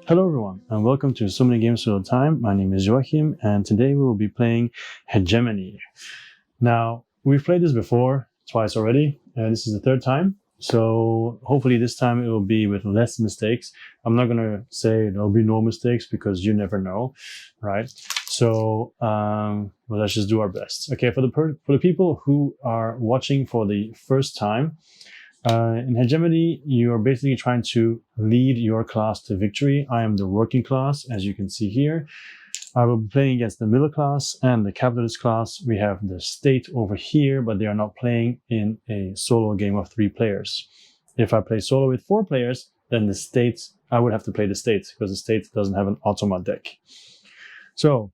Hello everyone, and welcome to So Many Games All the Time. My name is Joachim, and today we will be playing Hegemony. Now, we've played this before, twice already, and this is the third time. So hopefully this time it will be with less mistakes. I'm not going to say there'll be no mistakes because you never know, right? So well, let's just do our best. Okay, for the people who are watching for the first time, in Hegemony, you are basically trying to lead your class to victory. I am the working class, as you can see here. I will be playing against the middle class and the capitalist class. We have the state over here, but they are not playing in a solo game of 3 players. If I play solo with 4 players, then the state, I would have to play the state because the state doesn't have an Automa deck. So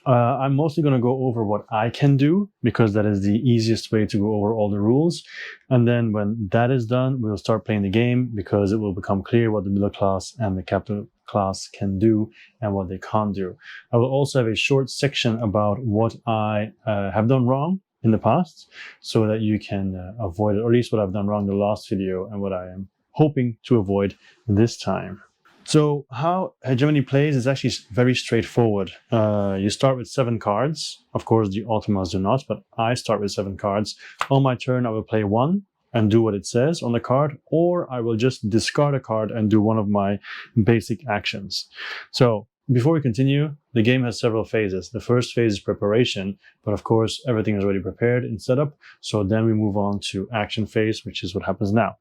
I'm mostly going to go over what I can do because that is the easiest way to go over all the rules. And then when that is done, we'll start playing the game because it will become clear what the middle class and the capital class can do and what they can't do. I will also have a short section about what I have done wrong in the past so that you can avoid it, or at least what I've done wrong in the last video and what I am hoping to avoid this time. So how Hegemony plays is actually very straightforward. You start with 7 cards. Of course, the Automas do not, but I start with 7 cards. On my turn, I will play 1 and do what it says on the card, or I will just discard a card and do one of my basic actions. So before we continue, the game has several phases. The first phase is preparation, but of course, everything is already prepared in setup. So then we move on to action phase, which is what happens now.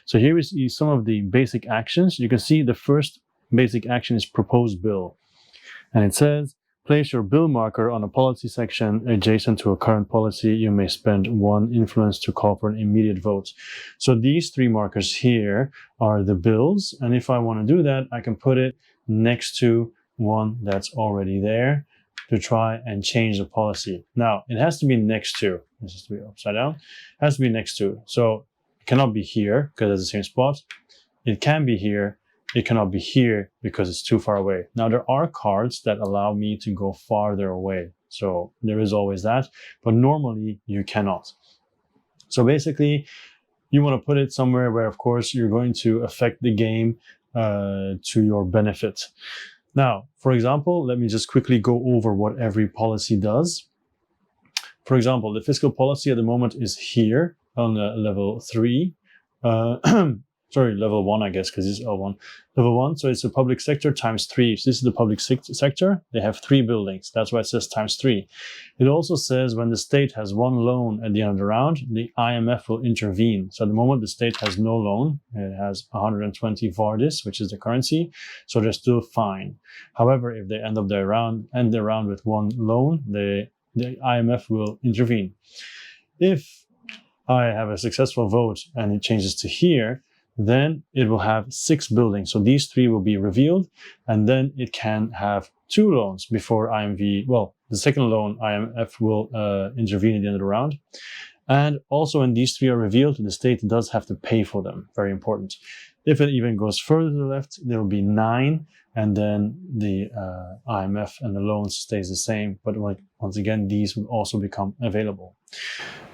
So here we see some of the basic actions. You can see the first basic action is propose bill. And it says, place your bill marker on a policy section adjacent to a current policy. You may spend 1 influence to call for an immediate vote. So these 3 markers here are the bills. And if I want to do that, I can put it next to one that's already there to try and change the policy. Now, it has to be next to. This has to be upside down. It has to be next to. So it cannot be here because it's the same spot. It can be here. It cannot be here because it's too far away. Now, there are cards that allow me to go farther away. So there is always that, but normally you cannot. So basically, you want to put it somewhere where, of course, you're going to affect the game to your benefit. Now, for example, let me just quickly go over what every policy does. For example, the fiscal policy at the moment is here on level 3. Sorry, level 1, I guess, because it's L1. Level 1, so it's a public sector times 3. So this is the public sector. They have 3 buildings. That's why it says times 3. It also says when the state has 1 loan at the end of the round, the IMF will intervene. So at the moment, the state has no loan. It has 120 Vardis, which is the currency. So they're still fine. However, if they end the round with 1 loan, the IMF will intervene. If I have a successful vote and it changes to here, then it will have 6 buildings. So these 3 will be revealed, and then it can have 2 loans before IMV, well, the second loan, IMF will intervene at the end of the round. And also when these 3 are revealed, the state does have to pay for them. Very important. If it even goes further to the left, there will be 9, and then the IMF and the loans stays the same. But once again, these will also become available.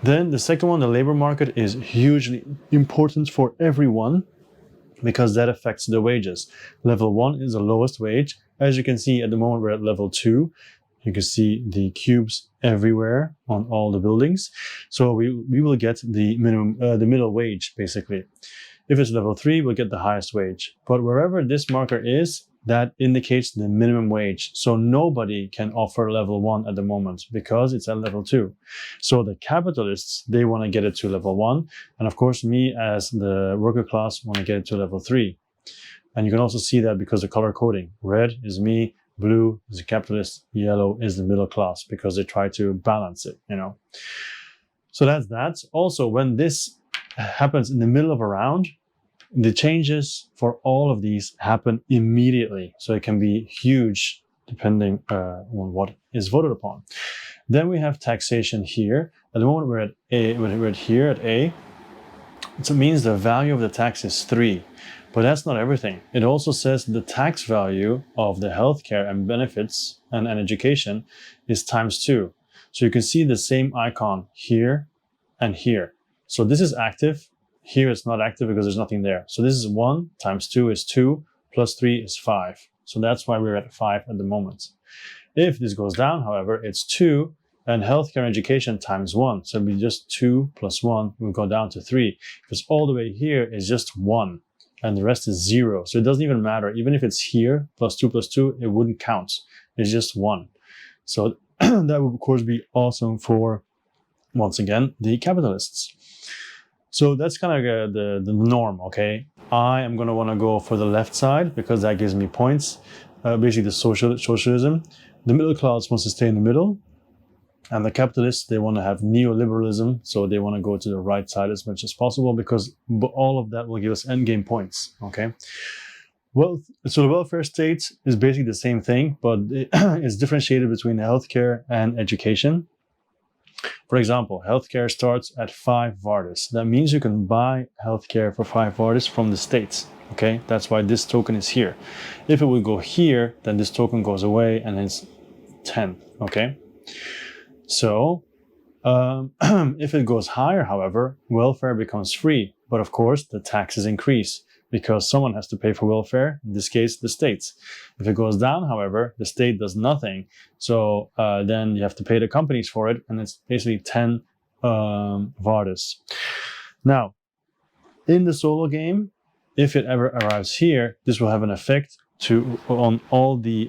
Then the second one, the labor market, is hugely important for everyone because that affects the wages. Level 1 is the lowest wage. As you can see, at the moment we're at level 2. You can see the cubes everywhere on all the buildings. So we will get the minimum, the middle wage, basically. If it's level 3, we'll get the highest wage. But wherever this marker is, that indicates the minimum wage. So nobody can offer level 1 at the moment because it's at level 2. So the capitalists, they want to get it to level 1. And of course, me as the worker class want to get it to level 3. And you can also see that because the color coding. Red is me, blue is the capitalist, yellow is the middle class because they try to balance it, you know. So that's that. Also, when this happens in the middle of a round, the changes for all of these happen immediately. So it can be huge depending on what is voted upon. Then we have taxation here. At the moment we're at A, we're here at A. It means the value of the tax is 3. But that's not everything. It also says the tax value of the healthcare and benefits and education is times 2. So you can see the same icon here and here. So this is active. Here it's not active because there's nothing there. So this is 1 times 2 is 2 plus 3 is 5. So that's why we're at 5 at the moment. If this goes down, however, it's 2, and healthcare and education times 1. So it'll be just 2 plus 1 will go down to 3. Because all the way here is just 1, and the rest is 0. So it doesn't even matter. Even if it's here, plus 2, it wouldn't count. It's just 1. So that would, of course, be awesome for, once again, the capitalists. So that's kind of the norm, okay? I am going to want to go for the left side because that gives me points. Basically, the socialism. The middle class wants to stay in the middle. And the capitalists, they want to have neoliberalism, so they want to go to the right side as much as possible because all of that will give us endgame points, okay? So the welfare state is basically the same thing, but it's differentiated between healthcare and education. For example, healthcare starts at 5 Vardis. That means you can buy healthcare for 5 Vardis from the states, okay? That's why this token is here. If it would go here, then this token goes away and it's 10, okay? So, if it goes higher, however, welfare becomes free. But of course, the taxes increase because someone has to pay for welfare, in this case, the states. If it goes down, however, the state does nothing. So then you have to pay the companies for it, and it's basically 10 Vardis. Now, in the solo game, if it ever arrives here, this will have an effect on all the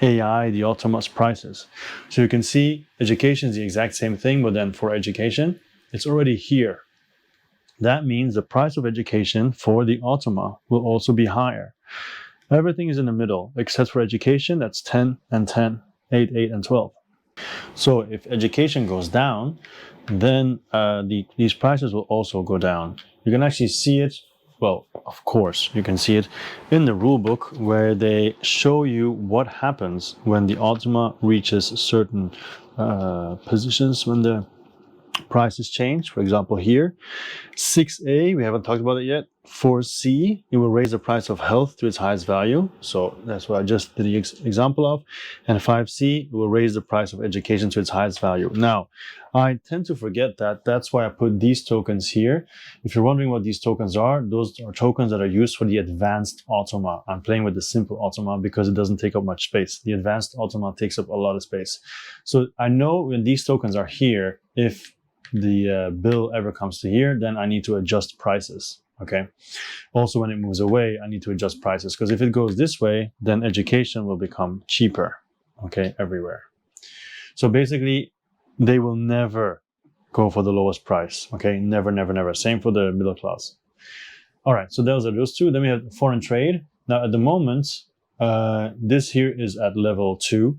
AI, the Automas prices. So you can see education is the exact same thing, but then for education, it's already here. That means the price of education for the Automa will also be higher. Everything is in the middle, except for education, that's 10 and 10, 8, 8, and 12. So if education goes down, then these prices will also go down. You can actually see it. Well, of course, you can see it in the rulebook where they show you what happens when the Automa reaches certain positions when the prices change. For example, here, 6A, we haven't talked about it yet. 4C, it will raise the price of health to its highest value. So that's what I just did the example of. And 5C, it will raise the price of education to its highest value. Now, I tend to forget that. That's why I put these tokens here. If you're wondering what these tokens are, those are tokens that are used for the advanced Automa. I'm playing with the simple Automa because it doesn't take up much space. The advanced Automa takes up a lot of space. So I know when these tokens are here, if the bill ever comes to here, then I need to adjust prices. Okay. Also, when it moves away, I need to adjust prices because if it goes this way, then education will become cheaper. Okay, everywhere. So basically, they will never go for the lowest price. Okay, never, never, never. Same for the middle class. All right, so those are those two. Then we have foreign trade. Now, at the moment, this here is at level 2.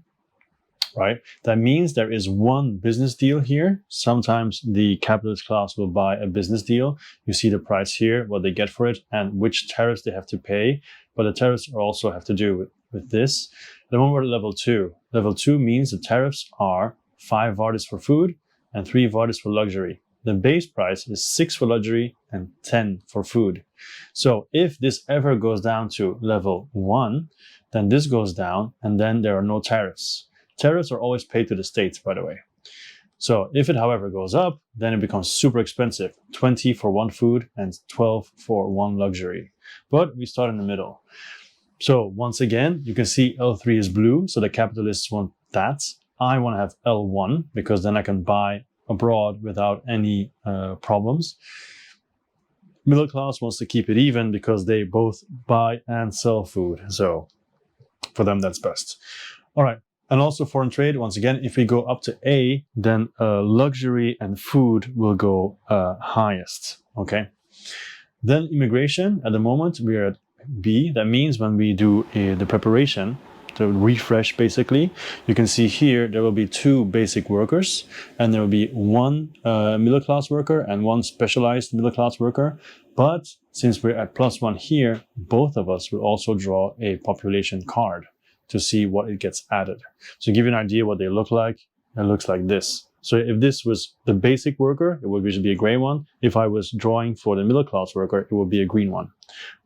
Right? That means there is one business deal here. Sometimes the capitalist class will buy a business deal. You see the price here, what they get for it, and which tariffs they have to pay. But the tariffs also have to do with this. The moment we're at level 2. Level 2 means the tariffs are 5 Vardis for food and 3 Vardis for luxury. The base price is 6 for luxury and 10 for food. So if this ever goes down to level 1, then this goes down and then there are no tariffs. Tariffs are always paid to the states, by the way. So if it, however, goes up, then it becomes super expensive. 20 for one food and 12 for one luxury. But we start in the middle. So once again, you can see L3 is blue, so the capitalists want that. I want to have L1 because then I can buy abroad without any problems. Middle class wants to keep it even because they both buy and sell food. So for them, that's best. All right. And also foreign trade, once again, if we go up to A, then luxury and food will go highest, okay? Then immigration, at the moment, we are at B. That means when we do the preparation, the refresh basically, you can see here there will be 2 basic workers, and there will be 1 middle-class worker and 1 specialized middle-class worker. But since we're at +1 here, both of us will also draw a population card to see what it gets added. So to give you an idea what they look like, it looks like this. So if this was the basic worker, it would usually be a gray one. If I was drawing for the middle class worker, it would be a green one.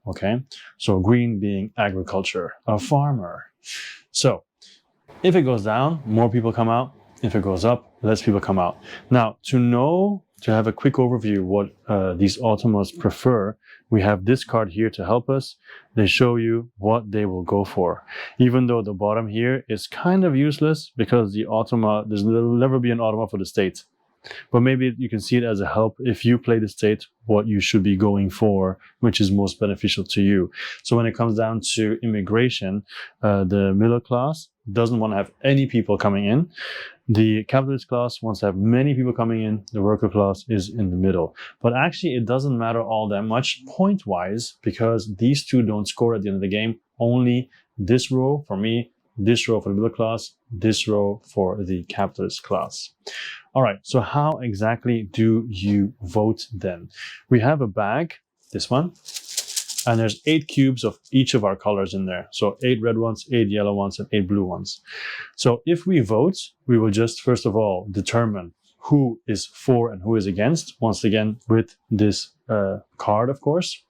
Okay, so green being agriculture, a farmer. So if it goes down, more people come out. If it goes up, less people come out. Now, to know to have a quick overview what these Automas prefer, we have this card here to help us. They show you what they will go for. Even though the bottom here is kind of useless because the Automa, there'll never be an Automa for the state. But maybe you can see it as a help if you play the state, what you should be going for, which is most beneficial to you. So when it comes down to immigration, the middle class doesn't want to have any people coming in. The capitalist class wants to have many people coming in. The worker class is in the middle. But actually, it doesn't matter all that much point-wise because these two don't score at the end of the game. Only this row for me, this row for the middle class, this row for the capitalist class. All right, so how exactly do you vote then? We have a bag, this one, and there's 8 cubes of each of our colors in there. So 8 red ones, 8 yellow ones, and 8 blue ones. So if we vote, we will just first of all determine who is for and who is against, once again with this card, of course.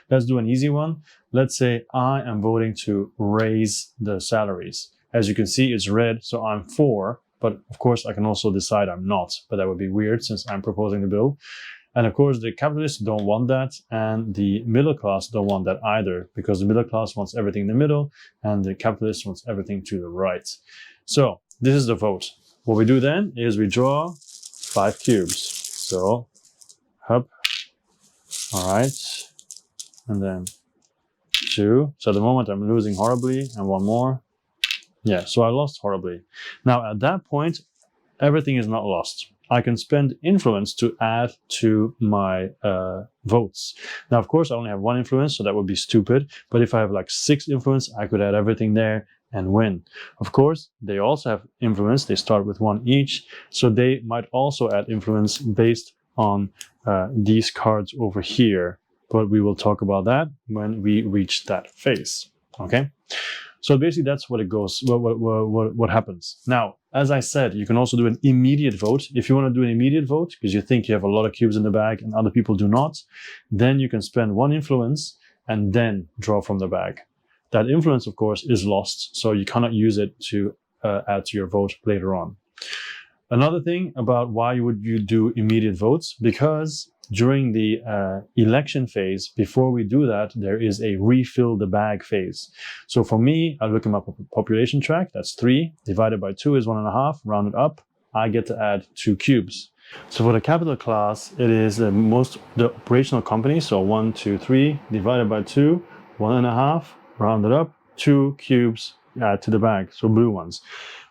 Let's do an easy one. Let's say I am voting to raise the salaries. As you can see, it's red, so I'm for, but of course I can also decide I'm not, but that would be weird since I'm proposing the bill. And of course, the capitalists don't want that, and the middle class don't want that either, because the middle class wants everything in the middle, and the capitalist wants everything to the right. So this is the vote. What we do then is we draw 5 cubes. So, up, all right, and then 2. So at the moment I'm losing horribly, and 1 more. Yeah, so I lost horribly. Now at that point, everything is not lost. I can spend influence to add to my votes. Now, of course, I only have 1 influence, so that would be stupid. But if I have like 6 influence, I could add everything there and win. Of course, they also have influence. They start with 1 each. So they might also add influence based on these cards over here. But we will talk about that when we reach that phase. Okay? So basically, that's what it goes, what happens. Now, as I said, you can also do an immediate vote. If you want to do an immediate vote, because you think you have a lot of cubes in the bag and other people do not, then you can spend 1 influence and then draw from the bag. That influence, of course, is lost, so you cannot use it to add to your vote later on. Another thing about why would you do immediate votes, because during the election phase, before we do that, there is a refill the bag phase. So for me, I look at my population track, that's 3, divided by 2 is 1.5, rounded up, I get to add 2 cubes. So for the capital class, it is the operational company, so 1, 2, 3, divided by 2, 1.5, rounded up, 2 cubes add to the bag, so blue ones.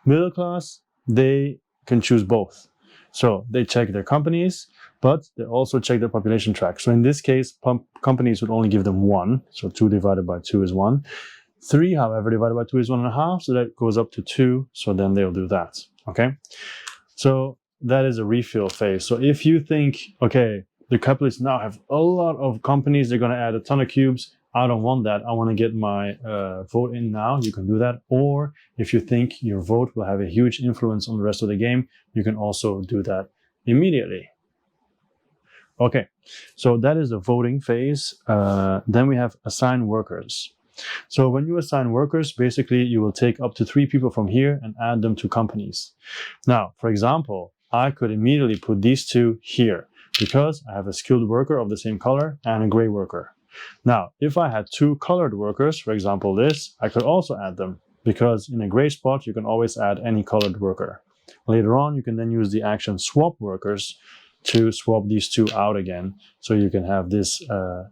Middle class, they can choose both. So they check their companies, but they also check their population track. So in this case, companies would only give them 1. So 2 divided by 2 is 1. 3, however, divided by 2 is 1.5. So that goes up to 2. So then they'll do that. Okay. So that is a refill phase. So if you think, okay, the capitalists now have a lot of companies, they're going to add a ton of cubes. I don't want that. I want to get my vote in now. You can do that. Or if you think your vote will have a huge influence on the rest of the game, you can also do that immediately. Okay, so that is the voting phase. Then we have assign workers. So when you assign workers, basically you will take up to 3 people from here and add them to companies. Now, for example, I could immediately put these 2 here because I have a skilled worker of the same color and a gray worker. Now, if I had 2 colored workers, for example this, I could also add them because in a gray spot, you can always add any colored worker. Later on, you can then use the action swap workers to swap these 2 out again. So you can have this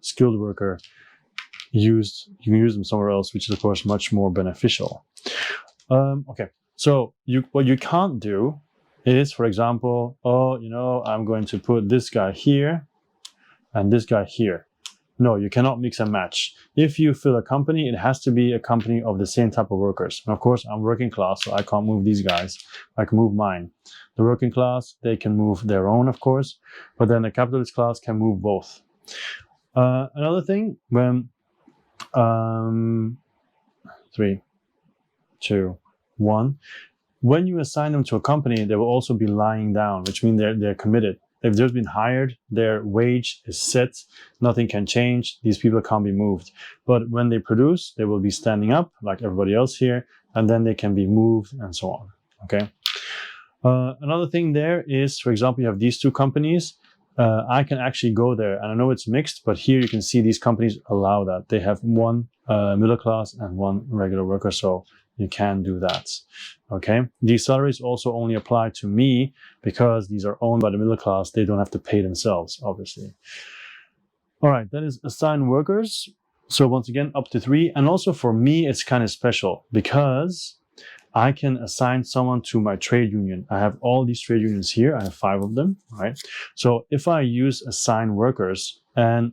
skilled worker used, you can use them somewhere else, which is of course much more beneficial. Okay, so what you can't do is, for example, I'm going to put this guy here and this guy here. No, you cannot mix and match. If you fill a company, it has to be a company of the same type of workers. And of course, I'm working class, so I can't move these guys. I can move mine. The working class, they can move their own, of course, but then the capitalist class can move both. Another thing, when 3, 2, 1, when you assign them to a company, they will also be lying down, which means they're committed. If they've been hired, their wage is set, nothing can change, these people can't be moved. But when they produce, they will be standing up like everybody else here, and then they can be moved and so on, okay? Another thing there is, for example, you have these 2 companies. I can actually go there. And I know it's mixed, but here you can see these companies allow that. They have one middle class and one regular worker, so you can do that. Okay. These salaries also only apply to me because these are owned by the middle class. They don't have to pay themselves, obviously. All right, that is assigned workers. So once again, up to 3. And also for me, it's kind of special because I can assign someone to my trade union. I have all these trade unions here. I have 5 of them, right? So if I use assigned workers and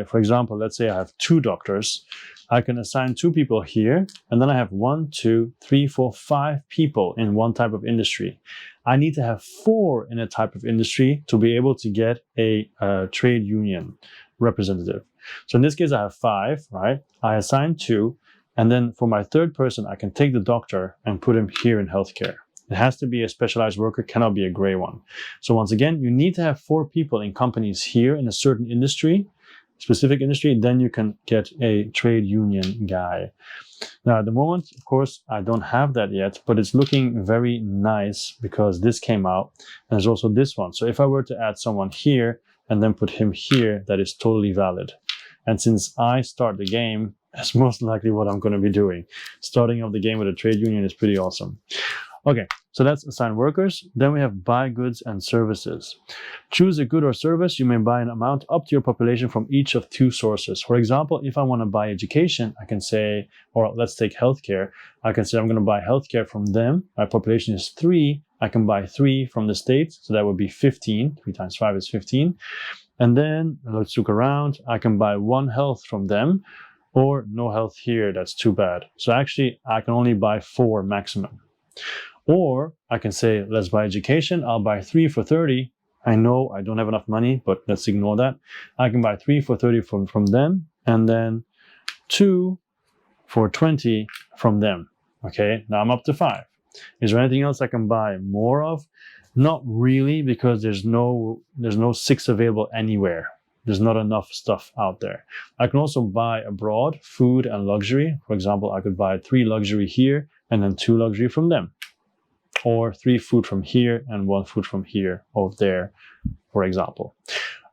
for example, let's say I have 2 doctors, I can assign 2 people here. And then I have 1, 2, 3, 4, 5 people in one type of industry. I need to have 4 in a type of industry to be able to get a trade union representative. So in this case, I have 5, right? I assign 2. And then for my 3rd person, I can take the doctor and put him here in healthcare. It has to be a specialized worker, cannot be a gray one. So once again, you need to have 4 people in companies here in a certain industry, specific industry, then you can get a trade union guy. Now at the moment, of course, I don't have that yet, but it's looking very nice because this came out and there's also this one. So if I were to add someone here and then put him here, that is totally valid. And since I start the game, that's most likely what I'm going to be doing. Starting off the game with a trade union is pretty awesome. Okay, so that's assigned workers. Then we have buy goods and services. Choose a good or service. You may buy an amount up to your population from each of 2 sources. For example, if I want to buy education, I can say, or let's take healthcare. I can say I'm going to buy healthcare from them. My population is 3. I can buy 3 from the state. So that would be 15. 3 times 5 is 15. And then let's look around. I can buy 1 health from them. Or no health here, that's too bad. So actually, I can only buy 4 maximum. Or I can say, let's buy education. I'll buy 3 for 30. I know I don't have enough money, but let's ignore that. I can buy 3 for 30 from them, and then 2 for 20 from them. Okay, now I'm up to 5. Is there anything else I can buy more of? Not really, because there's no 6 available anywhere. There's not enough stuff out there. I can also buy abroad, food and luxury. For example, I could buy 3 luxury here and then 2 luxury from them. Or 3 food from here and 1 food from here or there, for example.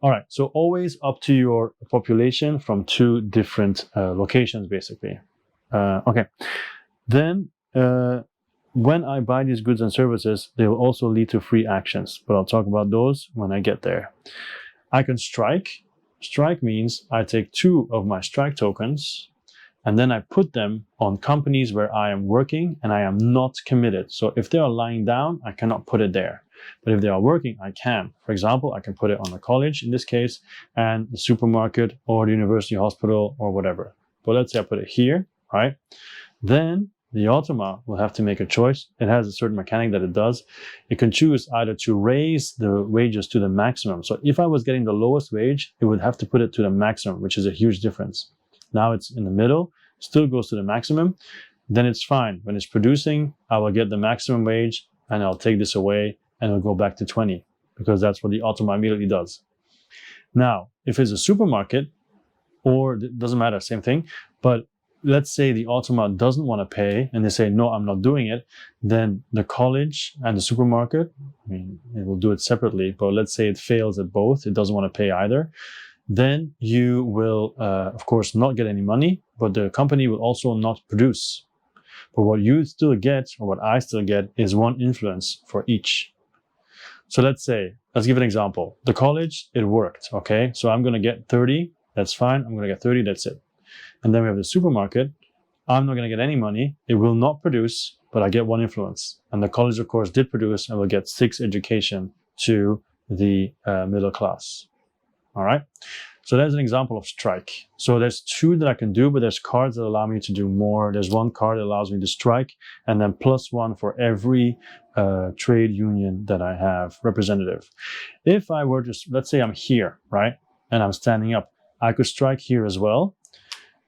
All right, so always up to your population from 2 different locations, basically. Okay, then when I buy these goods and services, they will also lead to free actions, but I'll talk about those when I get there. I can strike. Strike means I take 2 of my strike tokens and then I put them on companies where I am working and I am not committed. So if they are lying down, I cannot put it there. But if they are working, I can. For example, I can put it on a college in this case and the supermarket or the university hospital or whatever. But let's say I put it here, right? Then the Automa will have to make a choice. It has a certain mechanic that it does. It can choose either to raise the wages to the maximum. So if I was getting the lowest wage, it would have to put it to the maximum, which is a huge difference. Now it's in the middle, still goes to the maximum. Then it's fine. When it's producing, I will get the maximum wage and I'll take this away and it'll go back to 20 because that's what the Automa immediately does. Now, if it's a supermarket, or it doesn't matter, same thing, but let's say the Automa doesn't want to pay and they say, no, I'm not doing it, then the college and the supermarket, I mean, it will do it separately, but let's say it fails at both, it doesn't want to pay either, then you will, of course, not get any money, but the company will also not produce. But what you still get, or what I still get, is 1 influence for each. So let's give an example. The college, it worked, okay? So I'm going to get 30, that's fine. I'm going to get 30, that's it. And then we have the supermarket. I'm not going to get any money. It will not produce, but I get 1 influence. And the college, of course, did produce and will get 6 education to the middle class. All right. So that's an example of strike. So there's 2 that I can do, but there's cards that allow me to do more. There's 1 card that allows me to strike and then +1 for every trade union that I have representative. If I were to, let's say I'm here, right? And I'm standing up, I could strike here as well.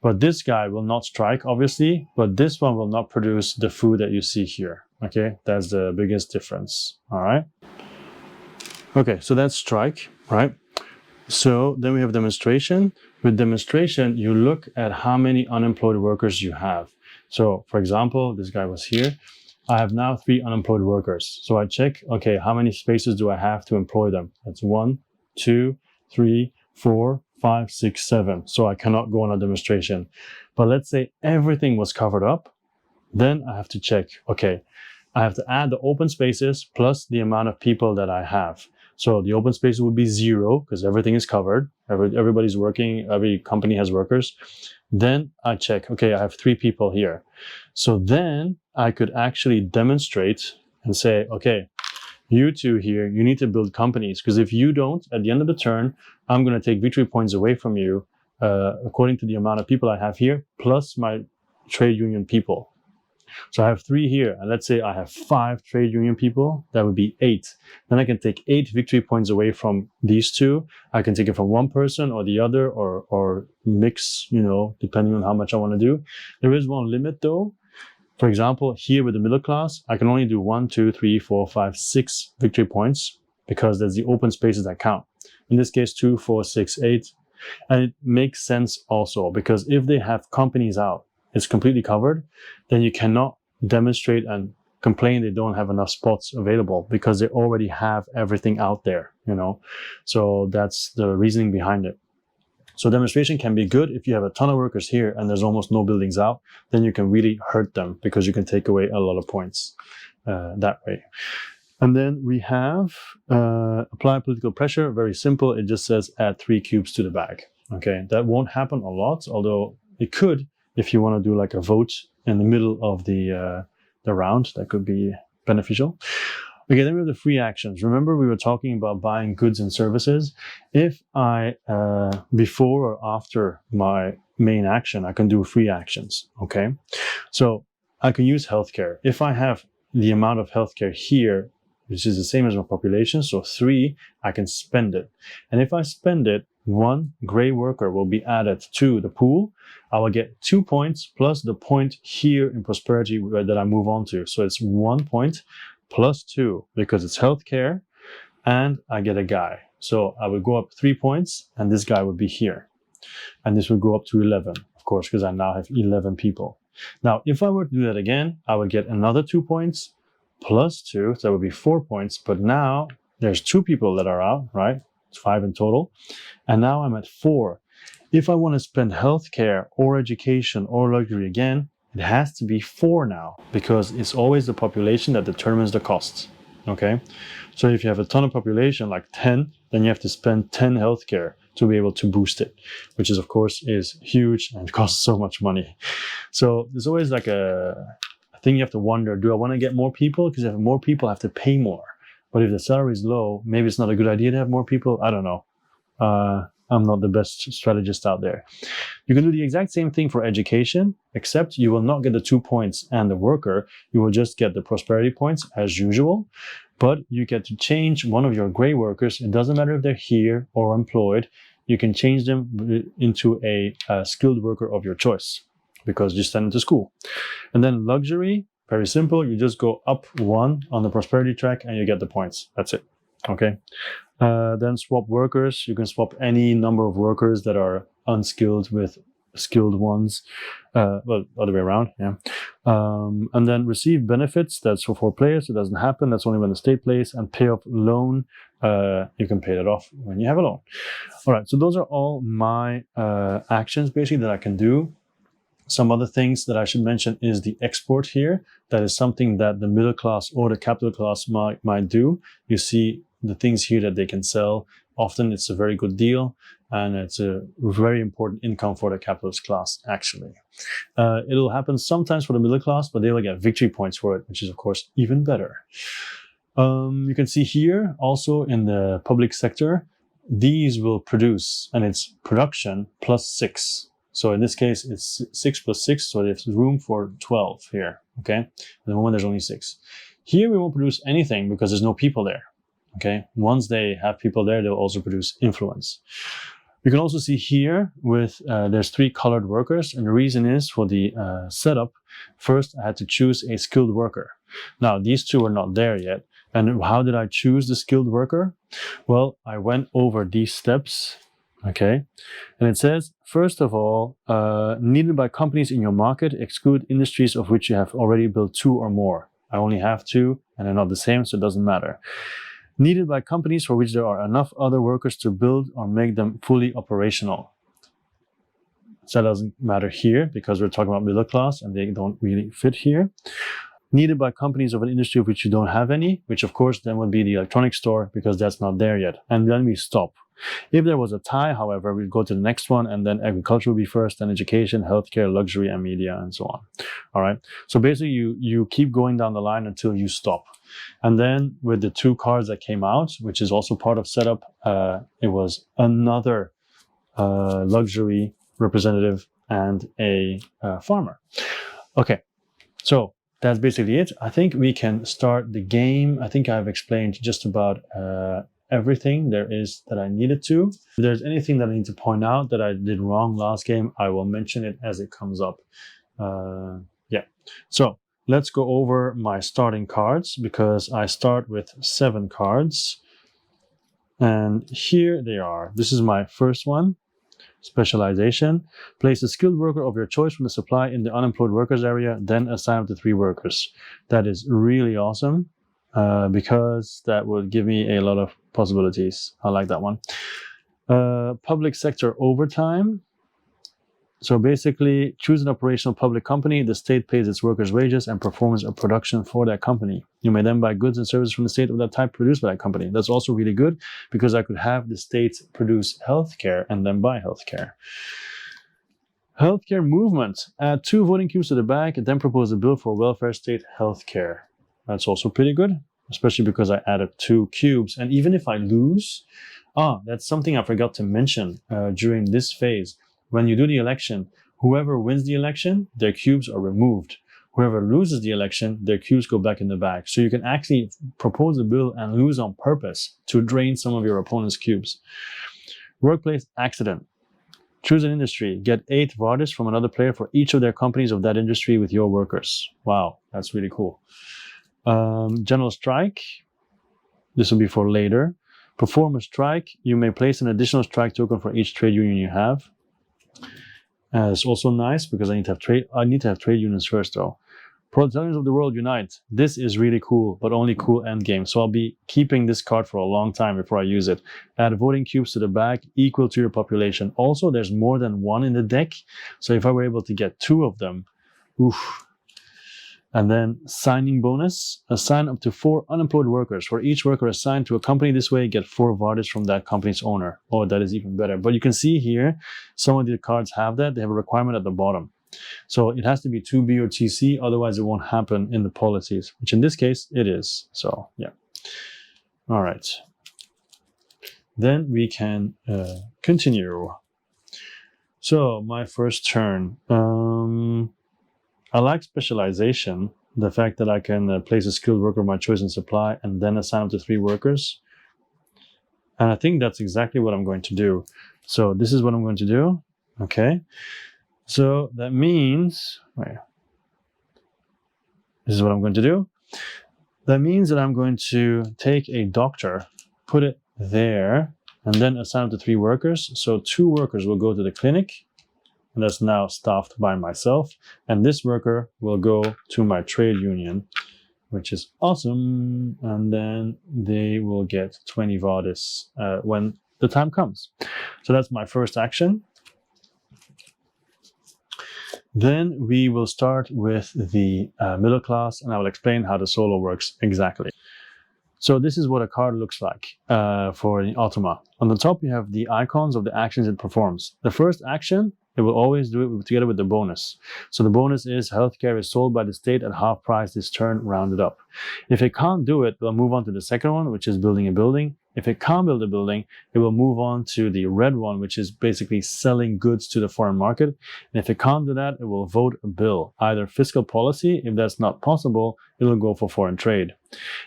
But this guy will not strike, obviously, but this one will not produce the food that you see here. Okay, that's the biggest difference. All right. Okay, so that's strike, right? So then we have demonstration. With demonstration, you look at how many unemployed workers you have. So for example, this guy was here. I have now 3 unemployed workers. So I check, okay, how many spaces do I have to employ them? That's 1, 2, 3, 4, 5, 6, 7. So I cannot go on a demonstration. But let's say everything was covered up. Then I have to check, okay, I have to add the open spaces plus the amount of people that I have. So the open spaces would be 0 because everything is covered. Everybody's working. Every company has workers. Then I check, okay, I have 3 people here. So then I could actually demonstrate and say, okay, you two here, you need to build companies, because if you don't, at the end of the turn, I'm going to take victory points away from you according to the amount of people I have here, plus my trade union people. So I have 3 here, and let's say I have 5 trade union people, that would be 8. Then I can take 8 victory points away from these 2. I can take it from one person or the other, or mix, depending on how much I want to do. There is one limit though. For example, here with the middle class, I can only do 1, 2, 3, 4, 5, 6 victory points because there's the open spaces that count. In this case, 2, 4, 6, 8. And it makes sense also because if they have companies out, it's completely covered, then you cannot demonstrate and complain they don't have enough spots available because they already have everything out there, So that's the reasoning behind it. So demonstration can be good if you have a ton of workers here and there's almost no buildings out, then you can really hurt them because you can take away a lot of points that way. And then we have apply political pressure. Very simple. It just says add 3 cubes to the bag. Okay, that won't happen a lot, although it could if you want to do like a vote in the middle of the round. That could be beneficial. Okay, then we have the free actions. Remember, we were talking about buying goods and services. If I, before or after my main action, I can do free actions, okay? So I can use healthcare. If I have the amount of healthcare here, which is the same as my population, so 3, I can spend it. And if I spend it, 1 gray worker will be added to the pool. I will get 2 points plus the point here in prosperity that I move on to. So it's 1 point plus 2 because it's healthcare and I get a guy. So I would go up 3 points and this guy would be here. And this would go up to 11, of course, because I now have 11 people. Now, if I were to do that again, I would get another 2 points plus 2. So that would be 4 points. But now there's 2 people that are out, right? It's 5 in total. And now I'm at 4. If I want to spend healthcare or education or luxury again, it has to be 4 now because it's always the population that determines the costs. Okay, so if you have a ton of population, like 10, then you have to spend 10 healthcare to be able to boost it, which is of course is huge and costs so much money. So there's always like a thing you have to wonder, do I want to get more people? Because if I have more people, I have to pay more. But if the salary is low, maybe it's not a good idea to have more people. I don't know. I'm not the best strategist out there. You can do the exact same thing for education, except you will not get the 2 points and the worker. You will just get the prosperity points as usual, but you get to change one of your gray workers. It doesn't matter if they're here or employed. You can change them into a skilled worker of your choice because you send them to school. And then luxury, very simple. You just go up 1 on the prosperity track and you get the points. That's it. Okay. Then swap workers. You can swap any number of workers that are unskilled with skilled ones. Well, other way around, yeah. And then receive benefits. That's for 4 players. It doesn't happen. That's only when the state plays. And pay off loan. You can pay that off when you have a loan. All right. So those are all my actions basically that I can do. Some other things that I should mention is the export here. That is something that the middle class or the capital class might do. You see the things here that they can sell. Often it's a very good deal and it's a very important income for the capitalist class, actually. It'll happen sometimes for the middle class, but they will get victory points for it, which is of course even better. You can see here also in the public sector, these will produce, and it's production plus 6. So in this case, it's 6 plus 6, so there's room for 12 here, okay? At the moment, there's only 6. Here, we won't produce anything because there's no people there, okay? Once they have people there, they'll also produce influence. You can also see here with, there's 3 colored workers, and the reason is for the setup, first I had to choose a skilled worker. Now, these 2 are not there yet. And how did I choose the skilled worker? Well, I went over these steps. Okay, and it says, first of all, needed by companies in your market, exclude industries of which you have already built 2 or more. I only have 2 and they're not the same, so it doesn't matter. Needed by companies for which there are enough other workers to build or make them fully operational. So that doesn't matter here because we're talking about middle class and they don't really fit here. Needed by companies of an industry of which you don't have any, which of course then would be the electronics store because that's not there yet. And then we stop. If there was a tie, however, we'd go to the next one and then agriculture would be first, then education, healthcare, luxury, and media, and so on. All right. So basically you keep going down the line until you stop. And then with the 2 cards that came out, which is also part of setup, it was another luxury representative and a farmer. Okay. So that's basically it. I think we can start the game. I think I've explained just about everything there is that I needed to. If there's anything that I need to point out that I did wrong last game, I will mention it as it comes up. Yeah. So let's go over my starting cards because I start with 7 cards. And here they are. This is my first one. Specialization. Place a skilled worker of your choice from the supply in the unemployed workers area, then assign up to 3 workers. That is really awesome because that would give me a lot of possibilities. I like that one. Public sector overtime. So basically, choose an operational public company. The state pays its workers' wages and performs a production for that company. You may then buy goods and services from the state of that type produced by that company. That's also really good because I could have the state produce healthcare and then buy healthcare. Healthcare movement. Add 2 voting cubes to the bag and then propose a bill for welfare state healthcare. That's also pretty good, especially because I added 2 cubes. And even if I lose, that's something I forgot to mention during this phase. When you do the election, whoever wins the election, their cubes are removed. Whoever loses the election, their cubes go back in the bag. So you can actually propose a bill and lose on purpose to drain some of your opponent's cubes. Workplace accident. Choose an industry. Get 8 Vardis from another player for each of their companies of that industry with your workers. Wow, that's really cool. General strike. This will be for later. Perform a strike. You may place an additional strike token for each trade union you have. It's also nice because I need to have trade unions first though. Proletarians of the world unite. This is really cool, but only cool endgame. So I'll be keeping this card for a long time before I use it. Add voting cubes to the bag equal to your population. Also, there's more than 1 in the deck. So if I were able to get 2 of them, oof. And then signing bonus, assign up to 4 unemployed workers. For each worker assigned to a company this way, get 4 Vardis from that company's owner. Oh, that is even better. But you can see here, some of the cards have that. They have a requirement at the bottom. So it has to be 2B or TC, otherwise it won't happen in the policies, which in this case, it is. So, yeah. All right. Then we can continue. So, my first turn. I like specialization, the fact that I can place a skilled worker of my choice in supply and then assign up to 3 workers. And I think that's exactly what I'm going to do. So this is what I'm going to do. Okay. So that means, this is what I'm going to do. That means that I'm going to take a doctor, put it there, and then assign up to 3 workers. So 2 workers will go to the clinic. And that's now staffed by myself. And this worker will go to my trade union, which is awesome. And then they will get 20 Vardis when the time comes. So that's my first action. Then we will start with the middle class, and I will explain how the solo works exactly. So this is what a card looks like for the Automa. On the top, you have the icons of the actions it performs. The first action, it will always do it together with the bonus. So the bonus is healthcare is sold by the state at half price this turn, rounded up. If it can't do it, we'll move on to the second one, which is building a building. If it can't build a building, it will move on to the red one, which is basically selling goods to the foreign market. And if it can't do that, it will vote a bill, either fiscal policy. If that's not possible, it will go for foreign trade.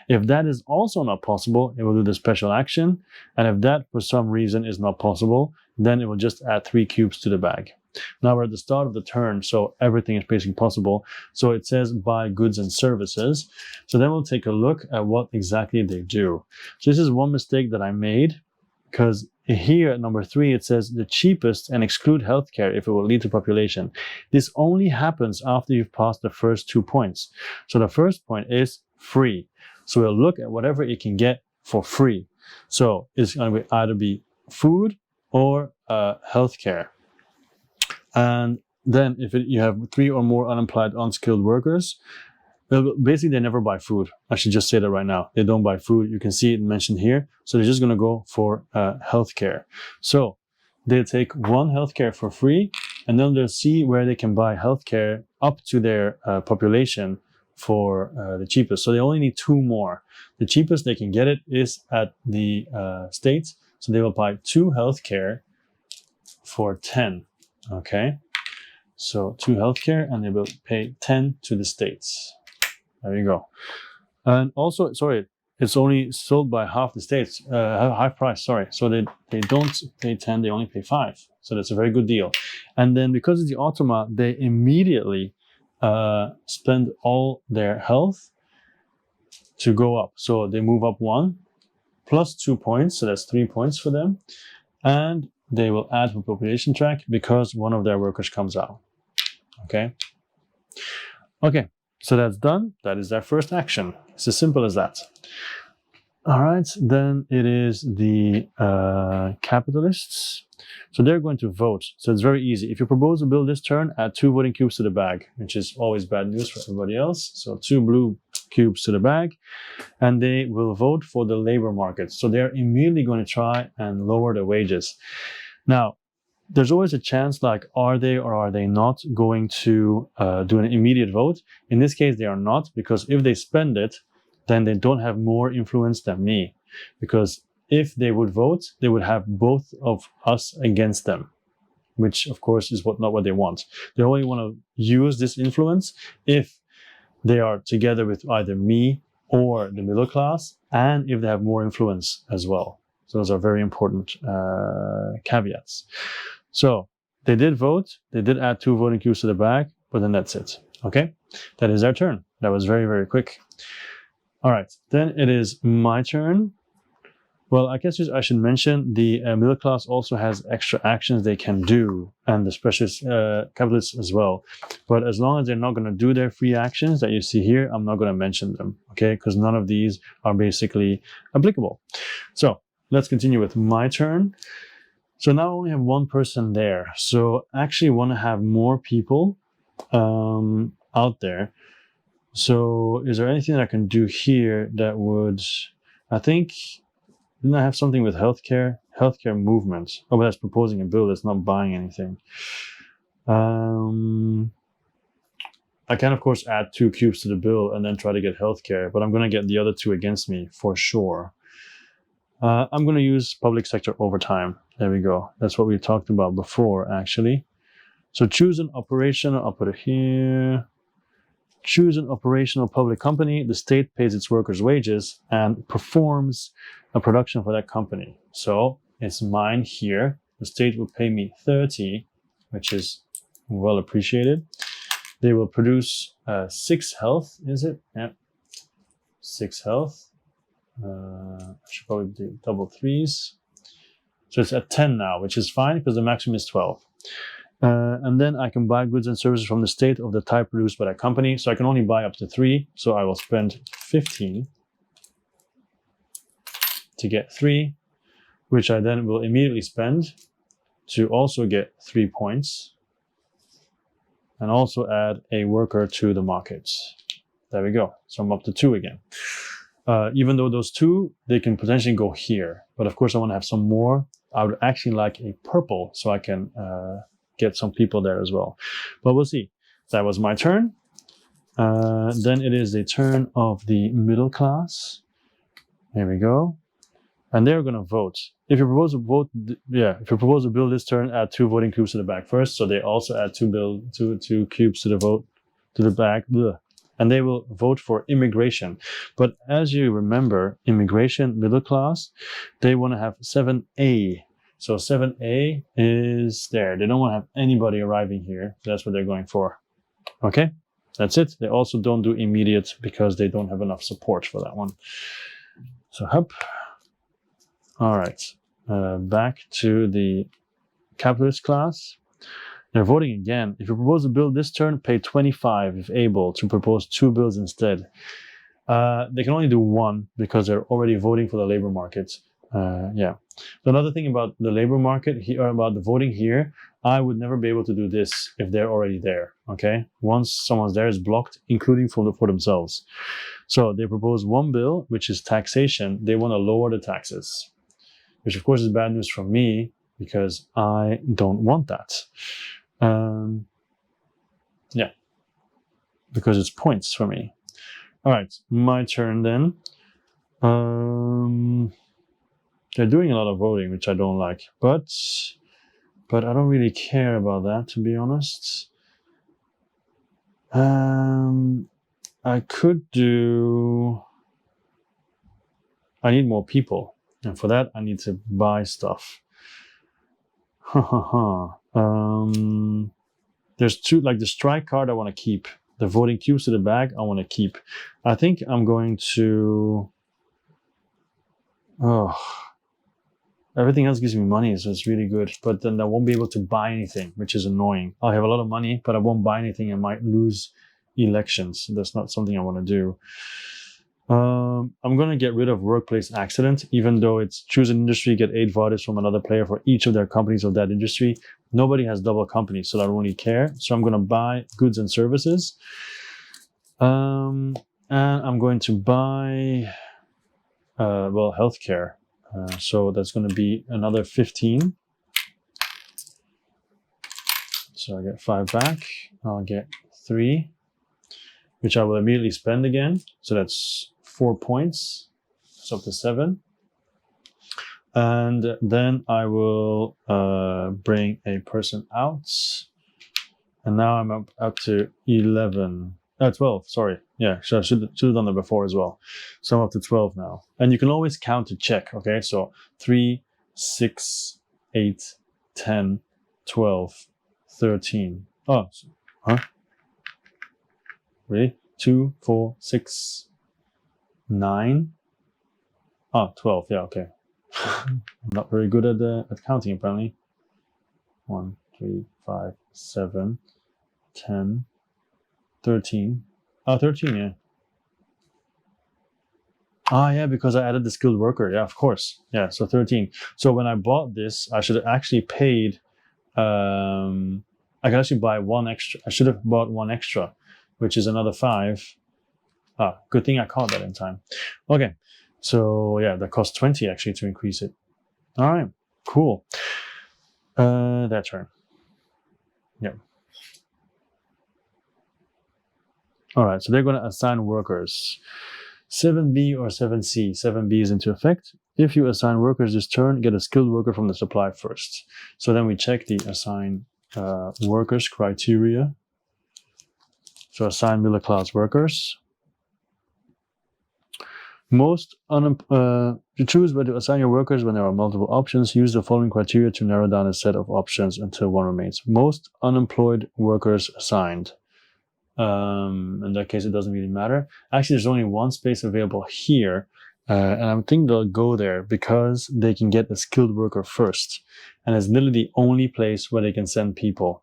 If that is also not possible, it will do the special action. And if that for some reason is not possible, then it will just add 3 cubes to the bag. Now we're at the start of the turn, so everything is basically possible. So it says buy goods and services. So then we'll take a look at what exactly they do. So this is one mistake that I made, because here at number 3, it says the cheapest and exclude healthcare if it will lead to population. This only happens after you've passed the first 2 points. So the first point is free. So we'll look at whatever it can get for free. So it's going to either be food or healthcare. And then if you have 3 or more unemployed, unskilled workers, basically they never buy food. I should just say that right now. They don't buy food. You can see it mentioned here. So they're just going to go for healthcare. So they take 1 healthcare for free, and then they'll see where they can buy healthcare up to their population for the cheapest. So they only need 2 more. The cheapest they can get it is at the states. So they will buy 2 healthcare for 10. Okay. So 2 healthcare, and they will pay 10 to the states. There you go. And also, sorry, it's only sold by half the states, half price, sorry. So they don't pay 10, they only pay 5. So that's a very good deal. And then because it's the Automa, they immediately spend all their health to go up. So they move up 1 plus 2 points. So that's 3 points for them. And they will add to the population track because one of their workers comes out. Okay. Okay. So that's done. That is their first action. It's as simple as that. All right. Then it is the capitalists. So they're going to vote. So it's very easy. If you propose a bill this turn, add 2 voting cubes to the bag, which is always bad news for everybody else. So 2 blue cubes to the bag, and they will vote for the labor market. So they're immediately going to try and lower the wages. Now, there's always a chance, like, are they or are they not going to do an immediate vote? In this case, they are not, because if they spend it, then they don't have more influence than me. Because if they would vote, they would have both of us against them, which of course is not what they want. They only want to use this influence if they are together with either me or the middle class, and if they have more influence as well. So those are very important caveats. So they did vote, they did add 2 voting cubes to the bag, but then that's it. Okay, that is their turn. That was very, very quick. All right, then it is my turn. Well, I guess I should mention the middle class also has extra actions they can do, and the specialist capitalists as well. But as long as they're not going to do their free actions that you see here, I'm not going to mention them, okay? Because none of these are basically applicable. So let's continue with my turn. So now I only have 1 person there. So I actually want to have more people out there. So is there anything that I can do here that would, I think, didn't I have something with healthcare movement? Oh, but that's proposing a bill, that's not buying anything. I can, of course, add 2 cubes to the bill and then try to get healthcare, but I'm going to get the other 2 against me for sure. I'm going to use public sector overtime. There we go. That's what we talked about before, actually. So choose an operational, I'll put it here. Choose an operational public company. The state pays its workers' wages and performs a production for that company. So it's mine here. The state will pay me 30, which is well appreciated. They will produce 6 health, is it? Yeah. 6 health. I should probably do double 3s. So it's at 10 now, which is fine because the maximum is 12. And then I can buy goods and services from the state of the type produced by that company. So I can only buy up to 3. So I will spend 15 to get 3, which I then will immediately spend to also get 3 points and also add a worker to the market. There we go. So I'm up to 2 again. Even though those 2, they can potentially go here. But of course I want to have some more. I would actually like a purple so I can get some people there as well. But we'll see. That was my turn. Then it is the turn of the middle class. There we go. And they're going to vote. If you propose a bill this turn, add 2 voting cubes to the bag first. So they also add 2 cubes to the bag. Blech. And they will vote for immigration. But as you remember, immigration, middle class, they want to have 7A. So 7A is there. They don't want to have anybody arriving here. That's what they're going for. Okay, that's it. They also don't do immediate because they don't have enough support for that one. So up. All right, back to the capitalist class. They're voting again. If you propose a bill this turn, pay 25 if able to propose 2 bills instead. They can only do one because they're already voting for the labor market. Yeah. So another thing about the labor market here, about the voting here, I would never be able to do this if they're already there. Okay. Once someone's there, it's blocked, including for themselves. So they propose one bill, which is taxation. They want to lower the taxes, which of course is bad news for me because I don't want that. Yeah. Because it's points for me. All right, my turn then. They're doing a lot of voting, which I don't like, but I don't really care about that, to be honest. I could do. I need more people, and for that I need to buy stuff. There's two, like the strike card I want to keep. The voting cubes to the bag I want to keep. I think I'm going to. Everything else gives me money, so it's really good. But then I won't be able to buy anything, which is annoying. I'll have a lot of money, but I won't buy anything. I might lose elections. That's not something I want to do. I'm going to get rid of workplace accident, even though it's choose an industry, get 8 voters from another player for each of their companies of that industry. Nobody has double companies, so I don't really care. So I'm going to buy goods and services. And I'm going to buy, healthcare. So that's going to be another 15. So I get 5 back. I'll get 3, which I will immediately spend again. So that's 4 points. It's up to 7. And then I will bring a person out. And now I'm up to 11. 12, sorry. Yeah, I should have done that before as well. So I'm up to 12 now. And you can always count to check, okay? So 3, 6, 8, 10, 12, 13. Oh, huh? Really? 2, 4, 6, 9. Oh, 12, yeah, okay. I'm not very good at counting, apparently. 1, 3, 5, 7, 10, 13. Oh, 13, yeah. Yeah, because I added the skilled worker. Yeah, of course. Yeah, so 13. So when I bought this, I should have actually paid. I could actually buy 1 extra. I should have bought 1 extra, which is another 5. Good thing I caught that in time. Okay, so yeah, that cost 20 actually to increase it. All right, cool. That turn. Yeah. All right, so they're going to assign workers. 7B or 7C. 7B is into effect. If you assign workers this turn, get a skilled worker from the supply first. So then we check the assign workers criteria. So assign middle class workers. To choose where to assign your workers when there are multiple options, use the following criteria to narrow down a set of options until one remains. Most unemployed workers assigned. In that case, it doesn't really matter. Actually, there's only 1 space available here, and I think they'll go there because they can get a skilled worker first, and it's literally the only place where they can send people.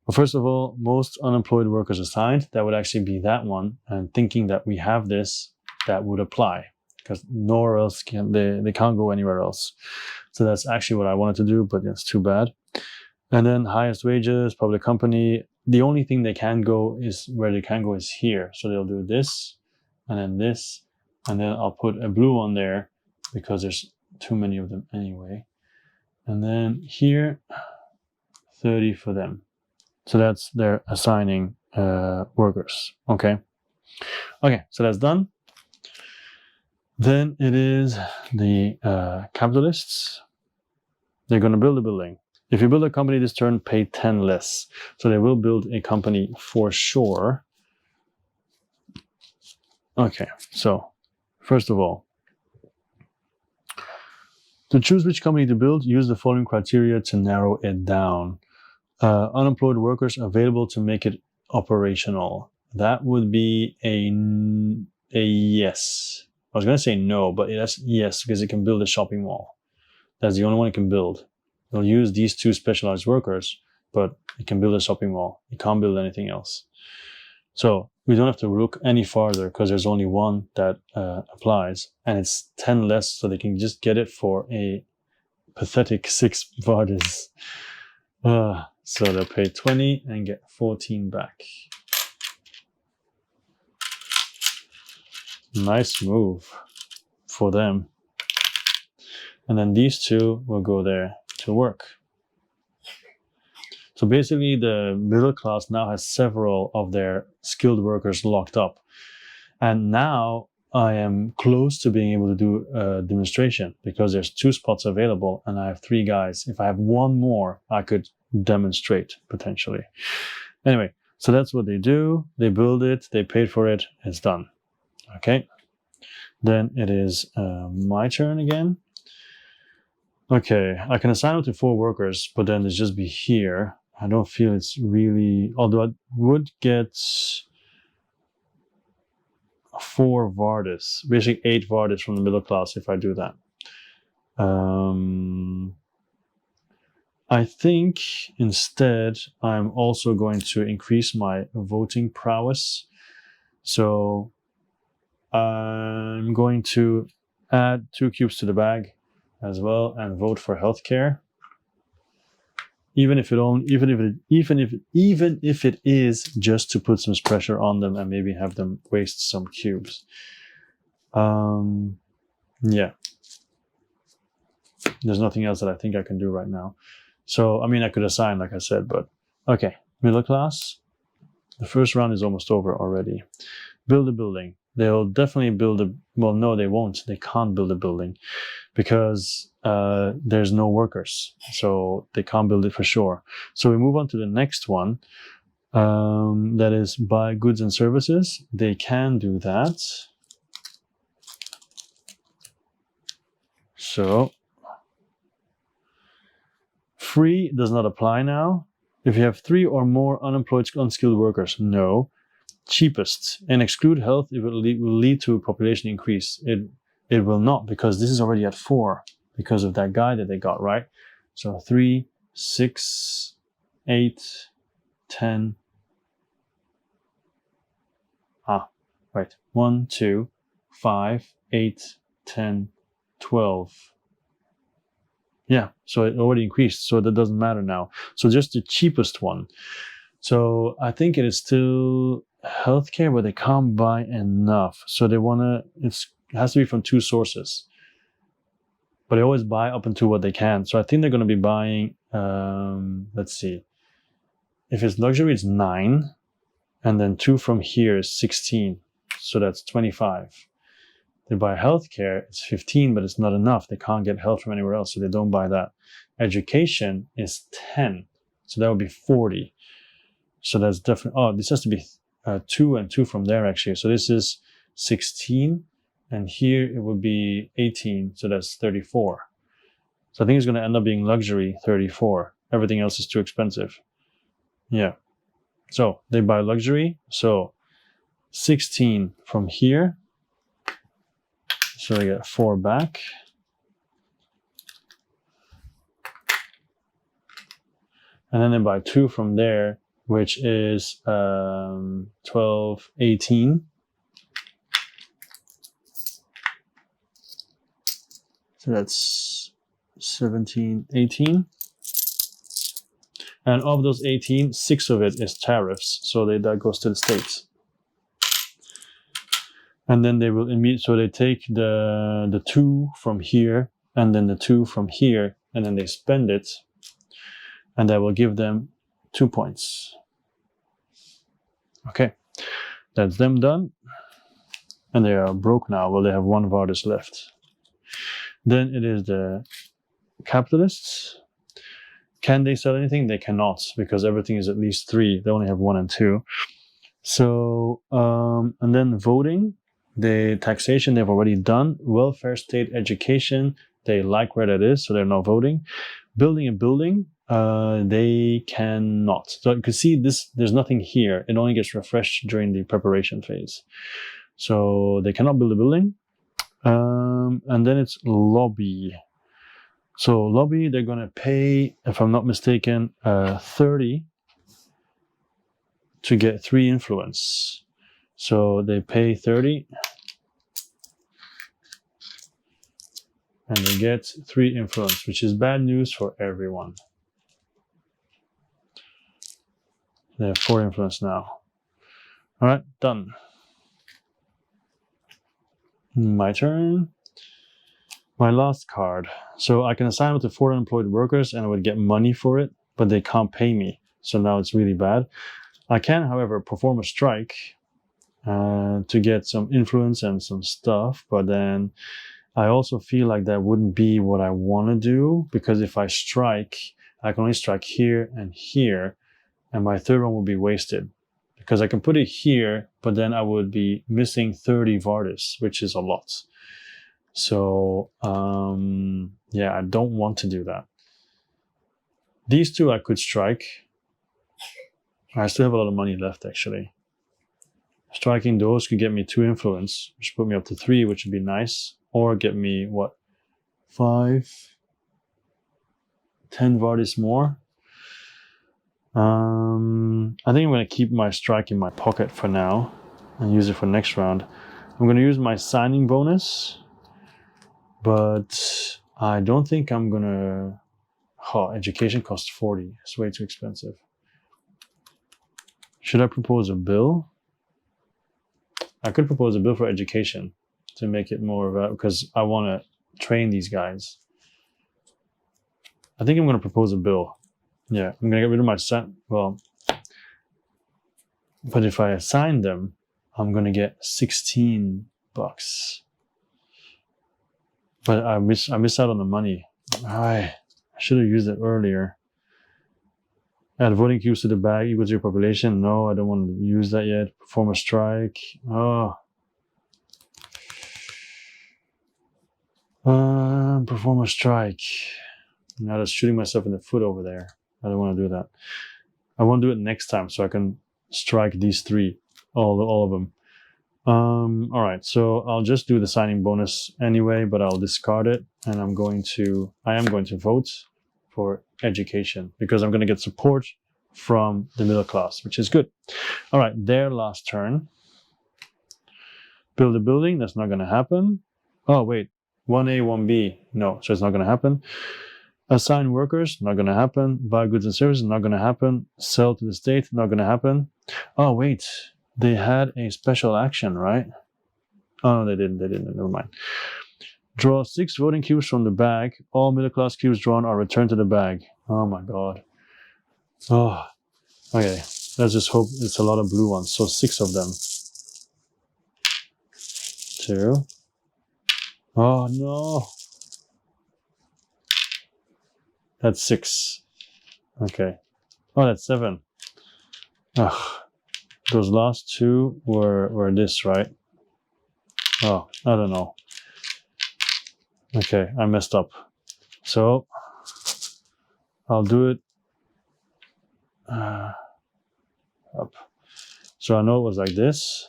Well, first of all, most unemployed workers assigned, that would actually be that one, and thinking that we have this, that would apply because nowhere else they can't go anywhere else. So that's actually what I wanted to do, but it's too bad. And then highest wages, public company. The only thing they can go is where they can go is here. So they'll do this and then this. And then I'll put a blue one there because there's too many of them anyway. And then here, 30 for them. So that's their assigning workers. Okay. Okay, so that's done. Then it is the capitalists. They're going to build a building. If you build a company this turn, pay 10 less. So they will build a company for sure. Okay, so first of all, to choose which company to build, use the following criteria to narrow it down. Unemployed workers available to make it operational. That would be a yes. I was going to say no, but that's yes, because it can build a shopping mall. That's the only one it can build. They'll use these 2 specialized workers, but it can build a shopping mall. It can't build anything else. So we don't have to look any farther because there's only one that applies, and it's 10 less, so they can just get it for a pathetic 6 Vardis. So they'll pay 20 and get 14 back. Nice move for them. And then these two will go there to work. So basically the middle class now has several of their skilled workers locked up. And now I am close to being able to do a demonstration because there's 2 spots available and I have 3 guys. If I have one more, I could demonstrate potentially. Anyway, so that's what they do. They build it, they paid for it, it's done. Okay, then it is my turn again. Okay, I can assign it to 4 workers, but then it's just be here. I don't feel it's really, although I would get 4 Vardis, basically 8 Vardis from the middle class if I do that. I think instead I'm also going to increase my voting prowess. So I'm going to add 2 cubes to the bag as well and vote for healthcare. Even if it is just to put some pressure on them and maybe have them waste some cubes. Yeah. There's nothing else that I think I can do right now. So, I mean, I could assign, like I said, but okay. Middle class. The first round is almost over already. Build a building. They'll definitely build a, well, no, they won't. They can't build a building because there's no workers. So they can't build it for sure. So we move on to the next one. That is buy goods and services. They can do that. So free does not apply now. If you have 3 or more unemployed, unskilled workers, no. Cheapest and exclude health, it will lead to a population increase. It will not, because this is already at 4 because of that guy that they got, right? So 3, 6, 8, 10. Right. 1, 2, 5, 8, 10, 12. Yeah, so it already increased, so that doesn't matter now. So just the cheapest one. So I think it is still healthcare, but they can't buy enough. So they wanna, it has to be from 2 sources. But they always buy up until what they can. So I think they're gonna be buying, let's see. If it's luxury, it's 9. And then 2 from here is 16. So that's 25. They buy healthcare, it's 15, but it's not enough. They can't get health from anywhere else, so they don't buy that. Education is 10. So that would be 40. So that's definitely, oh, this has to be 2 and 2 from there actually. So this is 16, and here it would be 18, so that's 34. So I think it's going to end up being luxury 34. Everything else is too expensive. Yeah. So they buy luxury, so 16 from here. So they get 4 back. And then they buy 2 from there, which is 12, 18. So that's 17, 18. And of those 18, 6 of it is tariffs. So that goes to the states. And then they will immediately, so they take the 2 from here and then the 2 from here, and then they spend it, and that will give them 2 points. Okay, that's them done. And they are broke now. Well, they have 1 Vardis left. Then it is the capitalists. Can they sell anything? They cannot, because everything is at least 3. They only have 1 and 2. So, and then voting. The taxation they've already done. Welfare state, education, they like where that is, so they're not voting. Building a building, they cannot. So you can see this, there's nothing here. It only gets refreshed during the preparation phase. So they cannot build a building. And then it's lobby. So lobby, they're going to pay, if I'm not mistaken, 30 to get 3 influence. So they pay 30 and they get 3 influence, which is bad news for everyone. They have 4 influence now. All right, done. My turn. My last card. So I can assign it to 4 unemployed workers and I would get money for it, but they can't pay me. So now it's really bad. I can, however, perform a strike to get some influence and some stuff, but then I also feel like that wouldn't be what I want to do, because if I strike, I can only strike here and here, and my third one will be wasted. Because I can put it here, but then I would be missing 30 Vardis, which is a lot. So, yeah, I don't want to do that. These 2 I could strike. I still have a lot of money left, actually. Striking those could get me 2 influence, which put me up to 3, which would be nice. Or get me, what, 5, 10 Vardis more. I think I'm going to keep my strike in my pocket for now and use it for next round. I'm going to use my signing bonus, but I don't think I'm going to... Oh, education costs 40. It's way too expensive. Should I propose a bill? I could propose a bill for education to make it more of a... because I want to train these guys. I think I'm going to propose a bill. Yeah, I'm going to get rid of my... Well, but if I assign them, I'm going to get 16 bucks. But I miss out on the money. I should have used it earlier. Add voting cubes to the bag equal to your population. No, I don't want to use that yet. Perform a strike. Oh. Perform a strike. Now that's shooting myself in the foot over there. I don't want to do that. I want to do it next time so I can strike these 3, all of them. All right, so I'll just do the signing bonus anyway, but I'll discard it, and I am going to vote for education because I'm going to get support from the middle class, which is good. All right, their last turn. Build a building. That's not going to happen. Oh wait, 1A, 1B. No, so it's not going to happen. Assign workers, not going to happen. Buy goods and services, not going to happen. Sell to the state, not going to happen. Oh, wait. They had a special action, right? Oh, no, they didn't. Never mind. Draw 6 voting cubes from the bag. All middle class cubes drawn are returned to the bag. Oh, my God. Oh, okay. Let's just hope it's a lot of blue ones. So 6 of them. 2. Oh, no. That's 6. Okay. Oh, that's 7. Ugh. Those last 2 were this, right? Oh, I don't know. Okay, I messed up. So, I'll do it up. So I know it was like this.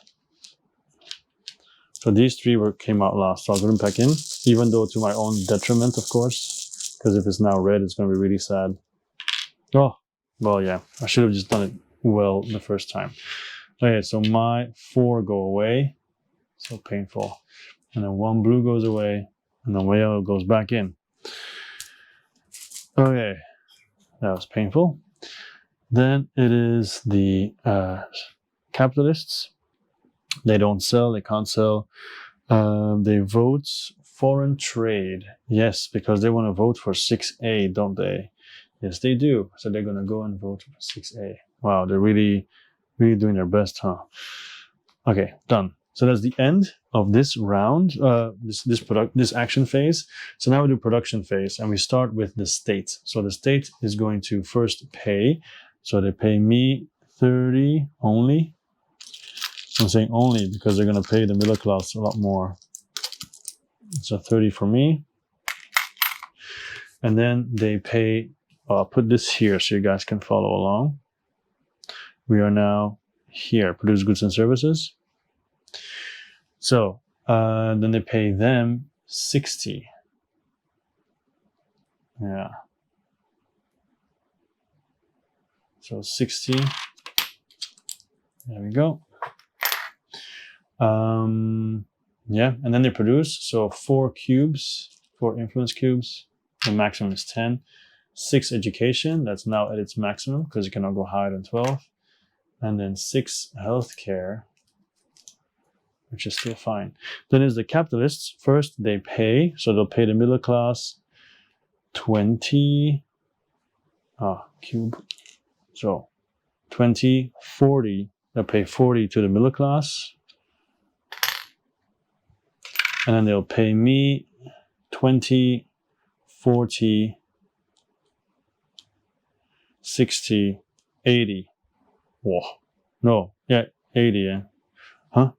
So these 3 came out last. So I'll put them back in, even though to my own detriment, of course. Because if it's now red, it's going to be really sad. Oh, well, yeah. I should have just done it well the first time. Okay, so my 4 go away. So painful. And then 1 blue goes away. And then yellow goes back in. Okay, that was painful. Then it is the capitalists. They don't sell, they can't sell. They vote foreign trade. Yes, because they want to vote for 6A, don't they? Yes, they do. So they're going to go and vote for 6A. Wow, they're really doing their best, huh? Okay, done. So that's the end of this round, this action phase. So now we do production phase, and we start with the state. So the state is going to first pay. So they pay me 30 only. I'm saying only because they're going to pay the middle class a lot more. So 30 for me. And then they pay, I'll put this here so you guys can follow along. We are now here, produce goods and services. So then they pay them 60. Yeah. So 60. There we go. Yeah, and then they produce. So 4 cubes, 4 influence cubes. The maximum is 10. 6 education. That's now at its maximum because you cannot go higher than 12. And then 6 healthcare, which is still fine. Then is the capitalists. First, they pay. So they'll pay the middle class 20. Cube. So 20, 40. They'll pay 40 to the middle class. And then they'll pay me 20, 40, 60, 80. Whoa. No. Yeah, 80, yeah. Huh?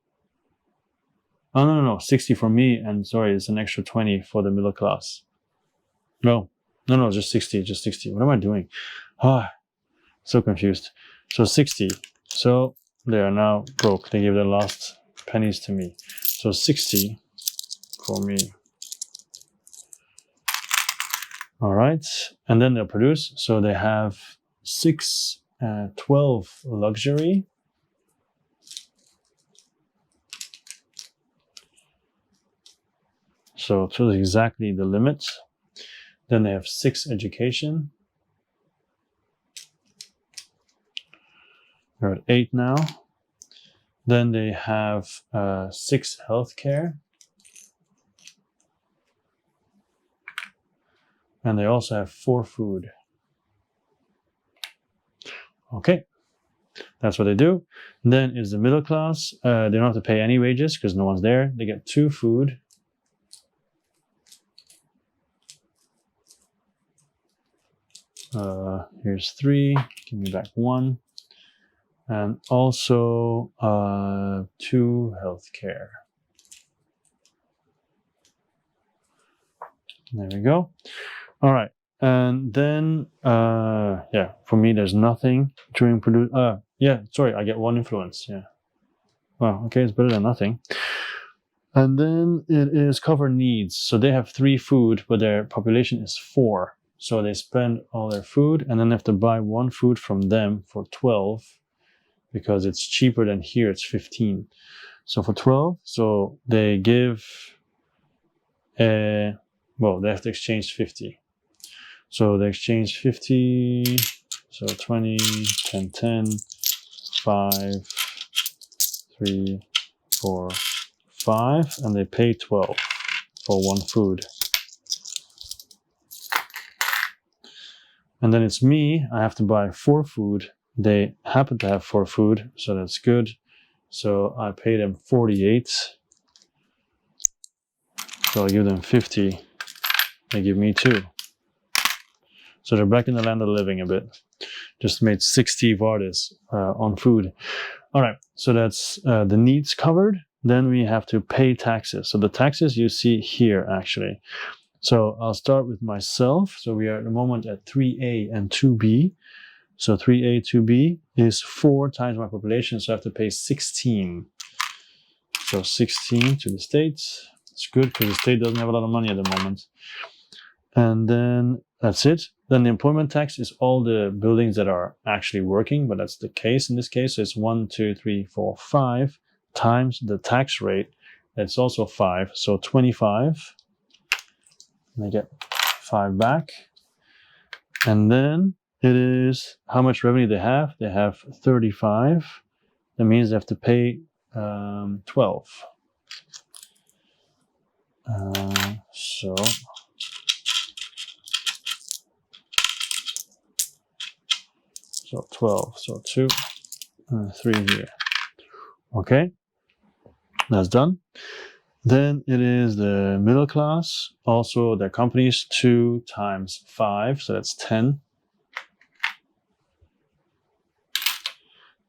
Oh, no. 60 for me, and sorry, it's an extra 20 for the middle class. No, just 60, just 60. What am I doing? So confused. So 60. So they are now broke. They gave their last pennies to me. So 60 for me. All right. And then they'll produce. So they have 12 luxury. So it was exactly the limit. Then they have 6 education. They're at 8 now. Then they have 6 healthcare. And they also have 4 food. Okay, that's what they do. Then is the middle class. They don't have to pay any wages because no one's there. They get 2 food. Here's 3. Give me back 1. And also 2 healthcare. There we go. All right. And then, yeah, for me, there's nothing during produce. Yeah, sorry, I get 1 influence. Yeah. Well, okay, it's better than nothing. And then it is cover needs. So they have 3 food, but their population is 4. So they spend all their food and then they have to buy 1 food from them for 12 because it's cheaper than here, it's 15. So for 12, so they give, well, they have to exchange 50. So they exchange 50, so 20, 10, 10, 5, 3, 4, 5, and they pay 12 for 1 food. And then it's me, I have to buy 4 food. They happen to have 4 food, so that's good. So I pay them 48. So I'll give them 50. They give me 2. So they're back in the land of the living a bit. Just made 60 Vardis on food. All right, so that's the needs covered. Then we have to pay taxes. So the taxes you see here, actually. So I'll start with myself. So we are at the moment at 3A and 2B. So 3A, 2B is 4 times my population, so I have to pay 16. So 16 to the state. It's good because the state doesn't have a lot of money at the moment. And then that's it. Then the employment tax is all the buildings that are actually working, but that's the case in this case. So it's 1, 2, 3, 4, 5 times the tax rate. That's also 5. So 25. And I get 5 back. And then it is how much revenue they have. They have 35. That means they have to pay 12. So 12. So 2, 3 here. Okay, that's done. Then it is the middle class. Also, their companies 2 times 5, so that's 10.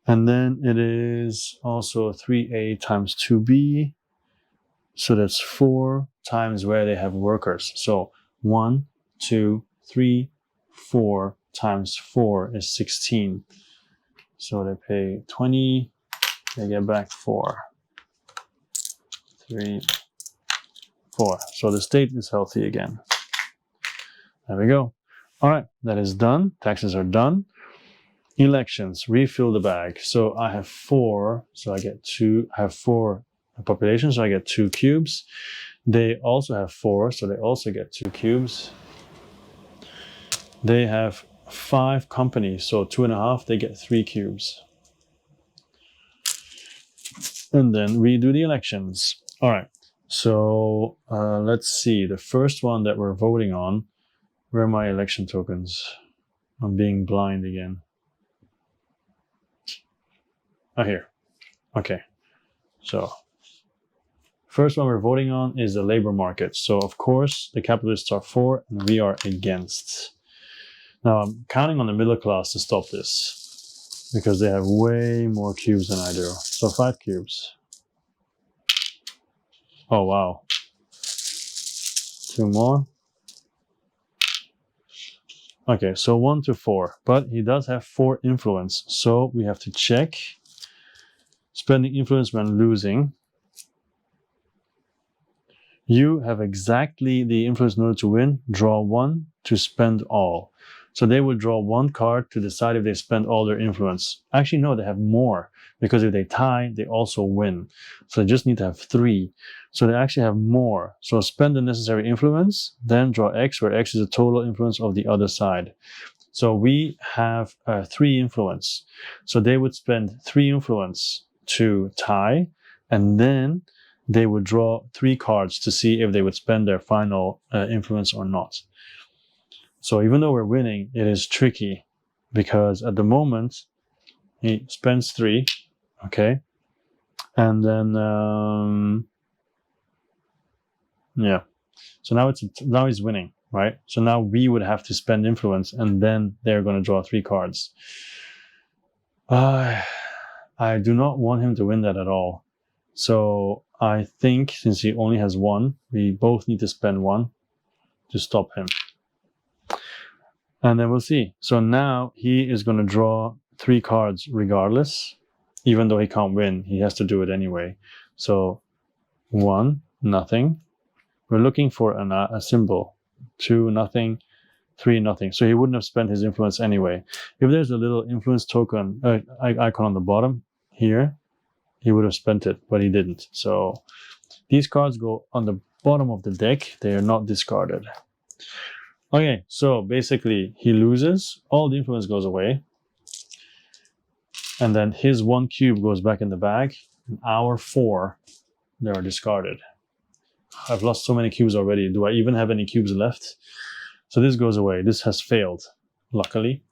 And then it is also 3A times 2B. So that's 4 times where they have workers. So 1, 2, 3, 4 times 4 is 16. So they pay 20, they get back 4. 3, 4. So the state is healthy again. There we go. All right, that is done. Taxes are done. Elections, refill the bag. So I have 4, so I get 2. I have 4 population, so I get 2 cubes. They also have 4, so they also get 2 cubes. They have 5 companies, so 2.5, they get 3 cubes. And then we do the elections. All right, so let's see. The first one that we're voting on, where are my election tokens? I'm being blind again. Oh, here. Okay, so first one we're voting on is the labor market. So of course, the capitalists are for and we are against. Now I'm counting on the middle class to stop this because they have way more cubes than I do. So 5 cubes. Oh, wow. 2 more. Okay, so 1 to 4, but he does have 4 influence. So we have to check spending influence when losing. You have exactly the influence in order to win. Draw 1 to spend all. So they would draw 1 card to decide if they spend all their influence. Actually, no, they have more, because if they tie, they also win. So they just need to have 3. So they actually have more. So spend the necessary influence, then draw X, where X is the total influence of the other side. So we have 3 influence. So they would spend 3 influence to tie, and then they would draw 3 cards to see if they would spend their final influence or not. So even though we're winning, it is tricky because at the moment he spends 3, okay, and then yeah. So now he's winning, right? So now we would have to spend influence, and then they're going to draw 3 cards. I do not want him to win that at all. So I think since he only has 1, we both need to spend 1 to stop him. And then we'll see. So now he is going to draw 3 cards regardless. Even though he can't win, he has to do it anyway. So 1, nothing. We're looking for a symbol. 2, nothing. 3, nothing. So he wouldn't have spent his influence anyway. If there's a little influence token, icon on the bottom here, he would have spent it, but he didn't. So these cards go on the bottom of the deck. They are not discarded. Okay, so basically he loses, all the influence goes away, and then his 1 cube goes back in the bag, and our 4, they are discarded. I've lost so many cubes already. Do I even have any cubes left? So this goes away. This has failed, luckily.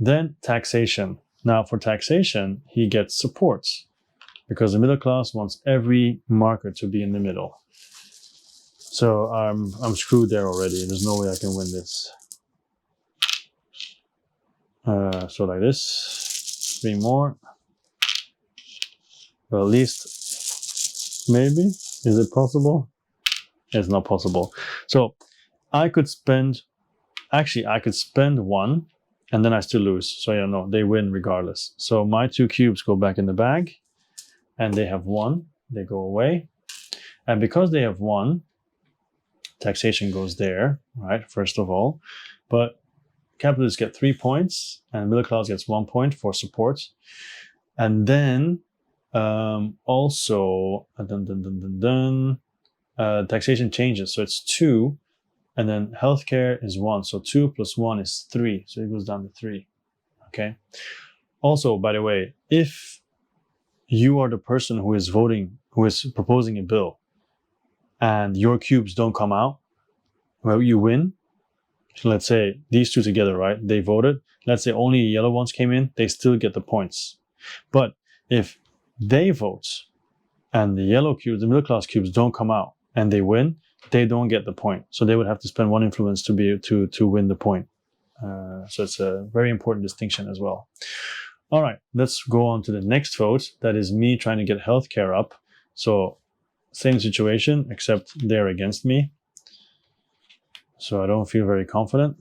Then taxation. Now for taxation, he gets support because the middle class wants every marker to be in the middle. So I'm screwed there already. There's no way I can win this. So like this, 3 more. Well, at least, maybe. Is it possible? It's not possible. So I could spend 1 and then I still lose. So yeah, no, they win regardless. So my 2 cubes go back in the bag and they have 1. They go away. And because they have 1, taxation goes there, right? First of all, but capitalists get 3 points and middle class gets 1 point for support. And then also taxation changes. So it's 2 and then healthcare is 1. So 2 plus 1 is 3. So it goes down to 3. Okay. Also, by the way, if you are the person who is voting, who is proposing a bill, and your cubes don't come out, well, you win. So let's say these 2 together, right? They voted. Let's say only yellow ones came in, they still get the points. But if they vote and the yellow cubes, the middle class cubes don't come out and they win, they don't get the point. So they would have to spend 1 influence to be to win the point. So it's a very important distinction as well. All right, let's go on to the next vote. That is me trying to get healthcare up. So same situation, except they're against me. So I don't feel very confident.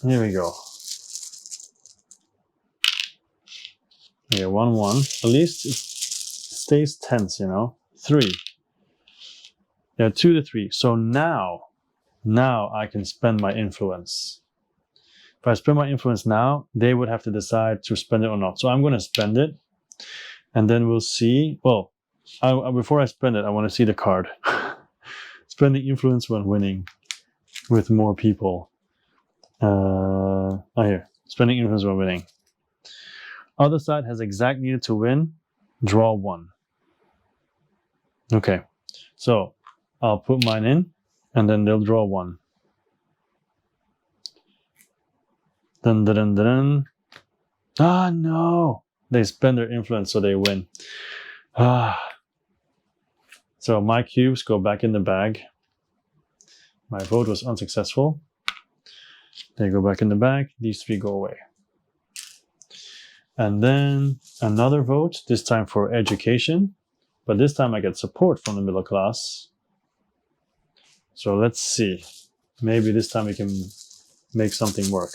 Here we go. Okay, 1-1. At least it stays tense, you know. 3. Yeah, 2 to 3. So now I can spend my influence. If I spend my influence now, they would have to decide to spend it or not. So I'm going to spend it. And then we'll see. Well, before I spend it, I want to see the card. Spending influence when winning with more people. Here. Spending influence when winning. Other side has exact needed to win. Draw 1. Okay. So I'll put mine in, and then they'll draw 1. Dun dun dun dun. Ah, no! They spend their influence, so they win. So my cubes go back in the bag. My vote was unsuccessful. They go back in the bag. These 3 go away. And then another vote, this time for education. But this time I get support from the middle class. So let's see. Maybe this time we can make something work.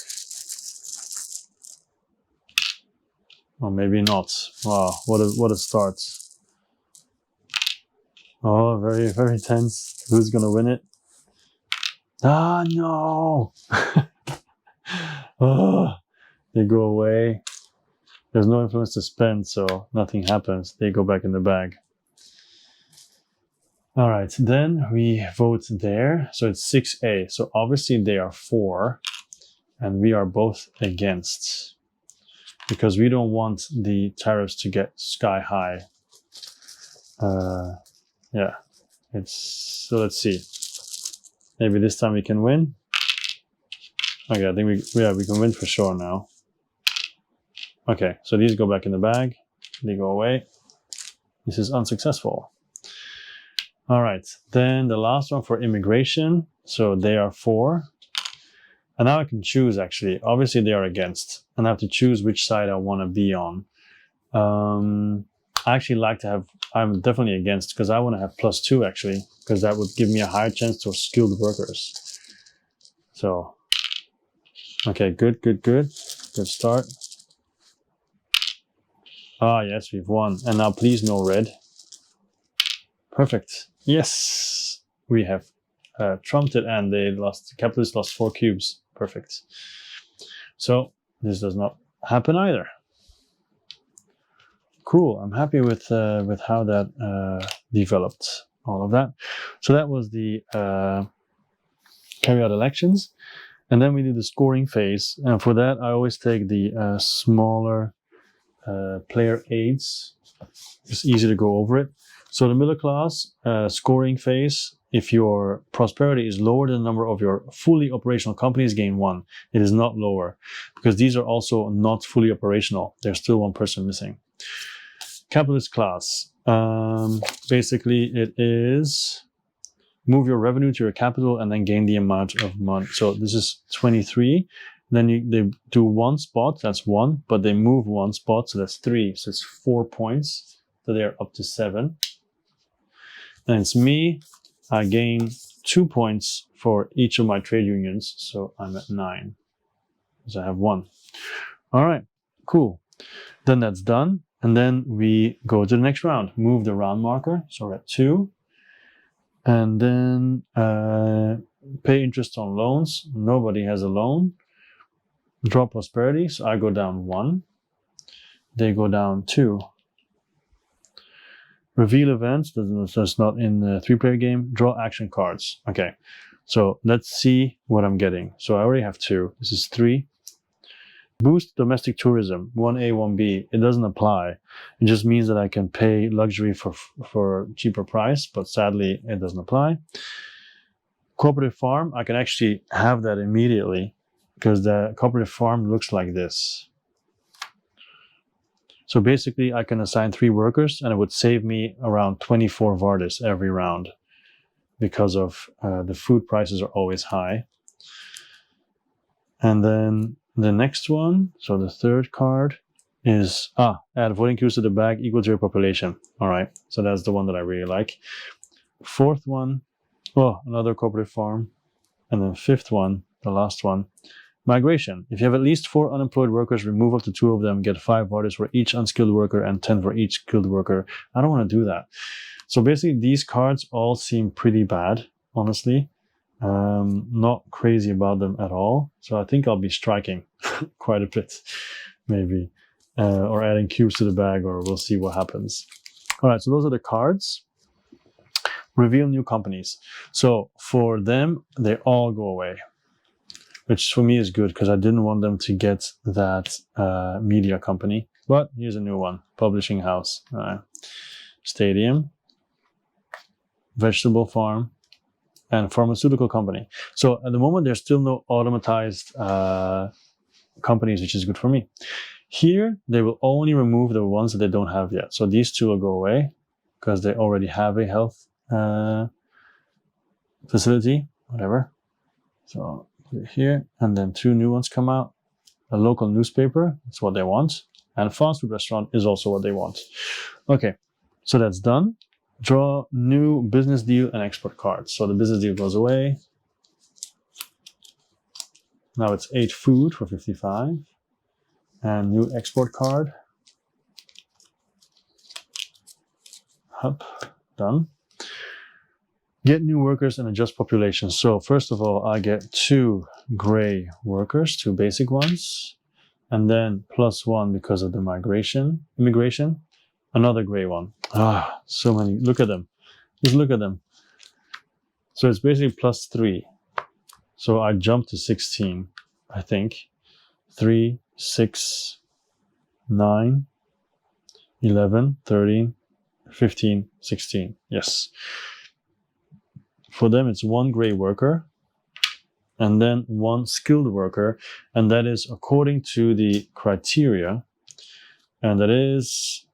Or maybe not. Wow, what a start. Oh, very, very tense. Who's gonna win it? Ah, no! Oh, they go away. There's no influence to spend, so nothing happens. They go back in the bag. All right, then we vote there. So it's 6A. So obviously they are 4, and we are both against, because we don't want the tariffs to get sky high. Yeah, so let's see. Maybe this time we can win. Okay, I think we can win for sure now. Okay, so these go back in the bag. They go away. This is unsuccessful. All right, then the last one for immigration. So they are 4. And now I can choose, actually. Obviously, they are against. And I have to choose which side I want to be on. I actually like to have... I'm definitely against, because I want to have +2, actually. Because that would give me a higher chance to skilled workers. So... Okay, good. Good start. Ah, yes, we've won. And now please no red. Perfect. Yes! We have trumped it, and they lost. The capitalists lost 4 cubes. Perfect. So this does not happen either. Cool. I'm happy with how that developed. All of that. So that was the carry out elections, and then we did the scoring phase. And for that, I always take the smaller player aids. It's easy to go over it. So the middle class scoring phase, if your prosperity is lower than the number of your fully operational companies, gain 1. It is not lower, because these are also not fully operational. There's still 1 person missing. Capitalist class, basically it is move your revenue to your capital and then gain the amount of money. So this is 23. Then they do 1 spot, that's 1, but they move 1 spot, so that's 3. So it's 4 points. So they're up to 7. And it's me. I gain 2 points for each of my trade unions. So I'm at 9. So I have 1. All right, cool. Then that's done. And then we go to the next round. Move the round marker. So we're at 2. And then pay interest on loans. Nobody has a loan. Draw prosperity. So I go down 1. They go down 2. Reveal events, that's not in the 3-player game. Draw action cards. Okay, so let's see what I'm getting. So I already have 2. This is 3. Boost domestic tourism, 1A, 1B. It doesn't apply. It just means that I can pay luxury for cheaper price, but sadly it doesn't apply. Cooperative farm, I can actually have that immediately, because the cooperative farm looks like this. So basically, I can assign 3 workers, and it would save me around 24 Vardis every round, because of the food prices are always high. And then the next one, so the 3rd card, is add voting queues to the bag equal to your population. All right, so that's the one that I really like. 4th one, another cooperative farm. And then 5th one, the last one, migration. If you have at least 4 unemployed workers, remove up to 2 of them, get 5 Vardis for each unskilled worker and 10 for each skilled worker. I don't want to do that. So basically, these cards all seem pretty bad, honestly. Not crazy about them at all. So I think I'll be striking quite a bit, maybe. or adding cubes to the bag, or we'll see what happens. All right, so those are the cards. Reveal new companies. So for them, they all go away, which for me is good because I didn't want them to get that media company. But here's a new one, publishing house, stadium, vegetable farm, and pharmaceutical company. So at the moment, there's still no automatized companies, which is good for me. Here, they will only remove the ones that they don't have yet. So these two will go away because they already have a health facility, whatever. So put it here, and then two new ones come out. A local newspaper, that's what they want. And a fast food restaurant is also what they want. Okay, so that's done. Draw new business deal and export cards. So the business deal goes away. Now it's 8 food for 55. And new export card. Up, done. Get new workers and adjust population. So first of all, I get 2 gray workers, 2 basic ones. And then +1 because of the immigration. Another gray one. So many. Look at them. Just look at them. So it's basically +3. So I jumped to 16, I think. 3, 6, 9, 11, 13, 15, 16. Yes. For them, it's 1 gray worker and then 1 skilled worker. And that is according to the criteria. And that is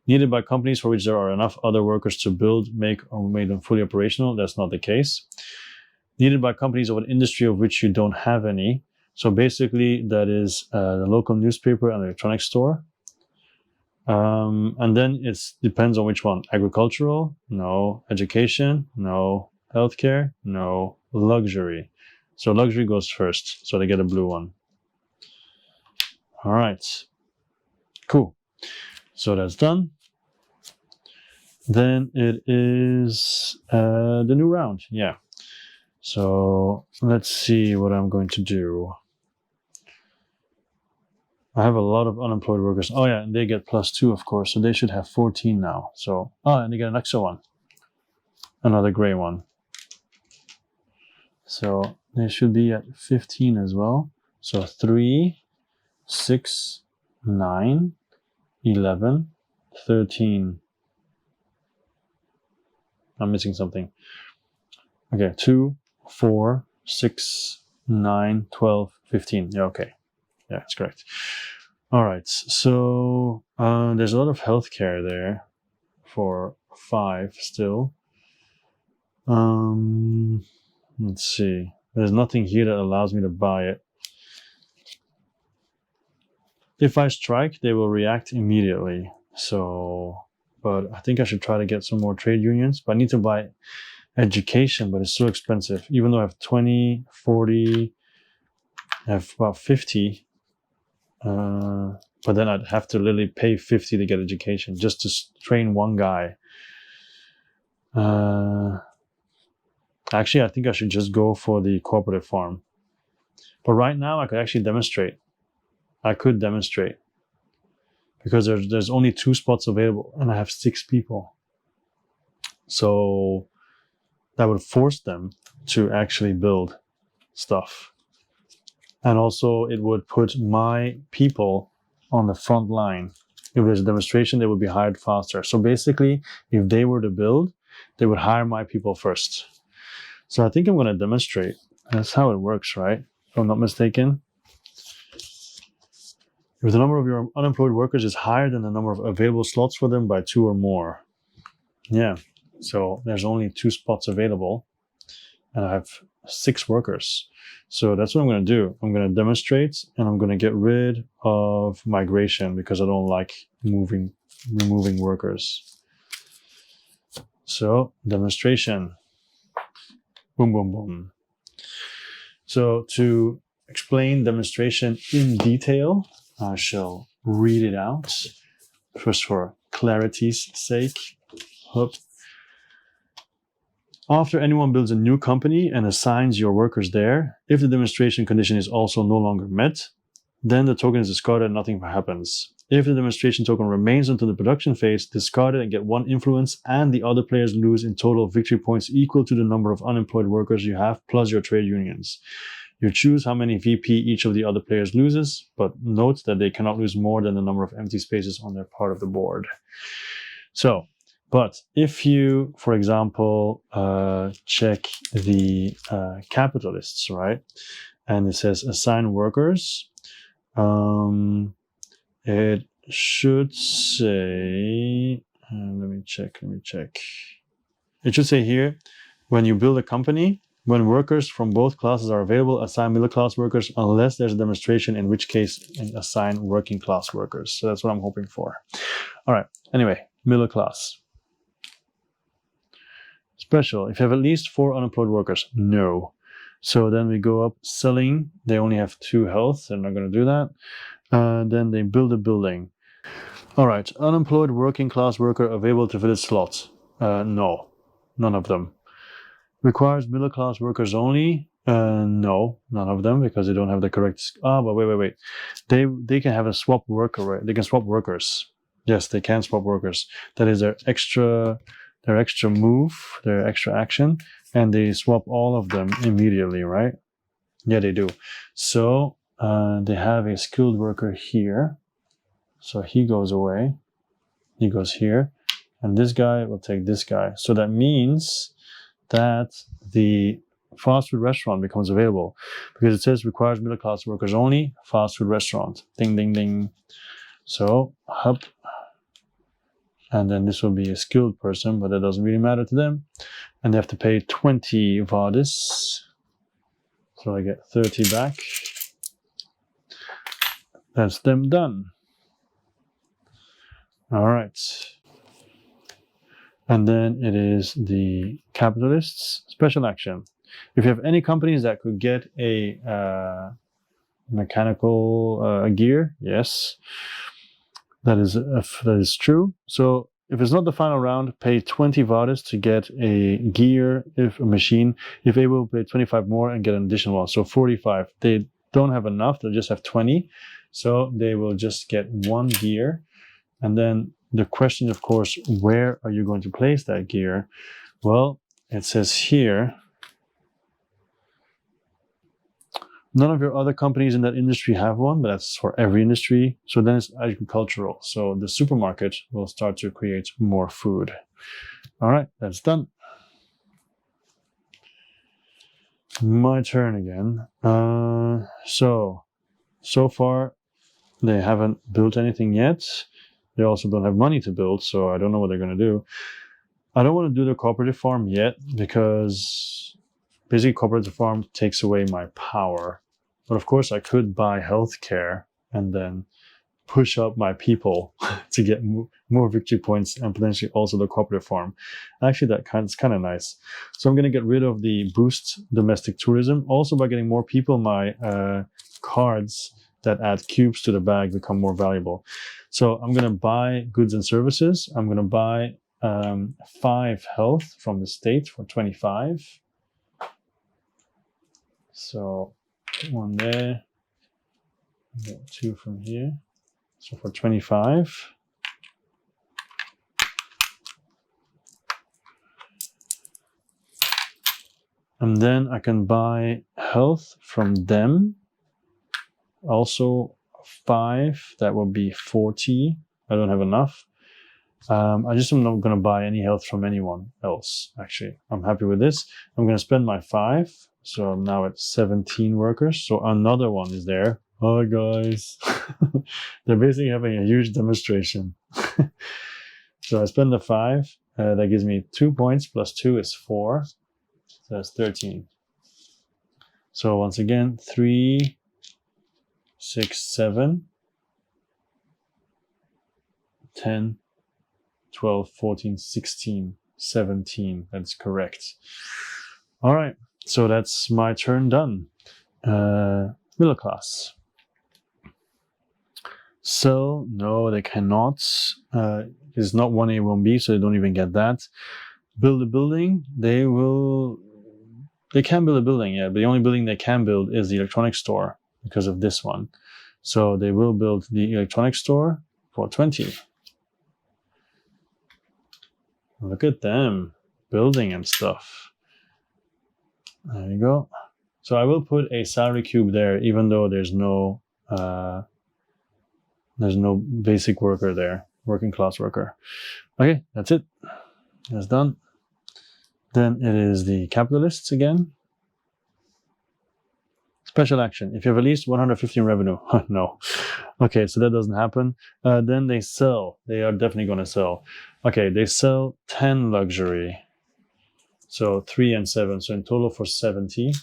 needed by companies for which there are enough other workers to build, make, or make them fully operational. That's not the case. Needed by companies of an industry of which you don't have any. So basically, that is the local newspaper and electronics store. And then it depends on which one. Agricultural? No. Education? No. Healthcare? No. Luxury. So luxury goes first. So they get a blue one. All right. Cool. So that's done. Then it is the new round. Yeah. So let's see what I'm going to do. I have a lot of unemployed workers. Oh yeah, and they get +2, of course. So they should have 14 now. So, and they get an extra one. Another gray one. So they should be at 15 as well. So 3, 6, 9, 11, 13. I'm missing something. Okay, 2, 4, 6, 9, 12, 15. Yeah, okay. Yeah, that's correct. All right, so there's a lot of healthcare there for 5 still. Let's see. There's nothing here that allows me to buy it. If I strike, they will react immediately. So, but I think I should try to get some more trade unions. But I need to buy education, but it's so expensive. Even though I have 20, 40, I have about 50. But then I'd have to literally pay 50 to get education just to train one guy. Actually, I think I should just go for the cooperative farm. But right now, I could actually demonstrate. I could demonstrate. Because there's only 2 spots available, and I have 6 people. So that would force them to actually build stuff. And also, it would put my people on the front line. If there's a demonstration, they would be hired faster. So basically, if they were to build, they would hire my people first. So I think I'm going to demonstrate. That's how it works, right? If I'm not mistaken. If the number of your unemployed workers is higher than the number of available slots for them by 2 or more. Yeah. So there's only 2 spots available. And I have 6 workers. So that's what I'm going to do. I'm going to demonstrate, and I'm going to get rid of migration because I don't like removing workers. So demonstration. Boom, boom, boom. So to explain demonstration in detail, I shall read it out. First, for clarity's sake. Hoop. After anyone builds a new company and assigns your workers there, if the demonstration condition is also no longer met, then the token is discarded and nothing happens. If the demonstration token remains until the production phase, discard it and get 1 influence, and the other players lose in total victory points equal to the number of unemployed workers you have plus your trade unions. You choose how many VP each of the other players loses, but note that they cannot lose more than the number of empty spaces on their part of the board. So, but if you, for example, check the capitalists, right, and it says assign workers, it should say, let me check. It should say here, when you build a company, when workers from both classes are available, assign middle class workers unless there's a demonstration, in which case assign working class workers. So that's what I'm hoping for. All right, anyway, middle class. Special, if you have at least 4 unemployed workers, no. So then we go up, selling, they only have 2 health, they're not going to do that. Then they build a building. All right, unemployed working class worker available to fill its slot. No, none of them. Requires middle class workers only. No, none of them, because they don't have the correct. But wait. They can have a swap worker, right? They can swap workers. Yes, they can swap workers. That is their extra move, their extra action, and they swap all of them immediately, right? Yeah, they do. So they have a skilled worker here. So he goes away. He goes here, and this guy will take this guy. So that means that the fast food restaurant becomes available, because it says requires middle class workers only, fast food restaurant. Ding, ding, ding. So up, and then this will be a skilled person, but that doesn't really matter to them. And they have to pay 20 Vadis. So I get 30 back. That's them done. All right. And then it is the capitalists. Special action. If you have any companies that could get a mechanical gear, yes, that is true. So if it's not the final round, pay 20 Vadis to get a gear, if a machine. If able, pay 25 more and get an additional one. So 45. They don't have enough, they'll just have 20. So they will just get 1 gear. And then the question, of course, where are you going to place that gear? Well, it says here, none of your other companies in that industry have one, but that's for every industry. So then it's agricultural. So the supermarket will start to create more food. All right, that's done. My turn again. So far, they haven't built anything yet. They also don't have money to build, so I don't know what they're going to do. I don't want to do the cooperative farm yet, because basically cooperative farm takes away my power. But of course, I could buy healthcare and then push up my people to get more victory points, and potentially also the cooperative farm. Actually, it's kind of nice. So I'm going to get rid of the boost domestic tourism. Also, by getting more people, my cards that add cubes to the bag become more valuable. So I'm going to buy goods and services. I'm going to buy 5 health from the state for 25. So 1 there, get 2 from here. So for 25. And then I can buy health from them. Also 5, that will be 40. I don't have enough. I just am not going to buy any health from anyone else, actually. I'm happy with this. I'm going to spend my 5. So I'm now at 17 workers. So another one is there. Hi, guys. They're basically having a huge demonstration. So I spend the 5. That gives me 2 points, plus 2 is 4. So that's 13. So once again, 3, 6, 7, 10, 12, 14, 16, 17. That's correct. All right. So that's my turn done. Middle class. So, no, they cannot. It's not 1A, 1B, so they don't even get that. Build a building. They can build a building, yeah, but the only building they can build is the electronics store because of this one. So they will build the electronics store for 20. Look at them building and stuff. There you go. So I will put a salary cube there, even though there's no basic worker there, working class worker. Okay, that's it. That's done. Then it is the capitalists again. Special action. If you have at least 115 revenue. No. Okay, so that doesn't happen. Then they sell. They are definitely going to sell. Okay, they sell 10 luxury. So 3 and 7. So in total for 70.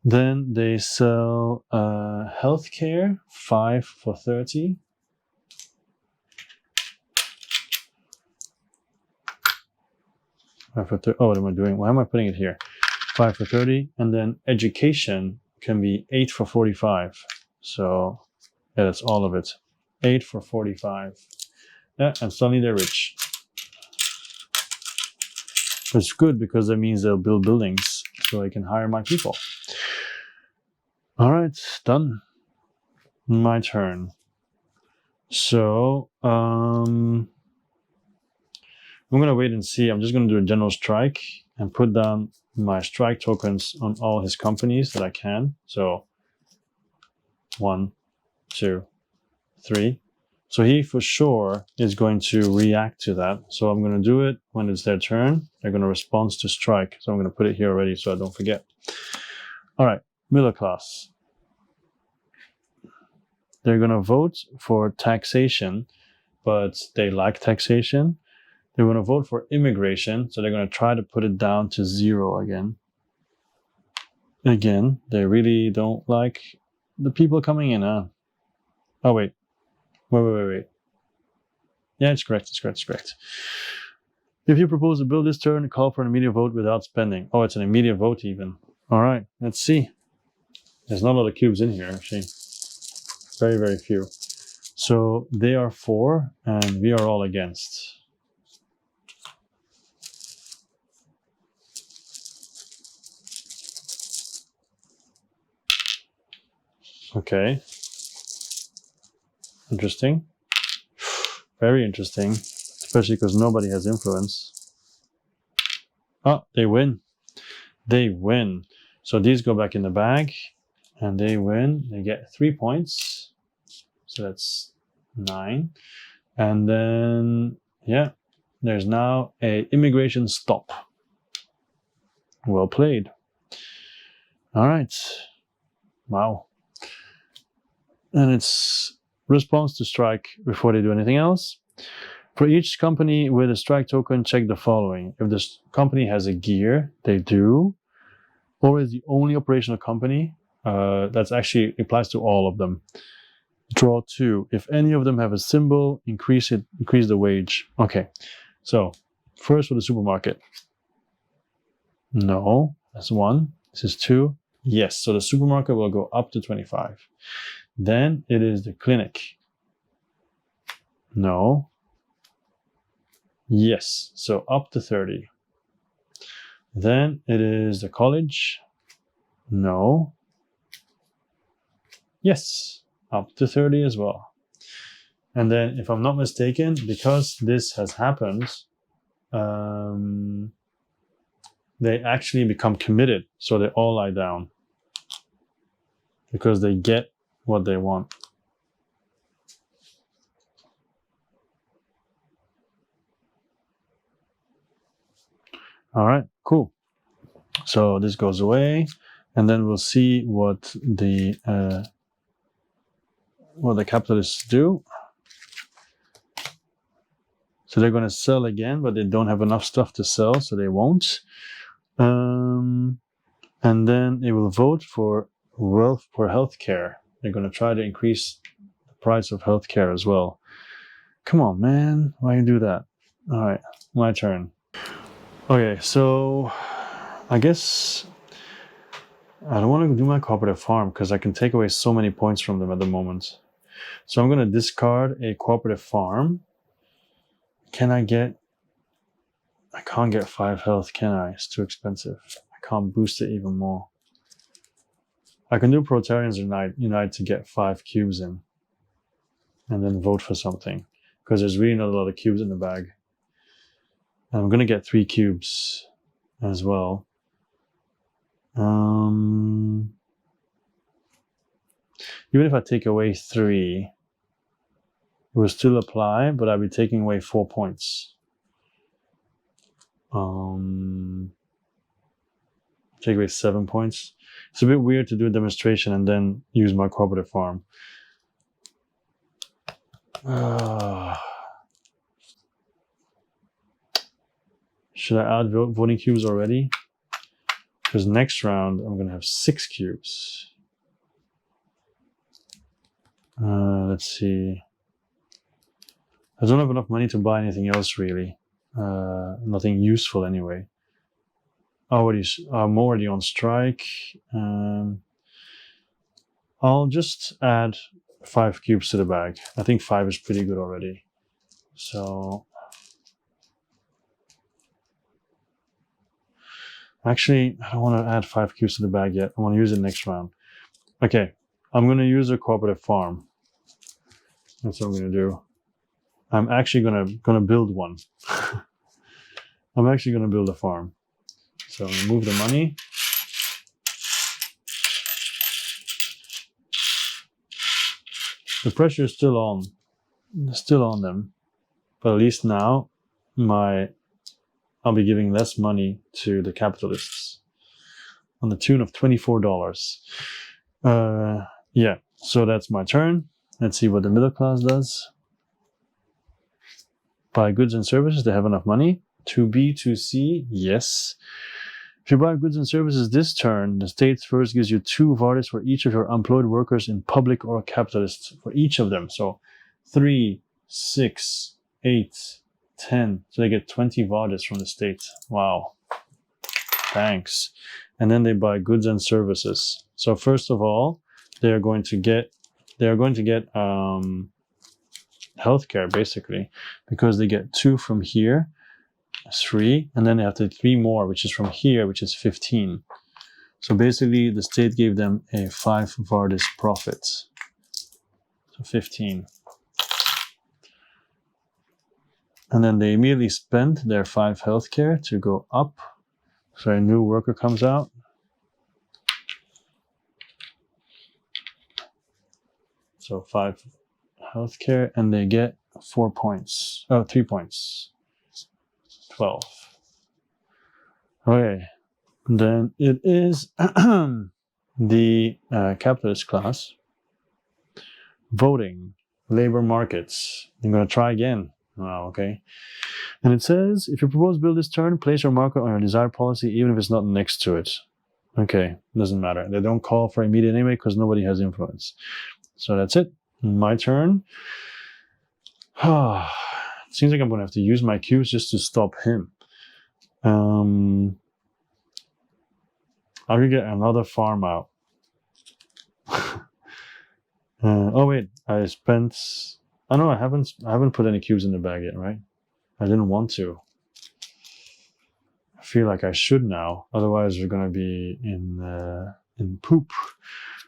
Then they sell healthcare, 5 for 30. Oh, what am I doing? Why am I putting it here? 5 for 30. And then education can be 8 for 45. So yeah, that's all of it. 8 for 45. Yeah, and suddenly they're rich. It's good because that means they'll build buildings so I can hire my people. All right, done. My turn. So I'm gonna wait and see. I'm just gonna do a general strike and put down my strike tokens on all his companies that I can. So 1, 2, 3. So he for sure is going to react to that. So I'm gonna do it when it's their turn. They're gonna respond to strike. So I'm gonna put it here already so I don't forget. All right, middle class. They're gonna vote for taxation, but they like taxation. They're going to vote for immigration, so they're going to try to put it down to 0 again. Again, they really don't like the people coming in, huh? Oh, wait. Yeah, it's correct. If you propose a bill this turn, call for an immediate vote without spending. Oh, it's an immediate vote even. All right, let's see. There's not a lot of cubes in here, actually. Very, very few. So they are for, and we are all against. Okay. Interesting. Very interesting. Especially because nobody has influence. Oh, they win. They win. So these go back in the bag. And they win. They get 3 points. So that's 9. And then, yeah, there's now a immigration stop. Well played. All right. Wow. And it's response to strike before they do anything else. For each company with a strike token, check the following. If this company has a gear, they do, or is the only operational company, that's actually applies to all of them. Draw 2. If any of them have a symbol, increase the wage. Okay. So first for the supermarket. No, that's 1. This is 2. Yes, so the supermarket will go up to 25. Then it is the clinic. No. Yes, so up to 30. Then it is the college. No. Yes, up to 30 as well. And then, if I'm not mistaken, because this has happened, they actually become committed. So they all lie down because they get what they want. All right, cool. So this goes away, and then we'll see what the capitalists do. So they're going to sell again, but they don't have enough stuff to sell, so they won't. And then they will vote for healthcare. They're going to try to increase the price of healthcare as well. Come on, man. Why you do that? All right, my turn. Okay, so I guess I don't want to do my cooperative farm because I can take away so many points from them at the moment. So I'm going to discard a cooperative farm. Can I get... I can't get 5 health, can I? It's too expensive. I can't boost it even more. I can do Proletarians Unite to get 5 cubes in. And then vote for something. Because there's really not a lot of cubes in the bag. And I'm going to get 3 cubes as well. Even if I take away 3, it will still apply, but I'll be taking away 4 points. Take away 7 points. It's a bit weird to do a demonstration and then use my cooperative farm. Should I add voting cubes already? Because next round I'm going to have 6 cubes. Let's see. I don't have enough money to buy anything else really. Nothing useful anyway. I'm already on strike. I'll just add 5 cubes to the bag. I think 5 is pretty good already. So actually, I don't want to add 5 cubes to the bag yet. I want to use it next round. Okay, I'm going to use a cooperative farm. That's what I'm going to do. I'm actually gonna build one. I'm actually going to build a farm. So I'm going to move the money. The pressure is still on them, but at least now I'll be giving less money to the capitalists on the tune of $24. Yeah, so that's my turn. Let's see what the middle class does. Buy goods and services, they have enough money. 2B, 2C, yes. If you buy goods and services this turn, the state first gives you 2 Vardis for each of your employed workers in public or capitalists, for each of them. So 3, 6, 8, 10. So they get 20 Vardis from the state. Wow. Thanks. And then they buy goods and services. So first of all, they are going to get healthcare basically, because they get 2 from here, 3, and then they have to 3 more, which is from here, which is 15. So basically the state gave them a 5 Vardis profit. So 15. And then they immediately spend their 5 healthcare to go up. So a new worker comes out. So 5 healthcare, and they get 4 points. Oh, 3 points. 12. Okay. Then it is the capitalist class. Voting. Labor markets. I'm going to try again. Wow, okay. And it says, if your proposed bill this turn, place your marker on your desired policy, even if it's not next to it. Okay, doesn't matter. They don't call for immediate anyway, because nobody has influence. So that's it. My turn. Seems like I'm going to have to use my cubes just to stop him. I'm going to get another farm out. Oh wait, I spent... Oh no, I haven't put any cubes in the bag yet, right? I didn't want to. I feel like I should now. Otherwise, we're going to be in poop.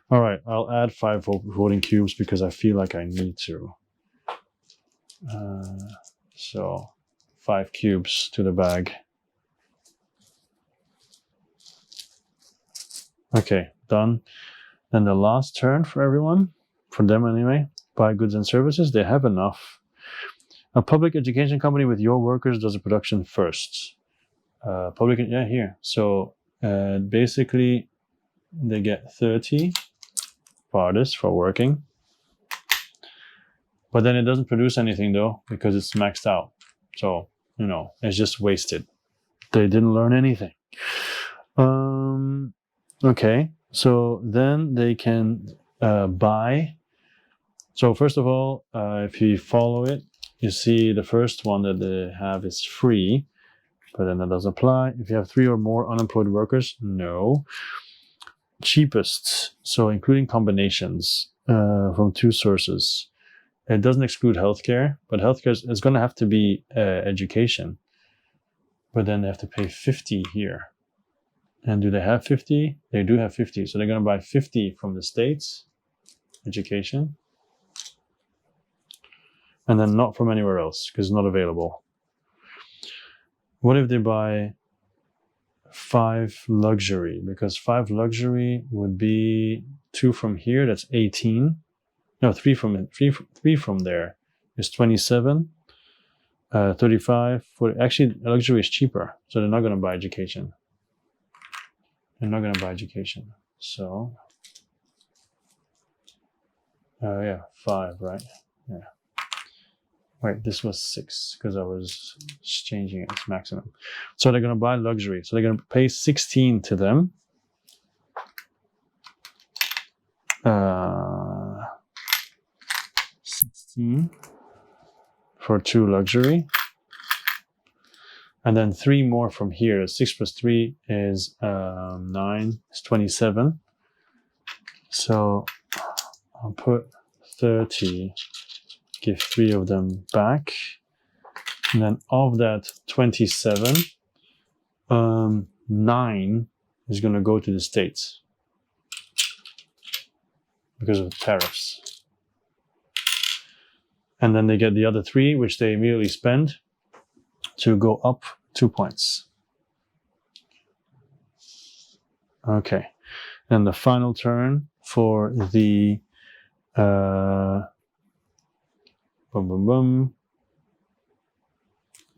All right, I'll add 5 voting cubes because I feel like I need to. So 5 cubes to the bag. Okay, done. Then the last turn for everyone, for them anyway, buy goods and services. They have enough. A public education company with your workers does the production first. Here. So basically, they get 30 Vardis for working. But then it doesn't produce anything though, because it's maxed out. So, it's just wasted. They didn't learn anything. Okay, so then they can buy. So first of all, if you follow it, you see the first one that they have is free, but then that doesn't apply. If you have 3 or more unemployed workers, no. Cheapest, so including combinations from 2 sources. It doesn't exclude healthcare, but healthcare is going to have to be education. But then they have to pay 50 here. And do they have 50? They do have 50. So they're going to buy 50 from the States, education. And then not from anywhere else because it's not available. What if they buy 5 luxury? Because 5 luxury would be 2 from here. That's 18. No, 3 from there is 27. 35. Actually, luxury is cheaper. So they're not going to buy education. They're not going to buy education. So, yeah, 5, right? Yeah. Wait, this was 6 because I was changing it as maximum. So they're going to buy luxury. So they're going to pay 16 to them. 16 for 2 luxury. And then 3 more from here. 6 plus 3 is 9. It's 27. So I'll put 30. Give 3 of them back. And then of that 27, 9 is going to go to the States because of tariffs. And then they get the other 3, which they immediately spend to go up 2 points. Okay. And the final turn for the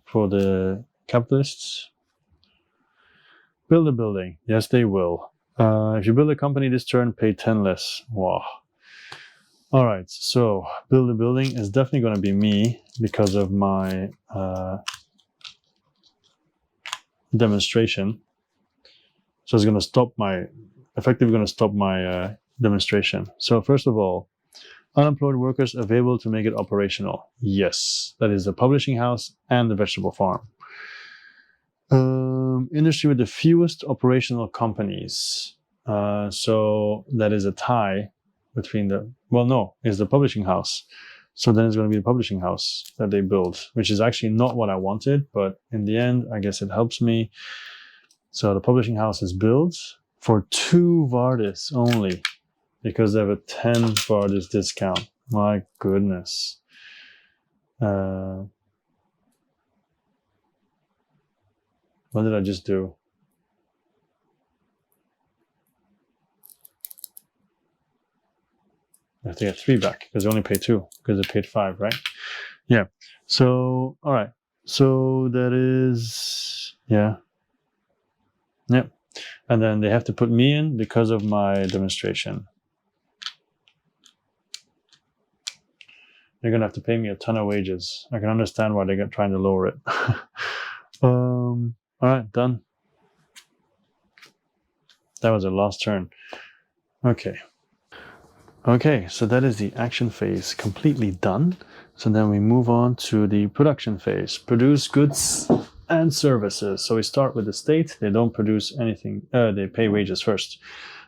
for the capitalists. Build a building. Yes, they will. If you build a company this turn, pay 10 less. Wow. All right, so build a building is definitely going to be me because of my demonstration. So it's going to stop my, effectively going to stop my demonstration. So first of all, unemployed workers available to make it operational. Yes, that is the publishing house and the vegetable farm. Industry with the fewest operational companies. So that is a tie between the, well, no, it's the publishing house. So then it's going to be the publishing house that they build, which is actually not what I wanted, but in the end, I guess it helps me. So the publishing house is built for 2 Vardis only, because they have a 10 Vardis discount. My goodness. What did I just do? I have to get 3 back because they only paid 2 because they paid 5, right? Yeah. So, all right. So that is, yeah. Yep. And then they have to put me in because of my demonstration. They're going to have to pay me a ton of wages. I can understand why they're trying to lower it. All right, done. That was a last turn. Okay. Okay, so that is the action phase completely done. So then we move on to the production phase. Produce goods and services. So we start with the state. They don't produce anything. They pay wages first.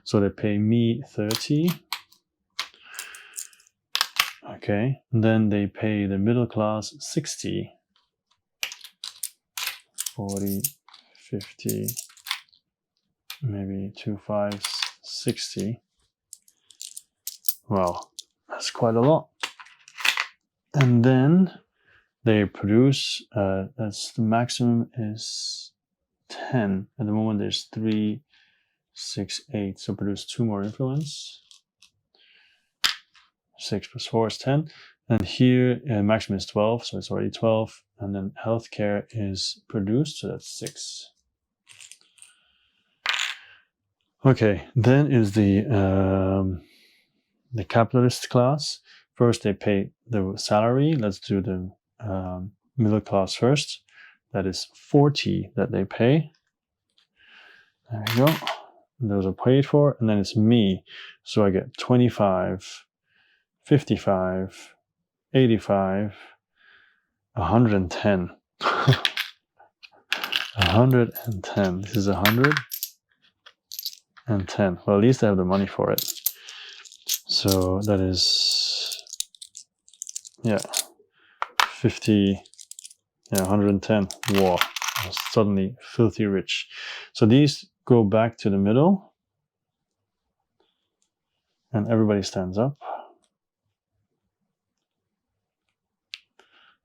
So they pay me 30. Okay, and then they pay the middle class 60. 40, 50, maybe 2 5s, 60. Well, that's quite a lot. And then they produce, that's the maximum is 10. At the moment there's 3, 6, 8. So produce 2 more influence. 6 plus 4 is 10. And here maximum is 12, so it's already 12. And then healthcare is produced, so that's 6. Okay, then is the capitalist class. First they pay the salary. Let's do the middle class first. That is 40 that they pay. There we go. Those are paid for. And then it's me. So I get 25, 55, 85, 110. 110. This is 110. Well, at least I have the money for it. So that is, yeah, 50, yeah, 110. Wow, suddenly filthy rich. So these go back to the middle. And everybody stands up.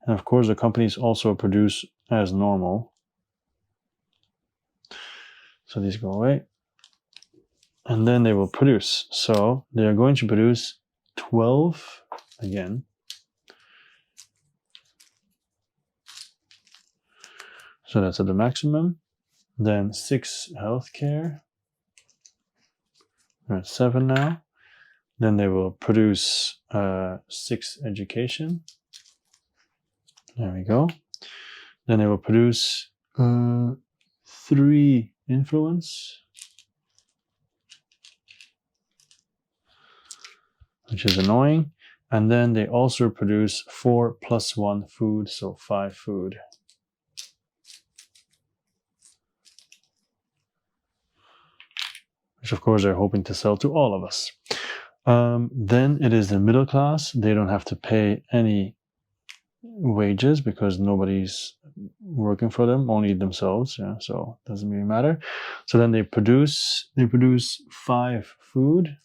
And of course, the companies also produce as normal. So these go away. And then they will produce. So they are going to produce 12 again. So that's at the maximum. Then 6 healthcare. We're at 7 now. Then they will produce 6 education. There we go. Then they will produce 3 influence, which is annoying. And then they also produce 4 + 1 food, so 5 food. Which of course they're hoping to sell to all of us. Then it is the middle class. They don't have to pay any wages because nobody's working for them, only themselves. Yeah, so it doesn't really matter. So then they produce 5 food,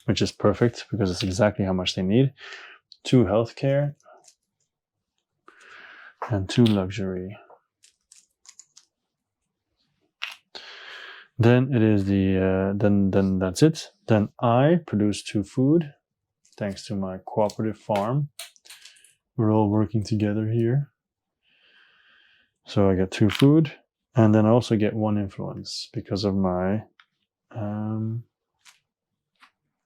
which is perfect because it's exactly how much they need. 2 healthcare and 2 luxury. Then it is the then that's it. Then I produce 2 food, thanks to my cooperative farm. We're all working together here. So I get 2 food, and then I also get 1 influence because of my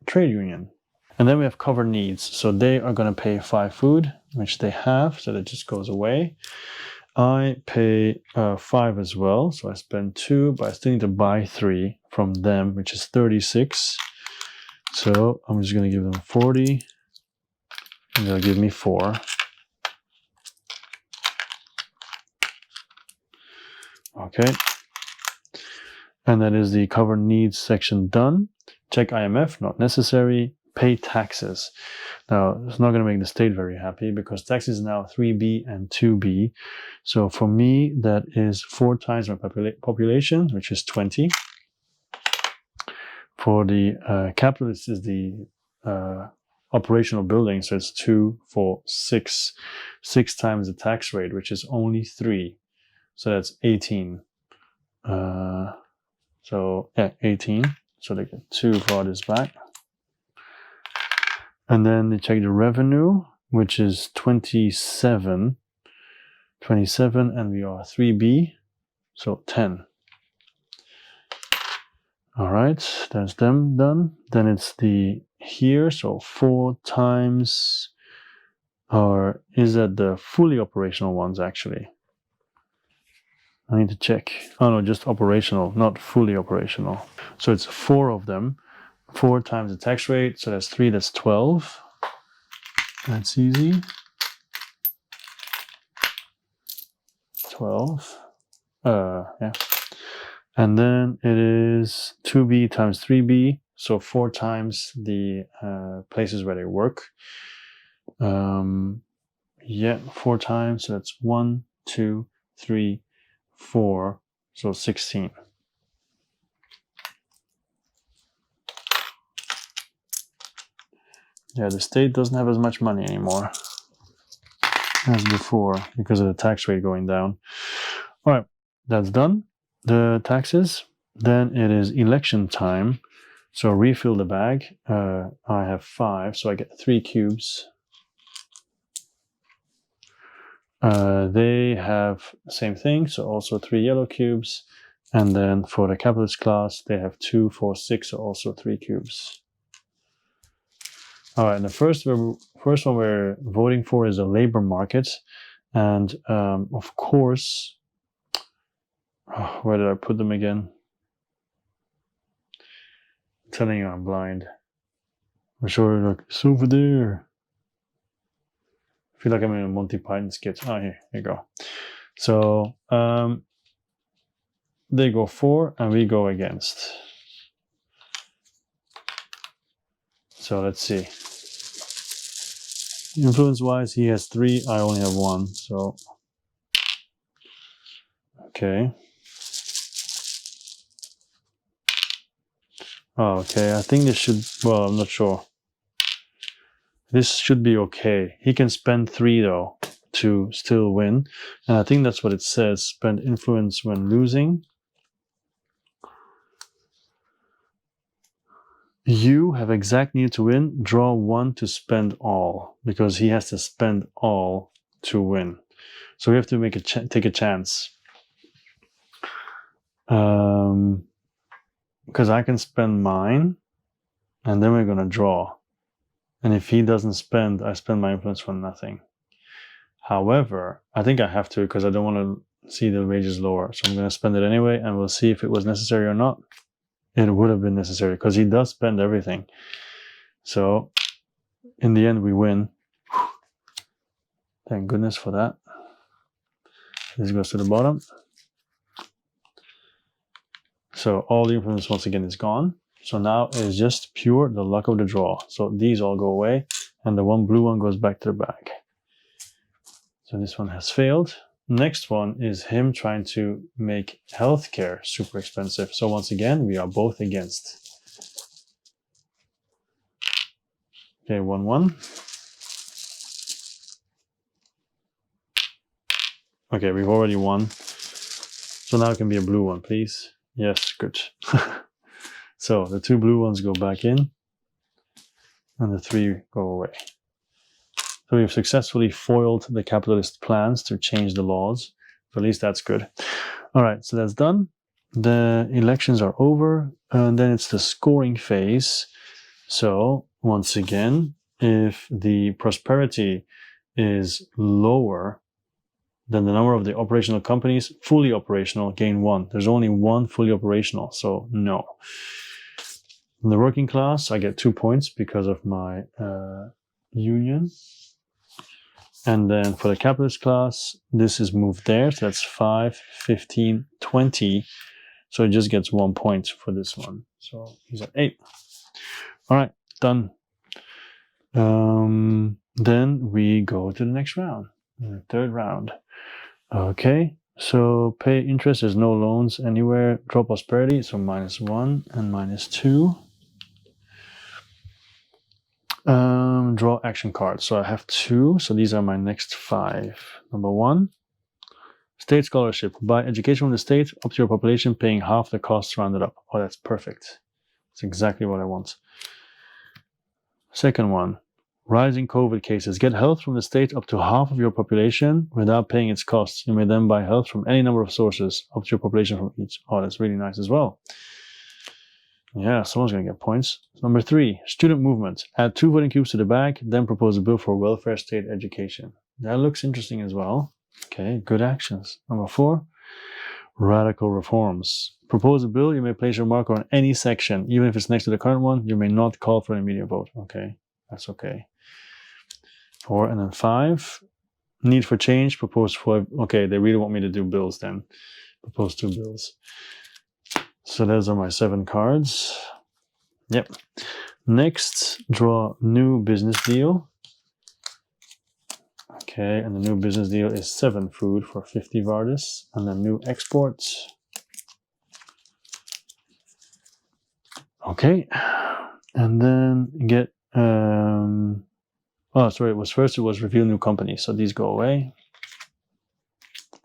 trade union. And then we have cover needs. So they are going to pay 5 food, which they have, so that just goes away. I pay 5 as well, so I spend 2, but I still need to buy 3 from them, which is 36. So I'm just going to give them 40, and they'll give me 4. Okay. And that is the cover needs section done. Check IMF, not necessary. Pay taxes. Now, it's not going to make the state very happy because taxes is now 3B and 2B. So for me, that is 4 times my population, which is 20. For the capitalists is the operational building, so it's 2, 4, 6. 6 times the tax rate, which is only 3. So that's 18. So yeah, 18. So they get 2 for this back. And then they check the revenue, which is 27. 27, and we are 3B, so 10. All right, that's them done. Then it's the here, so 4 times, or is that the fully operational ones actually? I need to check. Oh no, just operational, not fully operational. So it's 4 of them. 4 times the tax rate, so that's 3, that's 12. That's easy. 12. Yeah. And then it is 2B times 3B, so 4 times the places where they work. Yeah, 4 times, so that's 1, 2, 3, 4, so 16. Yeah, the state doesn't have as much money anymore as before because of the tax rate going down. All right, that's done. The taxes. Then it is election time. So refill the bag. I have 5, so I get 3 cubes. They have the same thing, so also 3 yellow cubes. And then for the capitalist class, they have 2, 4, 6, so also 3 cubes. All right, and the first one we're voting for is a labor market. And of course, where did I put them again? I'm telling you, I'm blind. I'm sure, like, it's over there. I feel like I'm in a Monty Python skit. Oh, here you go. So they go for, and we go against. So let's see. Influence-wise, he has 3. I only have 1. So okay. Oh, okay, I think this should, well, I'm not sure. This should be okay. He can spend 3 though to still win. And I think that's what it says. Spend influence when losing. You have exact need to win. Draw 1 to spend all. Because he has to spend all to win. So we have to take a chance. Because I can spend mine. And then we're going to draw. And if he doesn't spend, I spend my influence for nothing. However, I think I have to because I don't want to see the wages lower. So I'm going to spend it anyway, and we'll see if it was necessary or not. It would have been necessary because he does spend everything. So in the end, we win. Thank goodness for that. This goes to the bottom. So all the influence once again is gone. So now it's just pure the luck of the draw. So these all go away, and the one blue one goes back to the bag. So this one has failed. Next one is him trying to make healthcare super expensive. So once again, we are both against. Okay, 1-1. Okay, we've already won. So now it can be a blue one, please. Yes, good. So the 2 blue ones go back in, and the 3 go away. So we've successfully foiled the capitalist plans to change the laws. So at least that's good. All right, so that's done. The elections are over, and then it's the scoring phase. So once again, if the prosperity is lower than the number of the operational companies, fully operational, gain 1. There's only 1 fully operational, so no. In the working class, I get 2 points because of my union. And then for the capitalist class, this is moved there. So that's 5, 15, 20. So it just gets 1 point for this one. So he's at 8. All right, done. Then we go to the next round, the 3rd round. Okay, so pay interest. There's no loans anywhere. Draw prosperity. So -1 and -2. Draw action cards. So I have 2. So these are my next 5. Number 1, state scholarship. Buy education from the state up to your population, paying half the costs rounded up. Oh, that's perfect. That's exactly what I want. Second one, rising COVID cases. Get health from the state up to half of your population without paying its costs. You may then buy health from any number of sources up to your population from each. Oh, that's really nice as well. Yeah, someone's going to get points. Number 3, student movement. Add 2 voting cubes to the bag, then propose a bill for welfare state education. That looks interesting as well. Okay, good actions. Number 4, radical reforms. Propose a bill, you may place your marker on any section. Even if it's next to the current one, you may not call for an immediate vote. Okay, that's okay. 4, and then 5, need for change. Propose 4. Okay, they really want me to do bills then. Propose 2 bills. So those are my 7 cards. Yep. Next, draw new business deal. Okay, and the new business deal is 7 food for 50 Vardis. And then new exports. Okay. And then get oh, sorry, it was reveal new company. So these go away.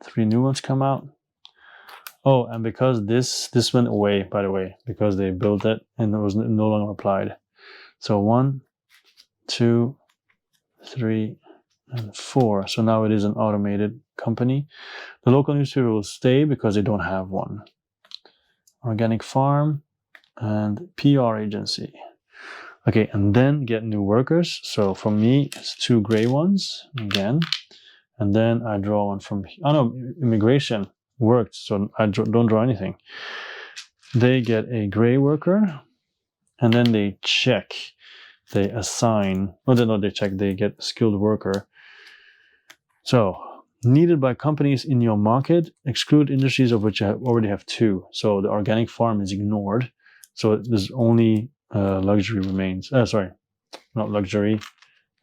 3 new ones come out. Oh, and because this went away, by the way, because they built it and it was no longer applied. So 1, 2, 3, and 4. So now it is an automated company. The local newspaper will stay because they don't have one. Organic farm and PR agency. Okay, and then get new workers. So for me, it's 2 gray ones again. And then I draw one from, oh no, immigration worked, so I don't draw anything. They get a gray worker, and then they check, they assign, they check, they get a skilled worker. So, needed by companies in your market, exclude industries of which you already have 2. So the organic farm is ignored. So there's only luxury remains. Sorry, not luxury,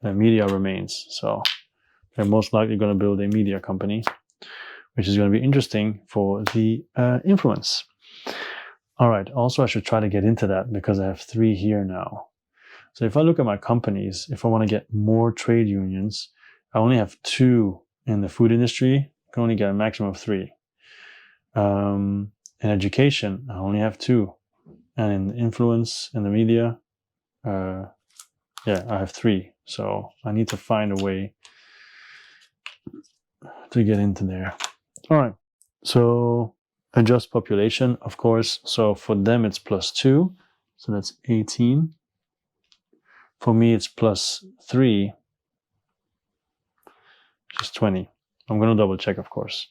media remains. So they're most likely going to build a media company, which is going to be interesting for the influence. All right, also I should try to get into that because I have 3 here now. So if I look at my companies, if I want to get more trade unions, I only have 2 in the food industry. I can only get a maximum of 3. In education, I only have 2. And in influence in the media, yeah, I have 3. So I need to find a way to get into there. All right, so adjust population, of course. So for them, it's +2. So that's 18. For me, it's +3, which is 20. I'm going to double check, of course.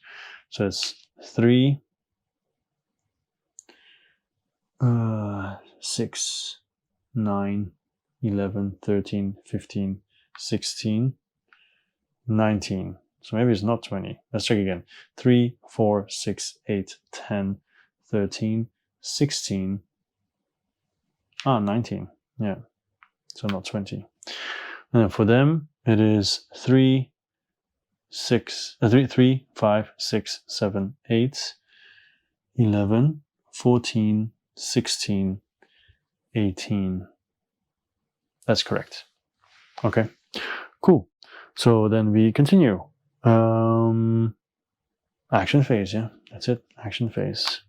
So it's 3, 6, 9, 11, 13, 15, 16, 19. So maybe it's not 20. Let's check again. 3, 4, 6, 8, 10, 13, 16. 19. Yeah. So not 20. And then for them, it is 3, 5, 6, 7, 8, 11, 14, 16, 18. That's correct. Okay, cool. So then we continue. Action phase, yeah, that's it. Action phase.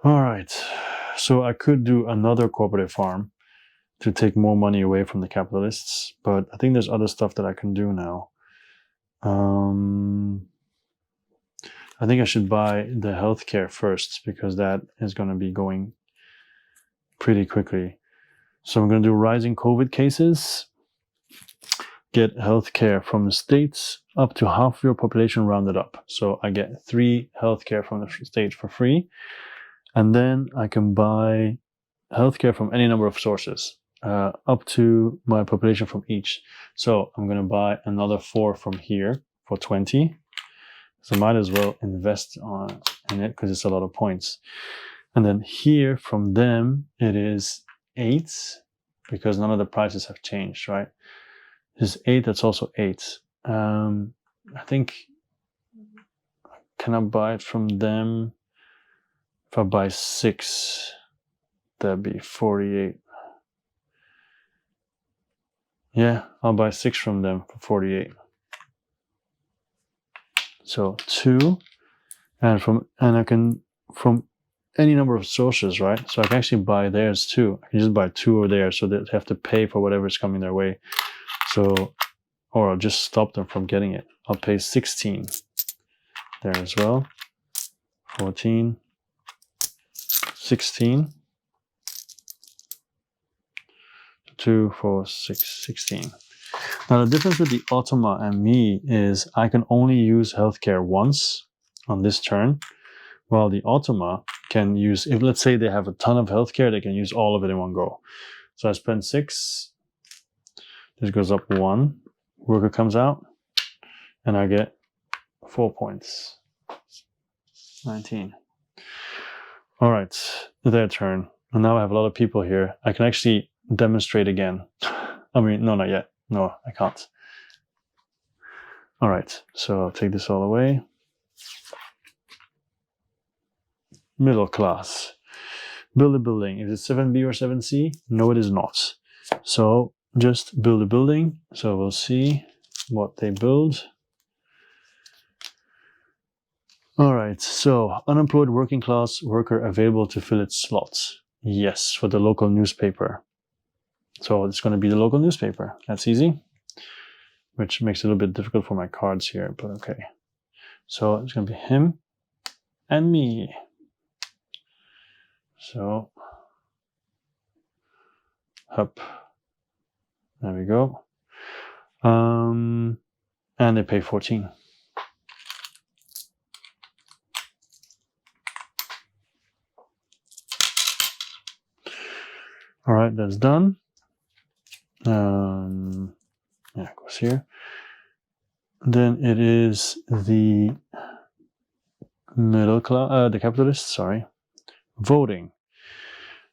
All right. So I could do another cooperative farm to take more money away from the capitalists, but I think there's other stuff that I can do now. I think I should buy the healthcare first because that is going to be going pretty quickly. So I'm going to do rising COVID cases, get healthcare from the states up to half your population rounded up. So I get 3 healthcare from the state for free. And then I can buy healthcare from any number of sources, up to my population from each. So I'm going to buy another 4 from here for 20. So I might as well invest in it because it's a lot of points. And then here from them, it is 8 because none of the prices have changed, right? This is 8, that's also 8. I think, can I buy it from them? If I buy 6, that'd be 48. Yeah, I'll buy 6 from them for 48. So 2, and I can from any number of sources, right? So I can actually buy theirs too. I can just buy 2 over there, so they have to pay for whatever's coming their way. So, or I'll just stop them from getting it. I'll pay 16 there as well. 14, 16, 2, 4, 6, 16. Now the difference with the Automa and me is I can only use healthcare once on this turn, while the Automa can use, if let's say they have a ton of healthcare, they can use all of it in one go. So I spend 6, this goes up 1, worker comes out, and I get 4 points. 19. All right, their turn. And now I have a lot of people here. I can actually demonstrate again. I mean, no, not yet. No, I can't. All right, so I'll take this all away. Middle class. Build a building. Is it 7B or 7C? No, it is not. So just build a building. So we'll see what they build. All right, so unemployed working class worker available to fill its slots. Yes, for the local newspaper. So it's going to be the local newspaper. That's easy, which makes it a little bit difficult for my cards here, but okay. So it's going to be him and me. So, up. There we go. And they pay 14. All right, that's done. Yeah, it goes here. Then it is the middle class, the capitalists, sorry. Voting.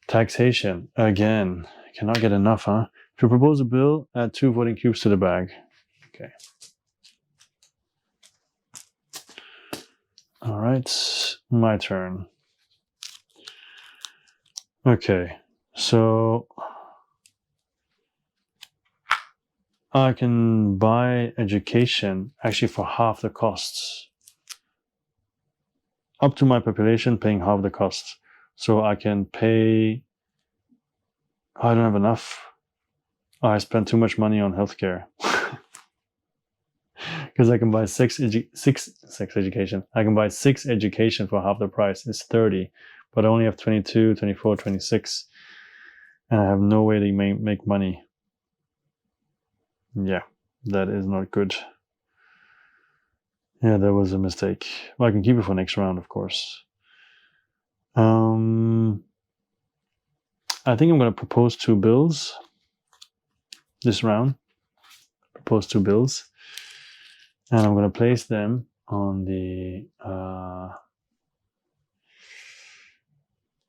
Taxation. Again, cannot get enough, huh? If you propose a bill, add 2 voting cubes to the bag. Okay. All right, my turn. Okay, so I can buy education actually for half the costs. Up to my population, paying half the costs. So I can pay. I don't have enough. I spent too much money on healthcare. Because I can buy six education. I can buy 6 education for half the price. It's 30, but I only have 22, 24, 26, and I have no way to make money. Yeah, that is not good. Yeah, that was a mistake. Well, I can keep it for next round, of course. I think I'm going to propose 2 bills this round. Propose 2 bills. And I'm going to place them on the...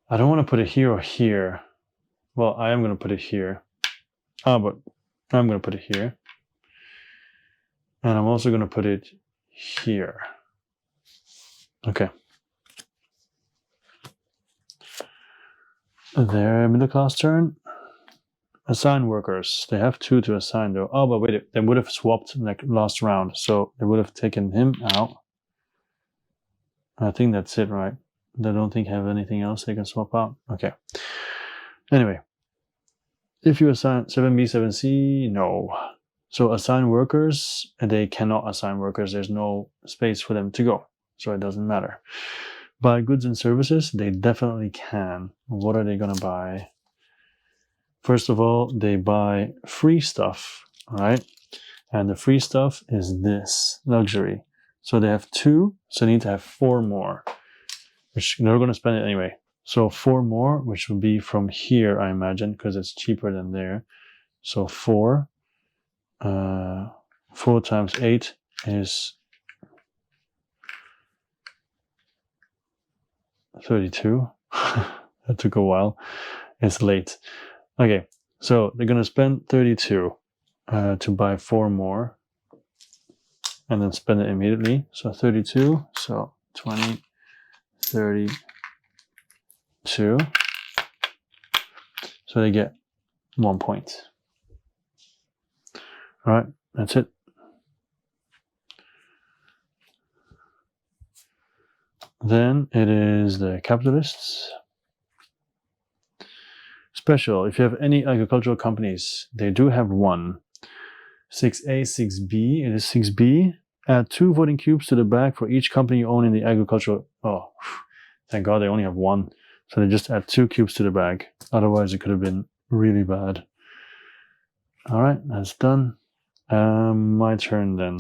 I don't want to put it here or here. Well, I am going to put it here. But I'm going to put it here. And I'm also going to put it here. Okay. Their middle class turn. Assign workers. They have 2 to assign though. Oh, but wait, they would have swapped last round. So they would have taken him out. I think that's it, right? They don't think have anything else they can swap out. Okay. Anyway. If you assign 7B, 7C, no. So assign workers, and they cannot assign workers. There's no space for them to go. So it doesn't matter. Buy goods and services, they definitely can. What are they going to buy? First of all, they buy free stuff, right? And the free stuff is this, luxury. So they have 2, so they need to have 4 more, which they're going to spend it anyway. So 4 more, which will be from here, I imagine, because it's cheaper than there. So 4. 4 times 8 is 32. That took a while. It's late. Okay, so they're going to spend 32 to buy 4 more. And then spend it immediately. So 32, so 20, 32. So they get 1 point. All right, that's it. Then it is the capitalists. Special, if you have any agricultural companies, they do have 1. 6A, 6B, it is 6B. Add 2 voting cubes to the bag for each company you own in the agricultural... Oh, thank God they only have 1. So they just add 2 cubes to the bag. Otherwise it could have been really bad. All right, that's done. My turn then.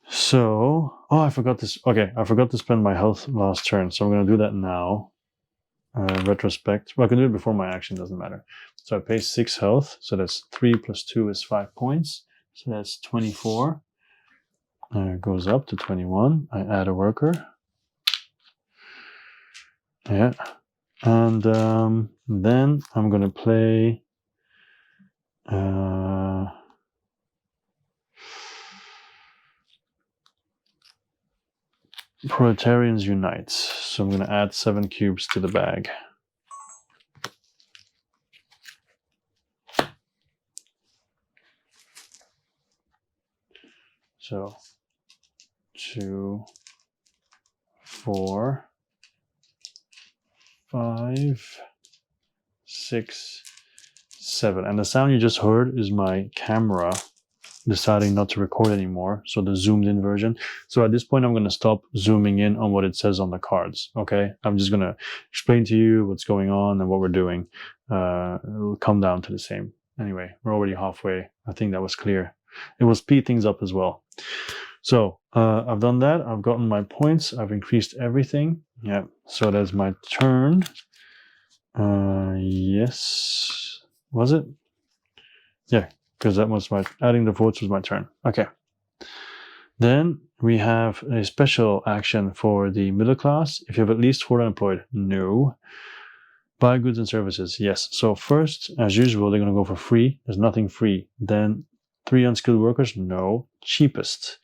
So, I forgot this. Okay, I forgot to spend my health last turn, so I'm going to do that now. Retrospect. Well, I can do it before my action, doesn't matter. So I pay 6 health, so that's 3 plus 2 is 5 points. So that's 24. It goes up to 21. I add a worker. Yeah. And then I'm going to play... Proletarians Unite. So I'm going to add 7 cubes to the bag. So 2, 4, 5, 6, 7. And the sound you just heard is my camera deciding not to record anymore, so the zoomed in version. So at this point I'm going to stop zooming in on what it says on the cards. Okay, I'm just going to explain to you what's going on and what we're doing. It'll come down to the same. Anyway, we're already halfway. I think that was clear. It will speed things up as well. So I've done that. I've gotten my points. I've increased everything. Yeah, so that's my turn. Yes, was it? Yeah, because that was my adding the votes was my turn. Okay. Then we have a special action for the middle class. If you have at least 4 unemployed, no. Buy goods and services, yes. So first, as usual, they're going to go for free. There's nothing free. Then 3 unskilled workers, no. Cheapest.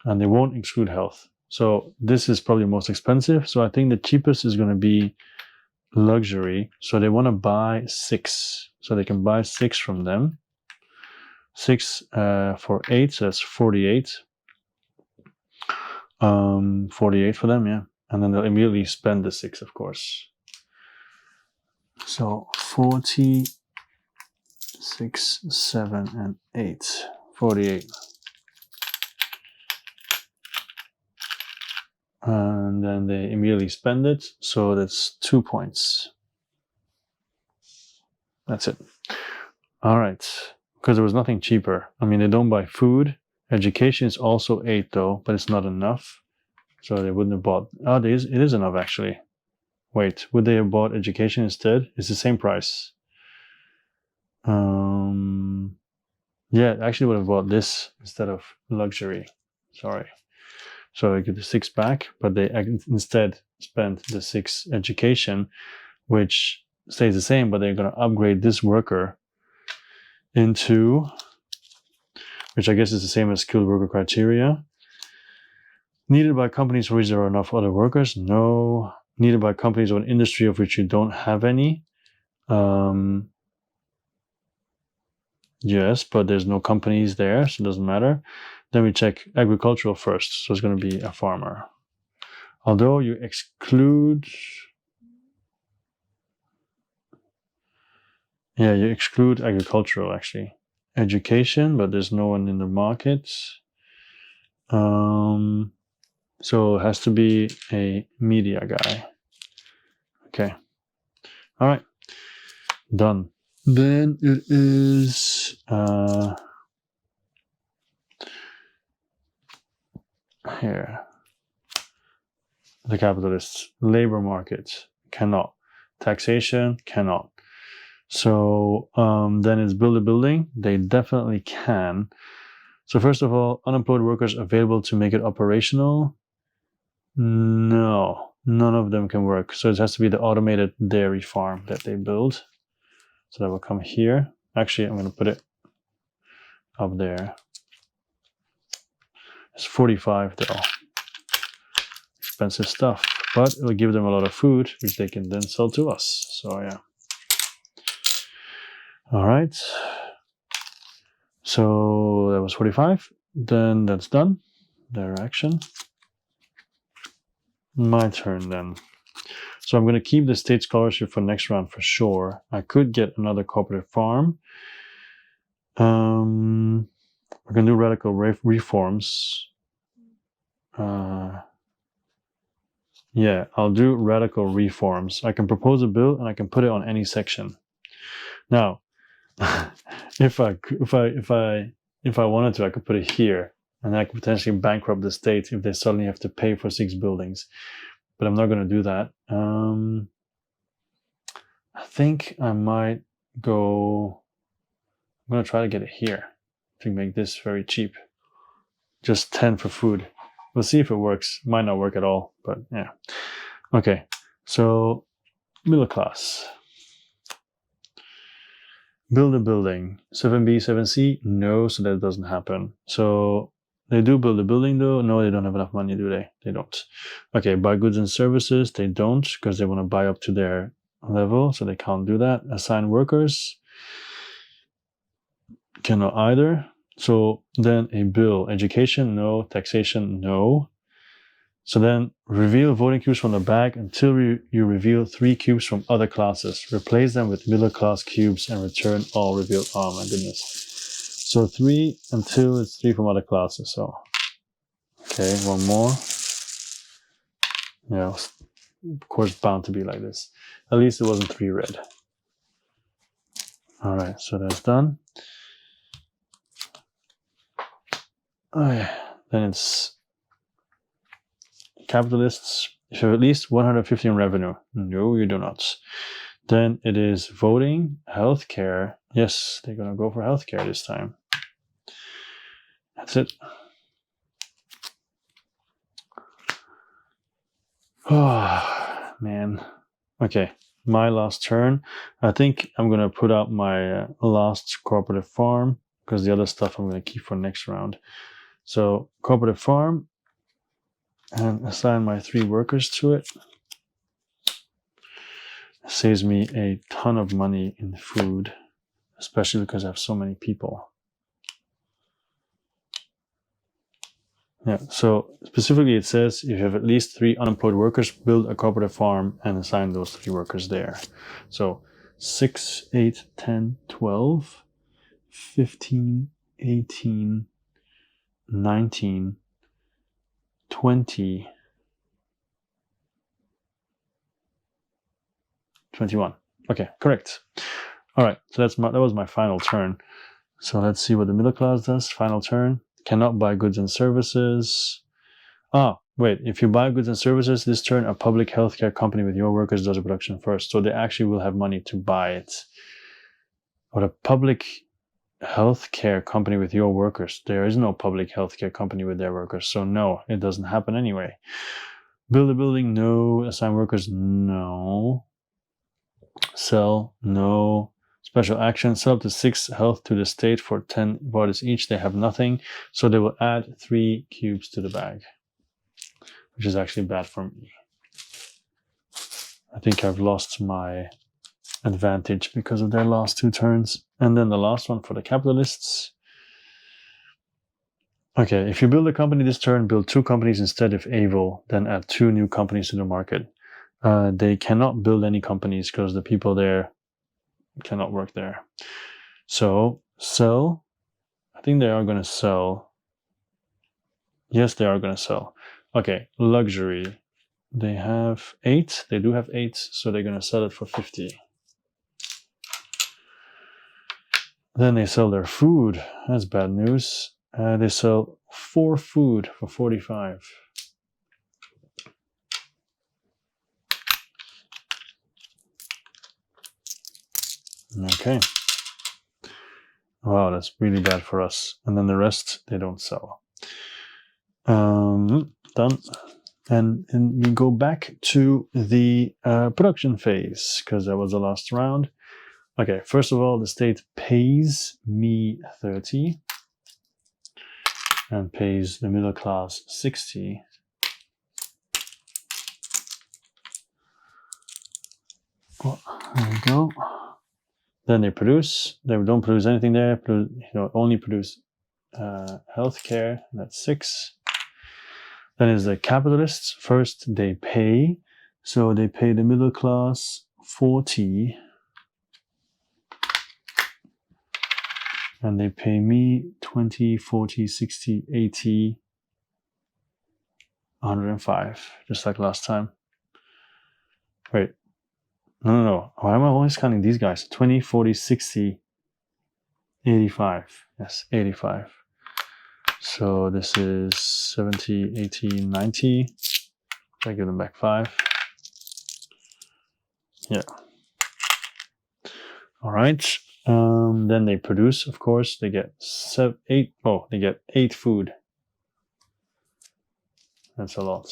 And they won't exclude health. So this is probably most expensive. So I think the cheapest is going to be luxury. So they want to buy 6. So they can buy 6 from them. 6 for 8, so that's 48. 48 for them, yeah. And then they'll immediately spend the 6, of course. So 40, 6, 7, and 8. 48. And then they immediately spend it, so that's 2 points. That's it. All right, because there was nothing cheaper. I mean, they don't buy food. Education is also 8 though, but it's not enough. So they wouldn't have bought, it is enough actually. Wait, would they have bought education instead? It's the same price. Yeah, actually would have bought this instead of luxury. Sorry. So I get the 6 back, but they instead spent the 6 education, which stays the same, but they're going to upgrade this worker into, which I guess is the same as skilled worker criteria. Needed by companies for which there are enough other workers? No. Needed by companies of an industry of which you don't have any? Yes, but there's no companies there, so it doesn't matter. Then we check agricultural first, so it's going to be a farmer. Although you exclude, yeah, you exclude agricultural actually. Education, but there's no one in the market. So it has to be a media guy. Okay. All right. Done. Then it is here. The capitalists. Labor market. Cannot. Taxation. Cannot. So then it's build a building. They definitely can. So first of all, unemployed workers available to make it operational. No, none of them can work. So it has to be the automated dairy farm that they build. So that will come here. Actually, I'm going to put it up there. It's 45 though. Expensive stuff. But it will give them a lot of food, which they can then sell to us. So yeah. All right. So that was 45. Then that's done. Their action. My turn then. So I'm going to keep the state scholarship for next round for sure. I could get another cooperative farm. We're going to do radical reforms. Yeah, I'll do radical reforms. I can propose a bill and I can put it on any section. Now, if I wanted to, I could put it here, and I could potentially bankrupt the state if they suddenly have to pay for 6 buildings. But I'm not going to do that. I think I might go. I'm going to try to get it here to make this very cheap. Just 10 for food. We'll see if it works. Might not work at all, but yeah. Okay, so middle class. Build a building. 7B, 7C? No, so that doesn't happen. So they do build a building though. No, they don't have enough money, do they? They don't. Okay, buy goods and services. They don't because they want to buy up to their level, so they can't do that. Assign workers. Cannot either. So then a bill. Education, no. Taxation, no. So then reveal voting cubes from the bag until you reveal 3 cubes from other classes. Replace them with middle class cubes and return all revealed. Oh my goodness. So 3 until it's 3 from other classes. So, okay, one more. Yeah, of course, bound to be like this. At least it wasn't 3 red. All right, so that's done. Oh, yeah. Then it's capitalists. If you have at least 150 in revenue. No, you do not. Then it is voting, healthcare. Yes, they're going to go for healthcare this time. That's it. Oh, man. Okay, my last turn. I think I'm going to put out my last cooperative farm because the other stuff I'm going to keep for next round. So, cooperative farm. And assign my 3 workers to it. saves me a ton of money in food, especially because I have so many people. Yeah, so specifically it says if you have at least 3 unemployed workers, build a cooperative farm and assign those 3 workers there. So 6, 8, 10, 12, 15, 18, 19, 20, 21. Okay, correct. All right, so that was my final turn. So let's see what the middle class does. Final turn. Cannot buy goods and services. Wait, if you buy goods and services this turn, a public healthcare company with your workers does the production first. So they actually will have money to buy it. But a public healthcare company with your workers, there is no public healthcare company with their workers. So no, it doesn't happen anyway. Build a building, no. Assign workers, no. Sell, no. Special action, sell up to 6 health to the state for 10 bodies each. They have nothing, so they will add 3 cubes to the bag, which is actually bad for me. I think I've lost my advantage because of their last 2 turns. And then the last one for the capitalists. Okay, if you build a company this turn, build 2 companies instead if able, then add 2 new companies to the market. They cannot build any companies because the people there cannot work there. So sell. I think they are going to sell. Yes, they are going to sell. Okay, luxury. They have 8. They do have 8, so they're going to sell it for 50. Then they sell their food. That's bad news. They sell 4 food for 45. Okay. Wow, that's really bad for us. And then the rest, they don't sell. Done. And we go back to the production phase, because that was the last round. Okay, first of all, the state pays me 30 and pays the middle class 60. Well, there we go. Then they produce. They don't produce anything there. Only produce healthcare. That's 6. Then is the capitalists. First they pay. So they pay the middle class 40. And they pay me 20, 40, 60, 80, 105. Just like last time. Wait. No. Why am I always counting these guys? 20, 40, 60, 85. Yes, 85. So this is 70, 80, 90. I give them back 5. Yeah. All right. Then they produce, of course. They get 8. Oh, they get 8 food. That's a lot.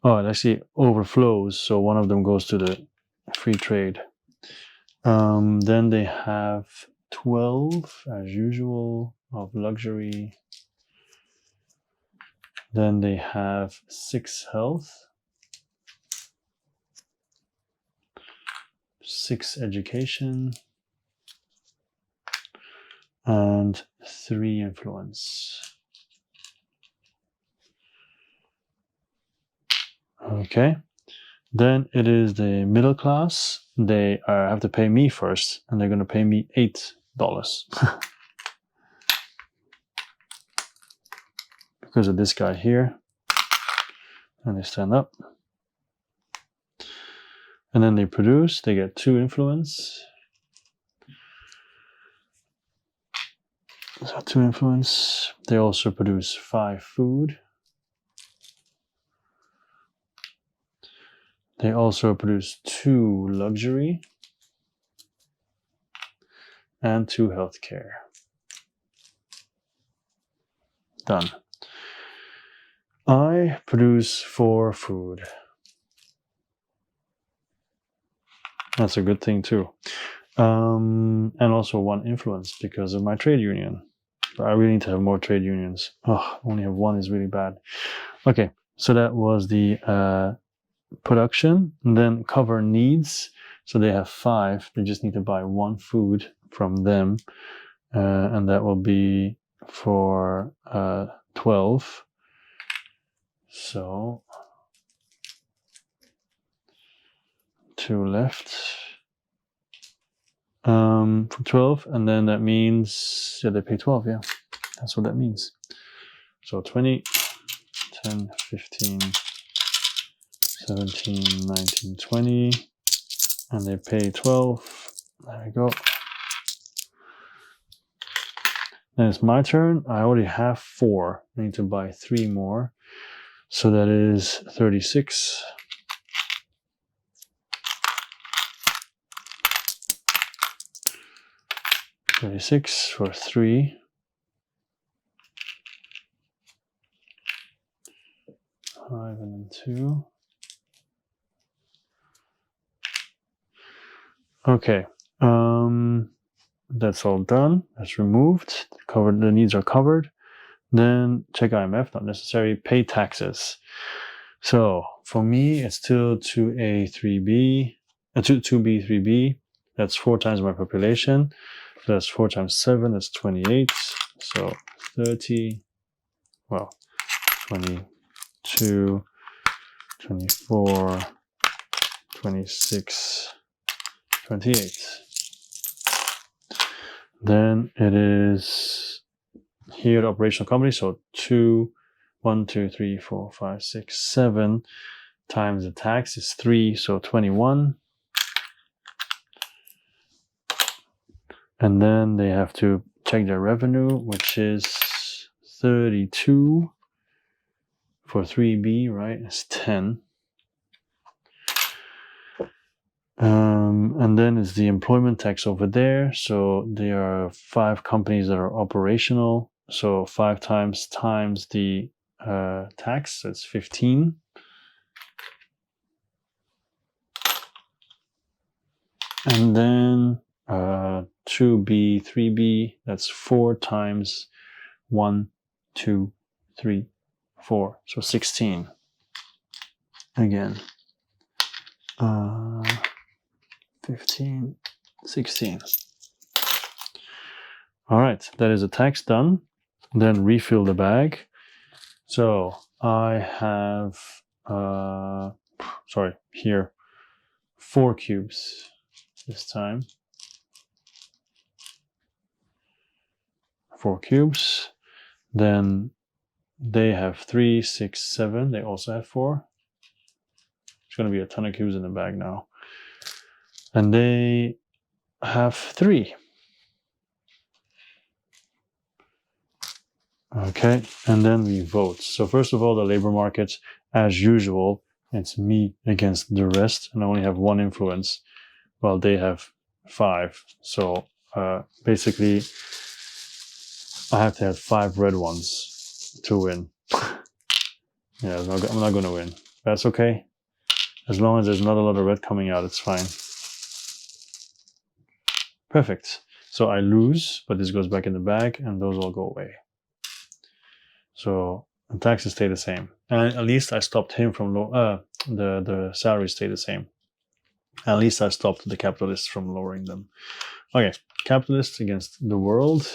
Oh, it actually overflows, so one of them goes to the free trade. Then they have 12, as usual, of luxury. Then they have 6 health, 6 education, and 3 influence. Okay, then it is the middle class. They have to pay me first, and they're going to pay me $8 because of this guy here. And they stand up, and then they produce. They get 2 influence. So 2 influence. They also produce 5 food. They also produce 2 luxury and 2 healthcare. Done. I produce 4 food. That's a good thing too. And also 1 influence because of my trade union. I really need to have more trade unions. Oh, only have 1 is really bad. Okay, so that was the production, and then cover needs. So they have 5. They just need to buy 1 food from them, and that will be for 12. So 2 left for 12, and then that means they pay 12. Yeah, that's what that means. So 20, 10, 15, 17, 19, 20, and they pay 12. There we go. Then it's my turn. I already have 4. I need to buy 3 more. So that is 36. $36 for 3. 5 and then 2. Okay. That's all done. That's removed. Covered. The needs are covered. Then check IMF, not necessary. Pay taxes. So for me, it's still 2A, 3B, 2B, 3B. That's 4 times my population. So that's 4 times 7. That's 28. So 30. Well, 22, 24, 26, 28. Then it is here the operational company. So 1, 2, 3, 4, 5, 6, 7 times the tax is 3. So 21. And then they have to check their revenue, which is 32 for 3B, right? It's 10. And then it's the employment tax over there. So there are 5 companies that are operational. So 5 times the tax, that's 15. And then 2B, 3B, that's 4 times 1, 2, 3, 4. So 16. Again. 15, 16. All right, that is a tax done. Then refill the bag. So I have, here, 4 cubes this time. 4 cubes. Then they have 3, 6, 7. They also have 4. There's going to be a ton of cubes in the bag now. And they have 3. Okay, and then we vote. So first of all, the labor market, as usual, it's me against the rest, and I only have 1 influence, while they have 5. So basically, I have to have 5 red ones to win. Yeah, I'm not going to win. That's okay. As long as there's not a lot of red coming out, it's fine. Perfect. So I lose, but this goes back in the bag, and those all go away. So the taxes stay the same. And at least I stopped him from the salaries stay the same. At least I stopped the capitalists from lowering them. Okay, capitalists against the world.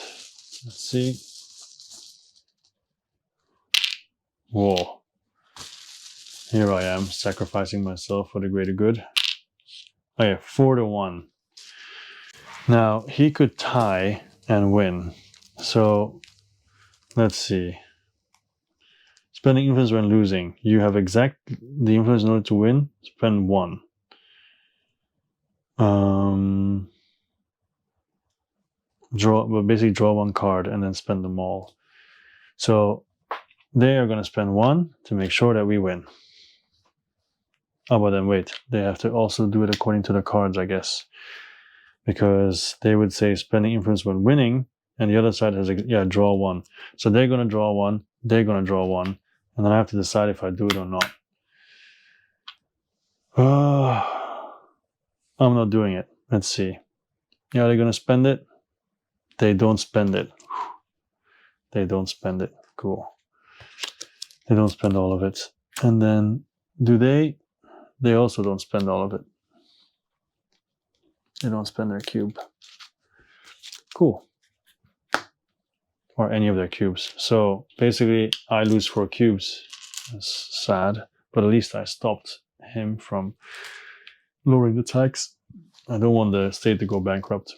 Let's see. Whoa. Here I am, sacrificing myself for the greater good. Okay, 4-1. Now, he could tie and win. So, let's see. Spending influence when losing. You have the influence in order to win. Spend 1. Basically draw 1 card and then spend them all. So they are going to spend 1 to make sure that we win. Oh, but then wait. They have to also do it according to the cards, I guess. Because they would say spending influence when winning, and the other side has, draw 1. So they're going to draw 1, they're going to draw 1, and then I have to decide if I do it or not. I'm not doing it. Let's see. Yeah, they're going to spend it. They don't spend it. They don't spend it. Cool. They don't spend all of it. And then, do they? they also don't spend all of it. They don't spend their cube. Cool. Or any of their cubes. So basically, I lose 4 cubes. That's sad, but at least I stopped him from lowering the tax. I don't want the state to go bankrupt.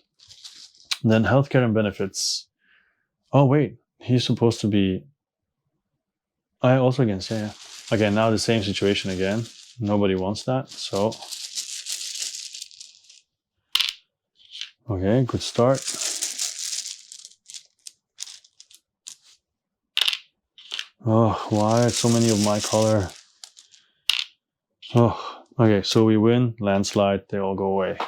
Then healthcare and benefits. Oh wait, he's supposed to be. I also against, yeah. Again, now the same situation again. Nobody wants that, so. Okay, good start. Oh, why so many of my color? Oh, okay, so we win, landslide, they all go away.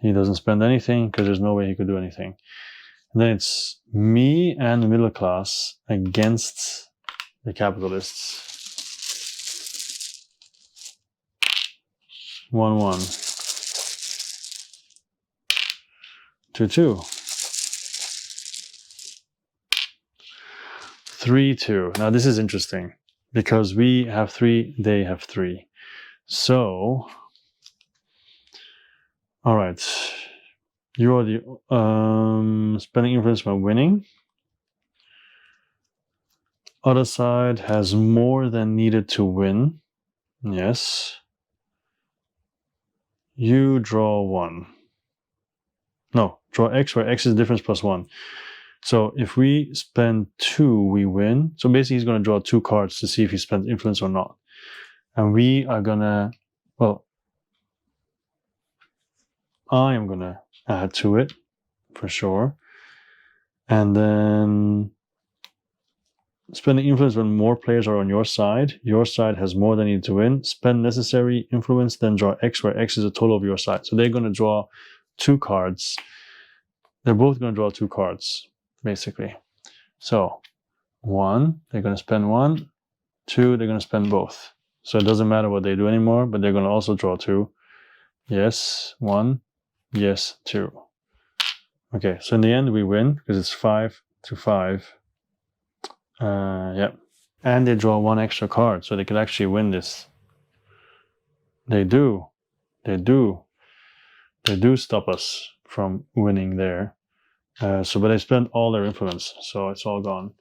He doesn't spend anything because there's no way he could do anything. And then it's me and the middle class against the capitalists. 1-1. 2-2. 3-2. Now this is interesting because we have 3, they have 3. So, all right. You are the spending influence by winning. Other side has more than needed to win. Yes. You draw 1. No, draw X where X is difference plus 1. So if we spend 2, we win. So basically he's going to draw 2 cards to see if he spends influence or not. And we are going to, well, I am going to add to it for sure. And then spending influence when more players are on your side. Your side has more than needed to win. Spend necessary influence, then draw X where X is the total of your side. So they're going to draw 2 cards. They're both going to draw 2 cards, basically. So 1, they're going to spend 1. 2, they're going to spend both. So it doesn't matter what they do anymore, but they're going to also draw 2. Yes, 1. Yes, 2. Okay, so in the end we win because it's 5-5. Yeah. And they draw 1 extra card, so they could actually win this. They do. They do stop us from winning there. But they spent all their influence, so it's all gone.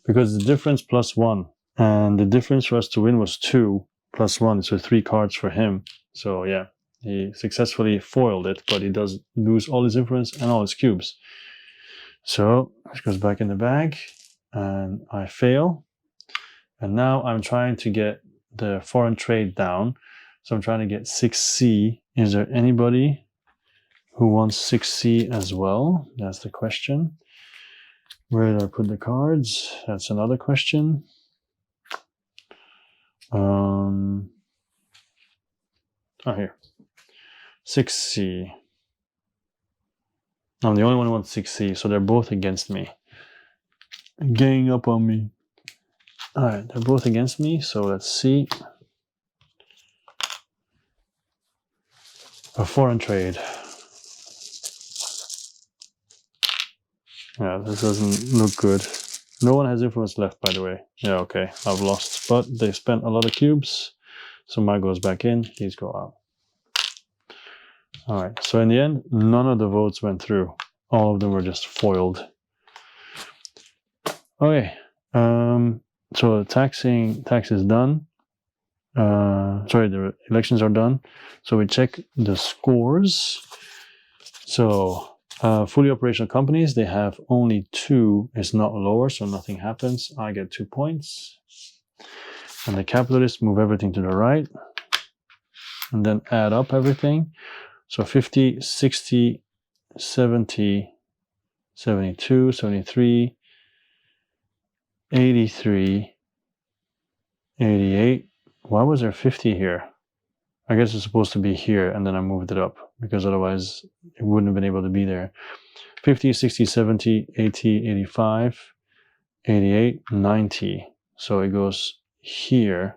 Because the difference plus 1, and the difference for us to win was 2 plus 1, so 3 cards for him. So yeah, he successfully foiled it, but he does lose all his influence and all his cubes. So it goes back in the bag, and I fail. And now I'm trying to get the foreign trade down. So I'm trying to get 6C. Is there anybody who wants 6C as well? That's the question. Where do I put the cards? That's another question. Oh, here. 6C. I'm the only one who wants 6C, so they're both against me. Ganging up on me. Alright, they're both against me, so let's see. A foreign trade. Yeah, this doesn't look good. No one has influence left, by the way. Yeah, okay, I've lost. But they spent a lot of cubes, so mine goes back in, these go out. Alright, so in the end, none of the votes went through. All of them were just foiled. Okay, so tax is done. The elections are done. So we check the scores. So fully operational companies, they have only 2. It's not lower, so nothing happens. I get 2 points. And the capitalists move everything to the right. And then add up everything. So 50, 60, 70, 72, 73, 83, 88. Why was there 50 here? I guess it's supposed to be here, and then I moved it up, because otherwise it wouldn't have been able to be there. 50, 60, 70, 80, 85, 88, 90. So it goes here,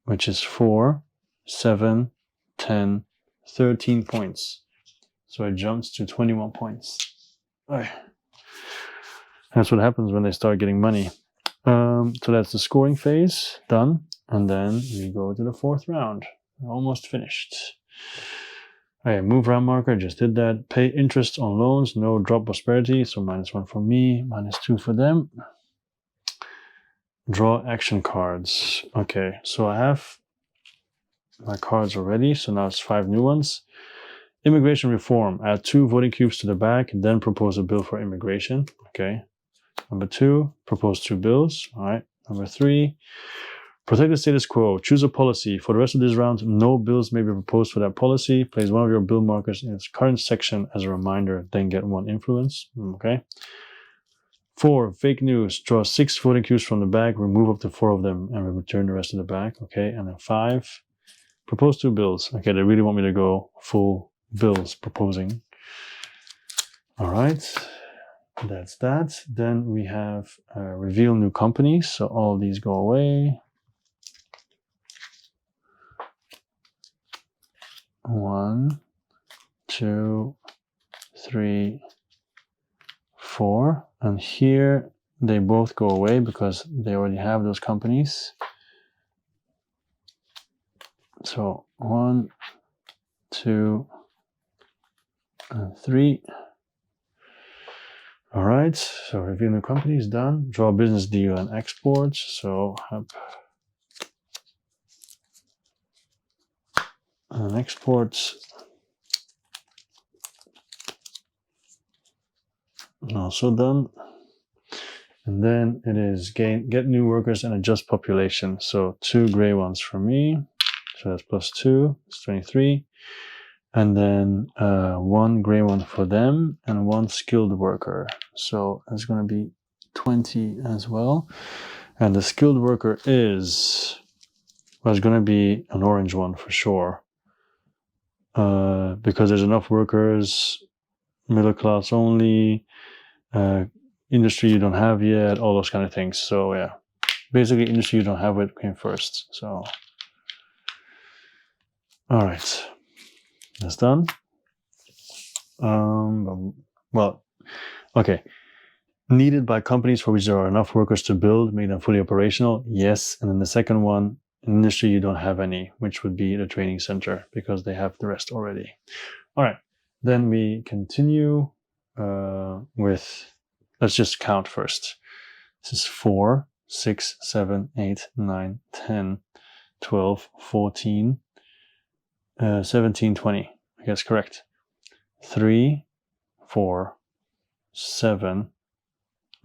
which is 4, 7, 10, 13 points. So it jumps to 21 points. That's what happens when they start getting money. So that's the scoring phase done. And then we go to the fourth round. Almost finished. Okay, move round marker, just did that. Pay interest on loans, no drop prosperity, so -1 for me, -2 for them. Draw action cards. Okay, so I have my cards already, so now it's 5 new ones. Immigration reform, add 2 voting cubes to the back, then propose a bill for immigration. Okay. Number 2, propose 2 bills. All right. Number 3, protect the status quo. Choose a policy. For the rest of this round, no bills may be proposed for that policy. Place one of your bill markers in its current section as a reminder, then get 1 influence. Okay. 4, fake news. Draw 6 voting cubes from the back, remove up to 4 of them, and return the rest of the back. Okay. And then 5, propose 2 bills. Okay, they really want me to go full bills proposing. All right. That's that. Then we have reveal new companies. So all these go away. 1, 2, 3, 4. And here they both go away because they already have those companies. So 1, 2, and 3. All right, so reveal new company is done. Draw business deal and exports. So and exports. Also done. And then it is get new workers and adjust population. So 2 gray ones for me. So that's +2, it's 23. And then 1 gray one for them and 1 skilled worker. So that's going to be 20 as well. And the skilled worker is, well, it's going to be an orange one for sure. Because there's enough workers, middle class only, industry you don't have yet, all those kind of things. So yeah, basically industry you don't have it came first. So, all right. That's done. Well, okay. Needed by companies for which there are enough workers to build, make them fully operational. Yes. And then the second one, in industry you don't have any, which would be the training center because they have the rest already. All right. Then we continue with, let's just count first. This is 4, 6, 7, 8, 9, 10, 12, 14, 17, 20. I guess correct. 3, 4, 7,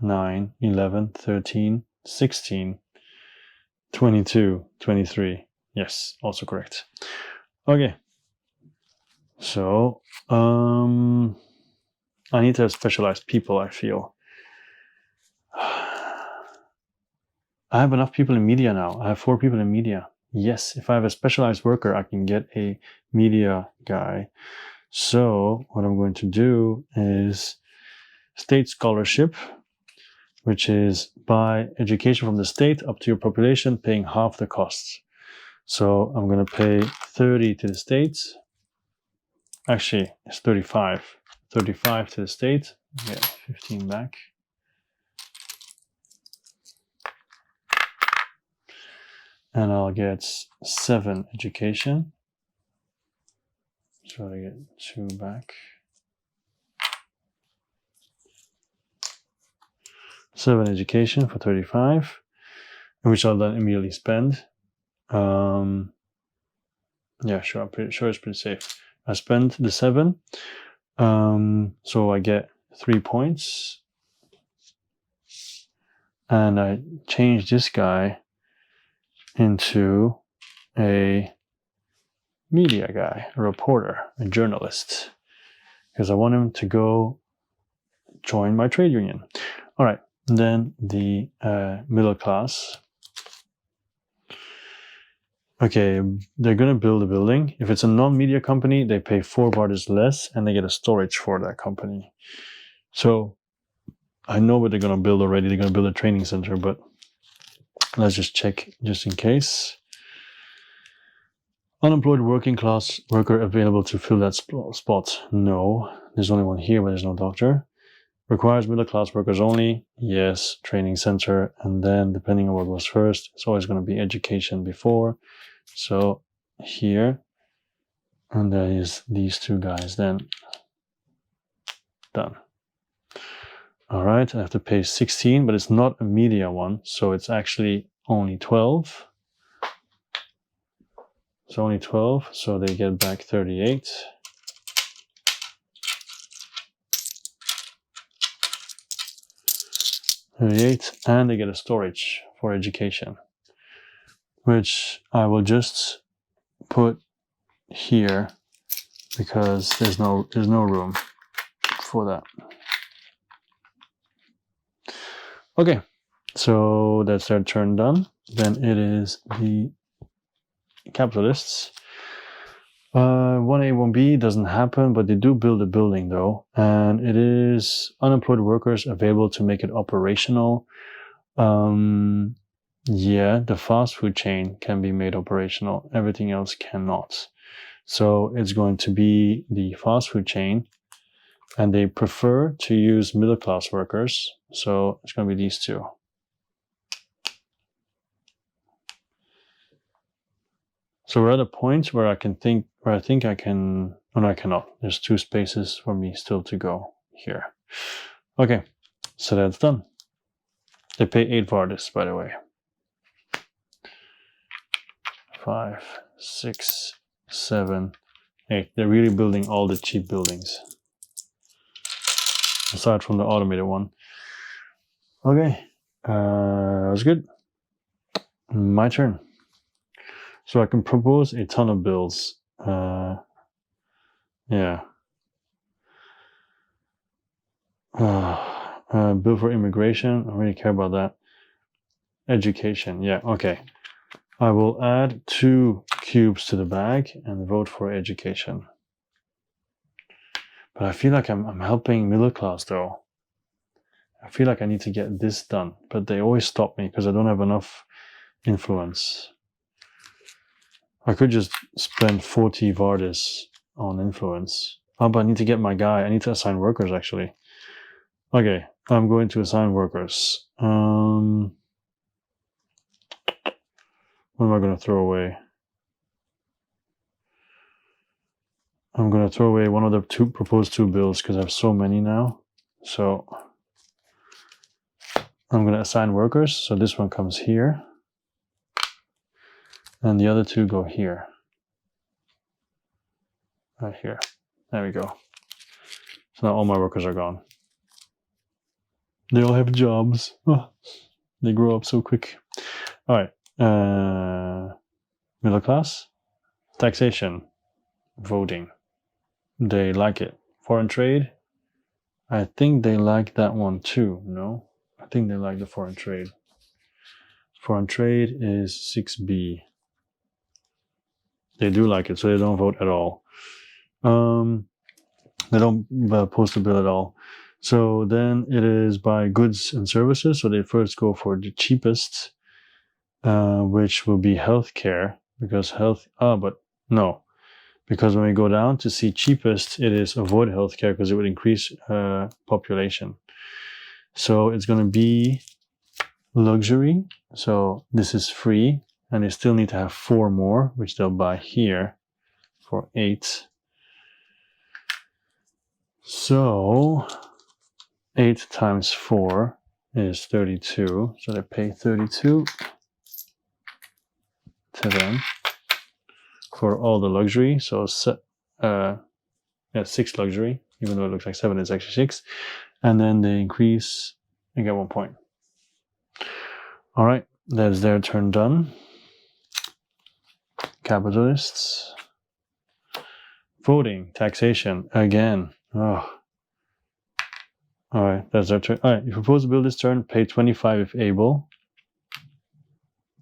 9, 11, 13, 16, 22, 23. Yes, also correct. Okay. So, I need to have specialized people, I feel. I have enough people in media now. I have 4 people in media. Yes, if I have a specialized worker, I can get a media guy. So what I'm going to do is state scholarship, which is buy education from the state up to your population, paying half the costs. So I'm going to pay 30 to the state. Actually, it's 35. 35 to the state. Get 15 back. And I'll get 7 education. So I get 2 back. 7 education for 35, which I'll then immediately spend. Yeah, sure. I'm pretty sure it's pretty safe. I spend the 7. So I get 3 points. And I change this guy into a media guy, a reporter, a journalist, because I want him to go join my trade union. All right, then the middle class. Okay, they're going to build a building. If it's a non-media company, they pay 4 barters less and they get a storage for that company. So I know what they're going to build already. They're going to build a training center, but let's just check just in case. Unemployed working class worker available to fill that spot. No, there's only one here, but there's no doctor. Requires middle class workers only. Yes, training center. And then depending on what was first, it's always going to be education before. So here, and there is these two guys then. Done. All right, I have to pay 16, but it's not a media one. So it's actually only 12. It's only 12, so they get back 38. And they get a storage for education, which I will just put here because there's no room for that. Okay, so that's their turn done. Then it is the capitalists. 1A, 1B doesn't happen, but they do build a building though, and it is unemployed workers available to make it operational. Yeah, the fast food chain can be made operational. Everything else cannot. So it's going to be the fast food chain, and they prefer to use middle class workers. So it's going to be these two. So we're at a point where I think I can, oh no, I cannot. There's 2 spaces for me still to go here. Okay, so that's done. They pay 8 Vardis, by the way. 5, 6, 7, 8. They're really building all the cheap buildings. Aside from the automated one. Okay, that was good. My turn. So I can propose a ton of bills. Yeah. Bill for immigration. I don't really care about that. Education. Yeah, okay. I will add 2 cubes to the bag and vote for education. But I feel like I'm helping middle class though. I feel like I need to get this done, but they always stop me because I don't have enough influence. I could just spend 40 Vardis on influence. Oh, but I need to get my guy. I need to assign workers actually. Okay, I'm going to assign workers. What am I going to throw away? I'm going to throw away one of the proposed 2 bills because I have so many now. So I'm going to assign workers. So this one comes here. And the other 2 go here. Right here. There we go. So now all my workers are gone. They all have jobs. Oh, they grow up so quick. All right. Middle class. Taxation. Voting. They like it. Foreign trade. I think they like that one too. No? I think they like the foreign trade. Foreign trade is 6B. They do like it, so they don't vote at all. They don't post a bill at all. So then it is by goods and services. So they first go for the cheapest, which will be healthcare, because because when we go down to see cheapest, it is avoid healthcare because it would increase population. So it's going to be luxury. So this is free, and they still need to have 4 more, which they'll buy here for 8. So 8 times 4 is 32. So they pay 32 to them for all the luxury. So 6 luxury, even though it looks like 7, it's actually 6. And then they increase and get 1 point. All right, that's their turn done. Capitalists. Voting, taxation, again. Oh. All right, that's their turn. All right, you propose to build this turn, pay 25 if able.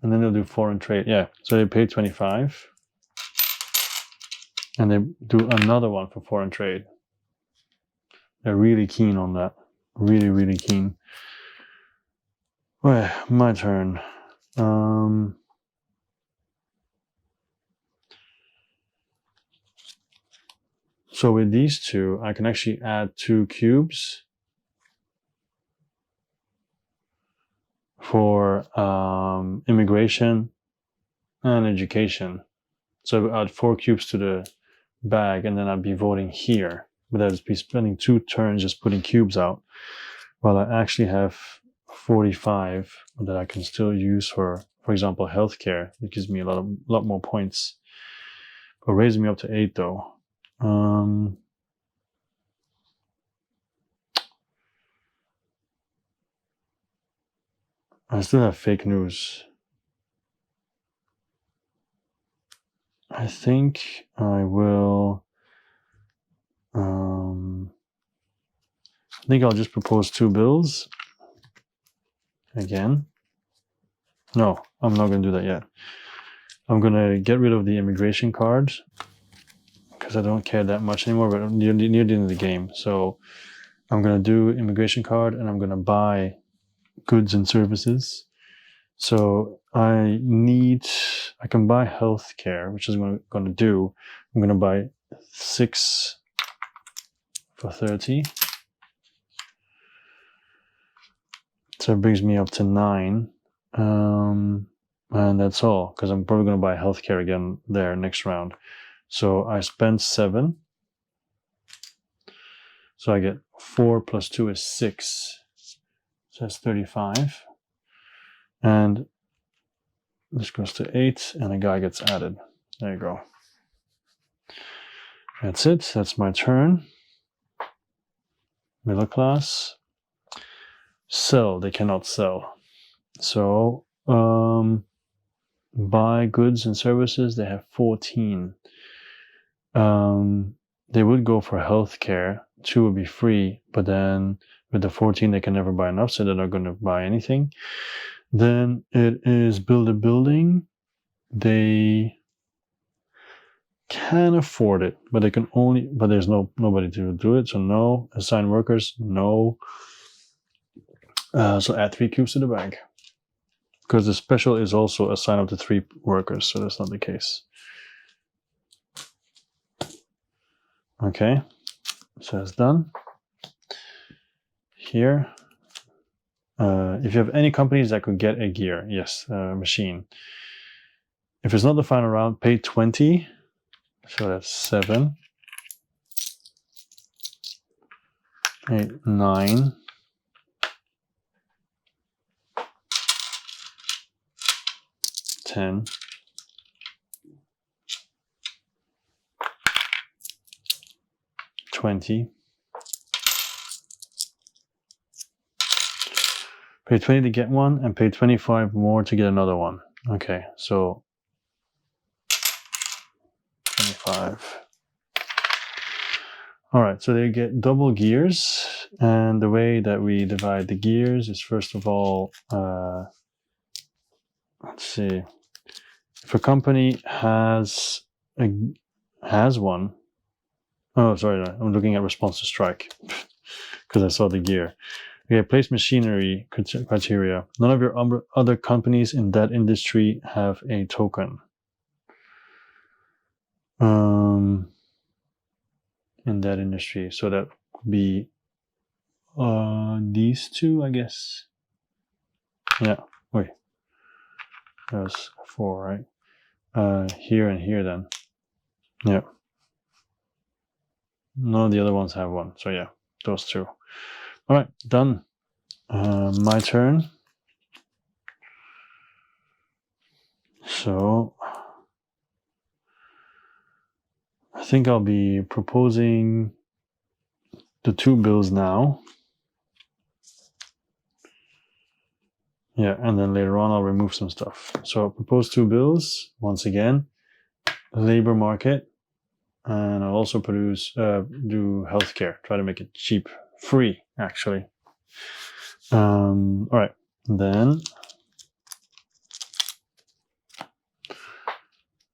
And then they'll do foreign trade. Yeah, so they pay 25. And they do another one for foreign trade. They're really keen on that. Really, really keen. Well, my turn. So with these 2, I can actually add 2 cubes for immigration and education. So I'd add 4 cubes to the bag, and then I'd be voting here. But I'd be spending 2 turns just putting cubes out, while I actually have 45 that I can still use for example, healthcare. It gives me a lot more points. But raising me up to 8 though. I still have fake news. I think I will. I think I'll just propose 2 bills. Again. No, I'm not going to do that yet. I'm going to get rid of the immigration card because I don't care that much anymore, but I'm near the end of the game. So I'm going to do immigration card, and I'm going to buy goods and services. So I can buy healthcare, which is what I'm going to do. I'm going to buy 6 for 30. So it brings me up to 9. And that's all, because I'm probably going to buy healthcare again there next round. So I spent 7. So I get 4 plus 2 is 6. So that's 35. And this goes to 8, and a guy gets added. There you go. That's it. That's my turn. Middle class. Sell. They cannot sell. So, buy goods and services. They have 14. They would go for healthcare. 2 would be free, but then with the 14, they can never buy enough, so they're not going to buy anything. Then it is build a building. They can afford it, but they can only. But there's nobody to do it, so no. Assign workers, no. So add 3 cubes to the bag, because the special is also assign up to 3 workers, so that's not the case. Okay, so that's done. Here, if you have any companies that could get a gear, yes, machine. If it's not the final round, pay 20. So that's 7, 8, 9. 10. 20. Pay 20 to get one, and pay 25 more to get another one. Okay, so 25. All right, so they get double gears, and the way that we divide the gears is, first of all, let's see, if a company has one. Oh, sorry, no, I'm looking at response to strike because I saw the gear. Okay, place machinery criteria. None of your other companies in that industry have a token. In that industry, so that would be these 2, I guess. Yeah, wait, that was 4, right? Here and here then. Yeah. None of the other ones have one, so yeah, those 2. All right, done. My turn. So I think I'll be proposing the 2 bills now. Yeah, and then later on I'll remove some stuff. So I'll propose 2 bills, once again, labor market, and I'll also do healthcare, try to make it cheap, free actually. All right, then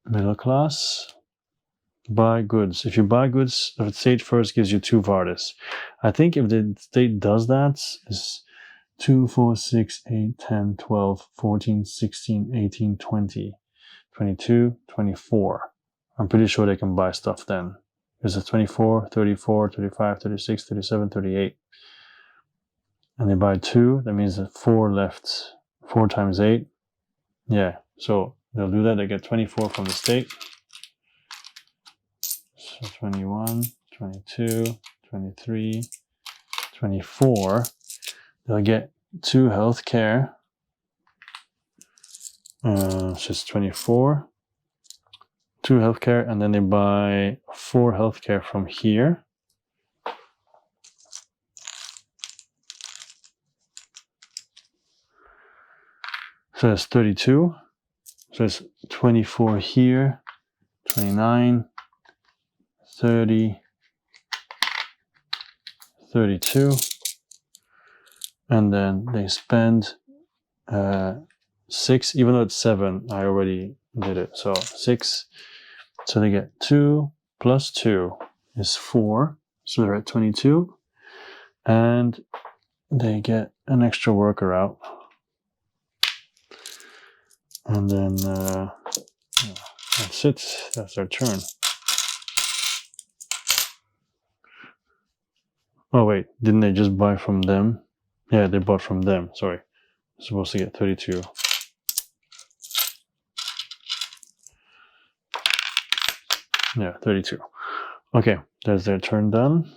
middle class. Buy goods. If you buy goods, the state first gives you 2 Vardis. I think if the state does that, is 2, 4, 6, 8, 10, 12, 14, 16, 18, 20, 22, 24. I'm pretty sure they can buy stuff then. There's a 24, 34, 35, 36, 37, 38. And they buy 2, that means that 4 left 4 times 8. Yeah, so they'll do that. They get 24 from the state. So 21, 22, 23, 24. They'll get 2 healthcare. So it's 24. 2 healthcare, and then they buy 4 healthcare from here. So that's 32. So it's 24 here, 29, 30, 32. And then they spend 6, even though it's 7, I already did it. So 6. So they get 2 plus 2 is 4. So they're at 22. And they get an extra worker out. And then that's it. That's their turn. Oh wait, didn't they just buy from them? Yeah, they bought from them. Sorry. They're supposed to get 32. Yeah, 32. Okay, that's their turn done.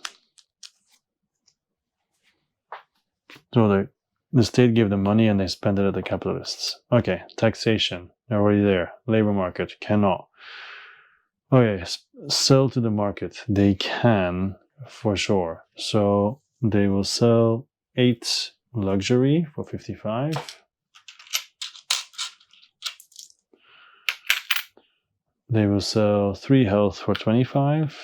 So the state gave them money and they spent it at the capitalists. Okay, taxation. They're already there. Labor market. Cannot. Okay, sell to the market. They can, for sure. So they will sell 8 luxury for 55. They will sell 3 health for 25.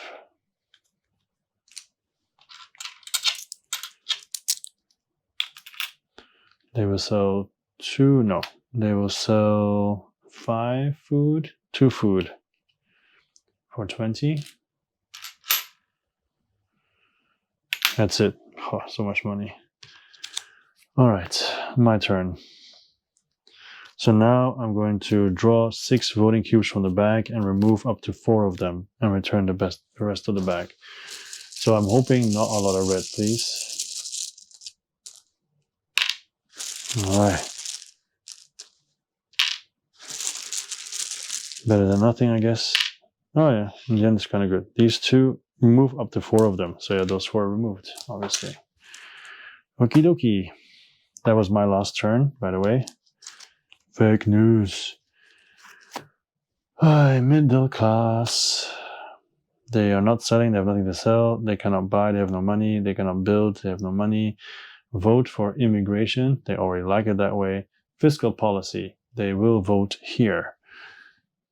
They will sell 2, no. They will sell 5 food, 2 food for 20. That's it. Oh, so much money. All right, my turn. So now I'm going to draw 6 voting cubes from the bag and remove up to 4 of them and return the rest of the bag. So I'm hoping not a lot of red, please. All right. Better than nothing, I guess. Oh yeah, in the end it's kind of good. These 2, remove up to 4 of them. So yeah, those 4 are removed, obviously. Okie dokie. That was my last turn, by the way. Fake news. Middle class. They are not selling, they have nothing to sell. They cannot buy, they have no money. They cannot build, they have no money. Vote for immigration, they already like it that way. Fiscal policy, they will vote here.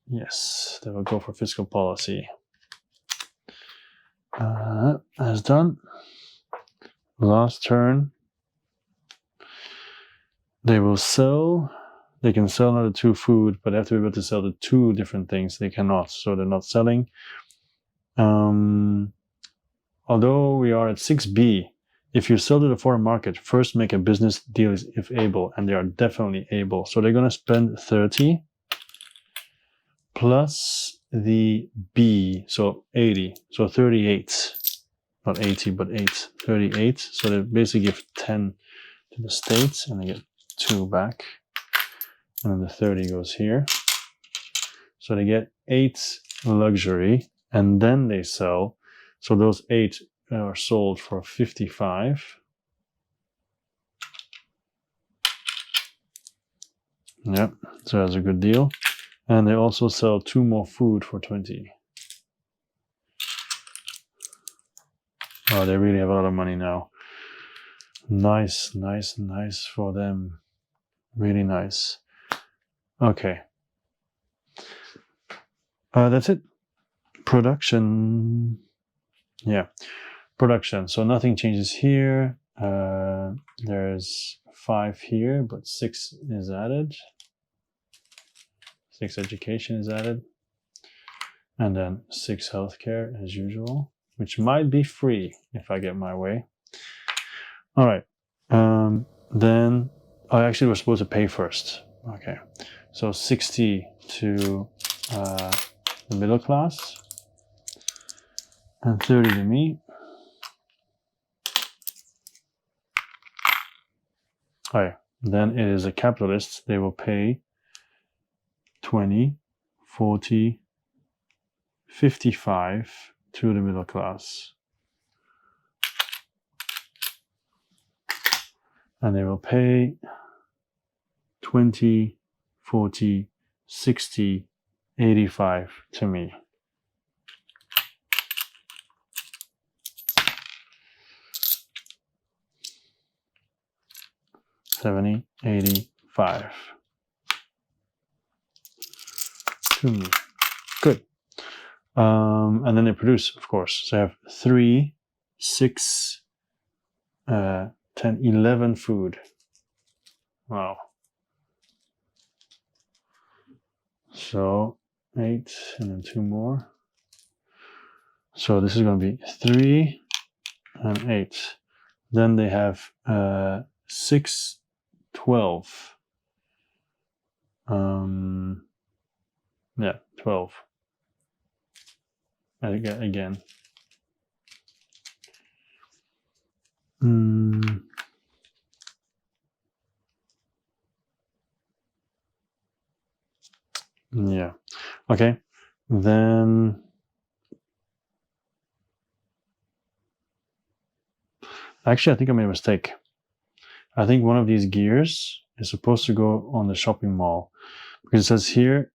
Yes, they will go for fiscal policy. That's done. Last turn. They will sell. They can sell another 2 food, but they have to be able to sell the 2 different things. They cannot, so they're not selling. Although we are at 6B, if you sell to the foreign market, first make a business deal if able, and they are definitely able. So they're going to spend 30 plus the B, so 80, so 38, not 80, but 8, 38. So they basically give 10 to the states, and they get 2 back. And then the 30 goes here. So they get 8 luxury, and then they sell. So those 8 are sold for 55. Yep, so that's a good deal. And they also sell 2 more food for 20. Oh, they really have a lot of money now. Nice, nice, nice for them. Really nice. Okay. That's it. Production. Yeah, production. So nothing changes here. There's 5 here, but 6 is added. 6 education is added. And then 6 healthcare as usual, which might be free if I get my way. All right. Then I actually was supposed to pay first. Okay. So 60 to the middle class and 30 to me. Oh yeah, then it is a capitalist. They will pay 20, 40, 55 to the middle class. And they will pay 20, 40, 60, 85 to me. $70, $85 to me. Good. And then they produce, of course. So I have 3, 6, 10, 11 food. Wow. So 8 and then 2 more. So this is going to be 3 and 8. Then they have 6, 12. Yeah, 12. Again. Yeah. Okay. Then actually, I think I made a mistake. I think one of these gears is supposed to go on the shopping mall, because it says here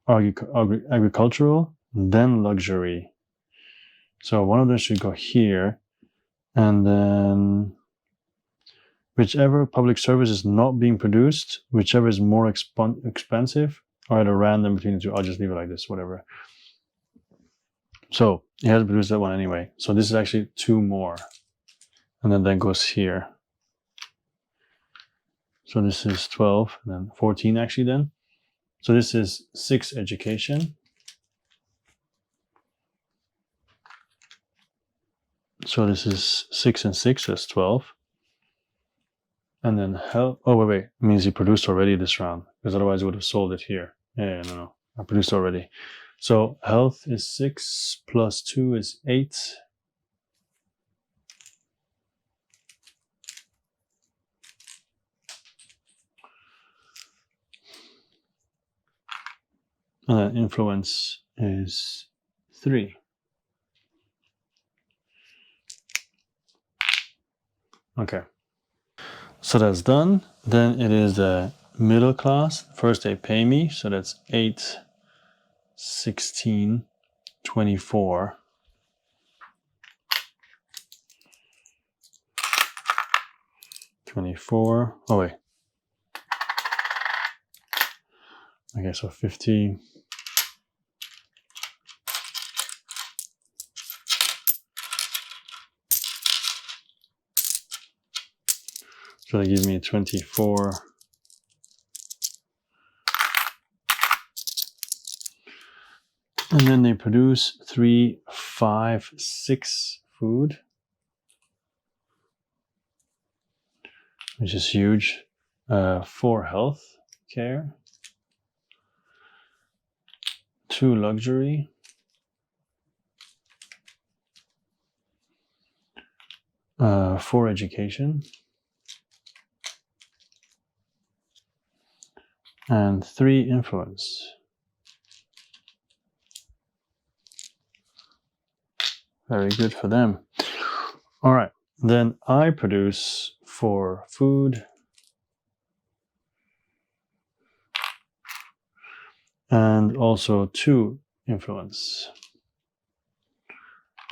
agricultural, then luxury. So one of them should go here, and then whichever public service is not being produced, whichever is more expensive, or at a random between the two. I'll just leave it like this, whatever. So he hasn't produced that one anyway. So this is actually 2 more. And then that goes here. So this is 12, and then 14 actually then. So this is 6 education. So this is 6 and 6, that's 12. And then health, oh wait, it means he produced already this round, because otherwise I would have sold it here. Yeah, no, I produced already. So health is 6 plus 2 is 8. And then influence is 3. Okay. So that's done. Then it is the middle class. First they pay me, so that's 8, 16, 24. Oh wait. Okay, so 50. So that gives me 24. And then they produce 3, 5, 6 food, which is huge. 4 health care, 2 luxury, 4 education, and 3 influence. Very good for them. All right, then I produce 4 food and also 2 influence.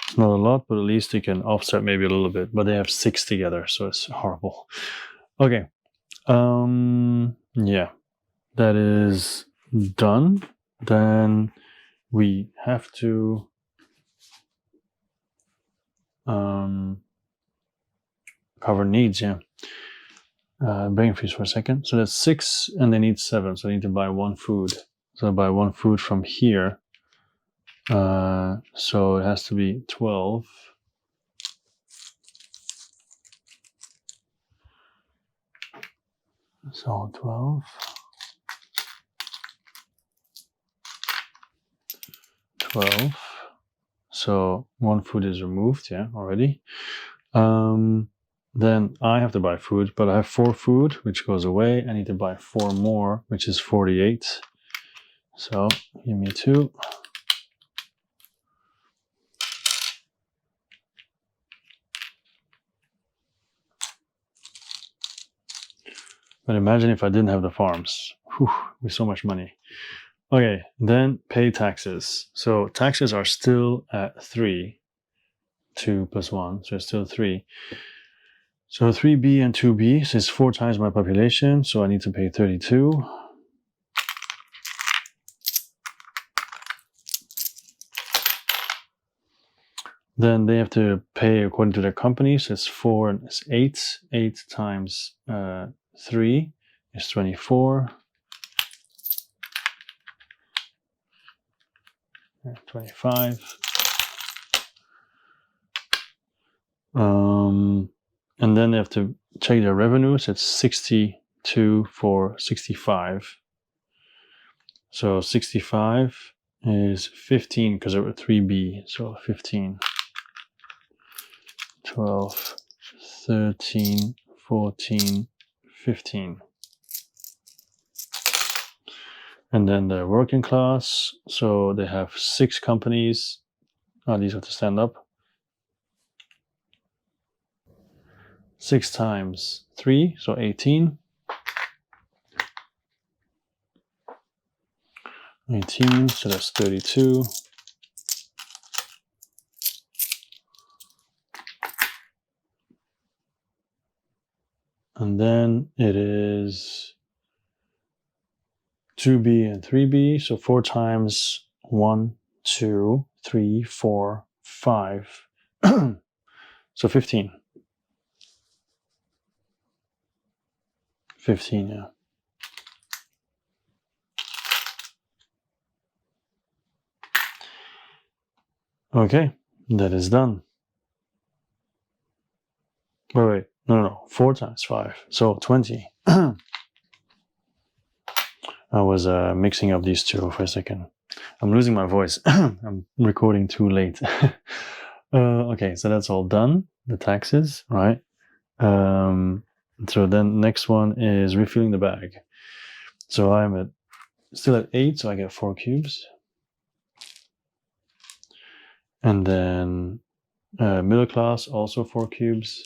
It's not a lot, but at least you can offset maybe a little bit. But they have 6 together, so it's horrible. Okay. Yeah, that is done. Then we have to cover needs. Yeah. Brain freeze for a second. So that's 6, and they need 7. So I need to buy 1 food. So I buy 1 food from here. So it has to be 12. So 12. 12. So 1 food is removed, yeah, already. then I have to buy food, but I have 4 food, which goes away. I need to buy 4 more, which is 48. So give me 2. But imagine if I didn't have the farms. Whew, with so much money. Okay, then pay taxes. So taxes are still at 3. 2 plus 1, so it's still 3. So 3B and 2B, so it's 4 times my population, so I need to pay 32. Then they have to pay according to their company, so it's 4 and it's 8. 8 times 3 is 24. 25. And then they have to check their revenues. It's 62 for 65. So 65 is 15 because there were 3B. So 15, 12, 13, 14, 15. And then the working class. So they have 6 companies. These have to stand up. 6 times 3, so 18. 18, so that's 32. And then it is 2B and 3B, so 4 times 1, 2, 3, 4, 5. So 15. 15, yeah. Okay, that is done. Wait, no, 4 times 5, so 20. I was mixing up these two for a second. I'm losing my voice. I'm recording too late. Okay, so that's all done. The taxes, right? So then next one is refilling the bag. So I'm still at 8, so I get 4 cubes. And then middle class, also 4 cubes.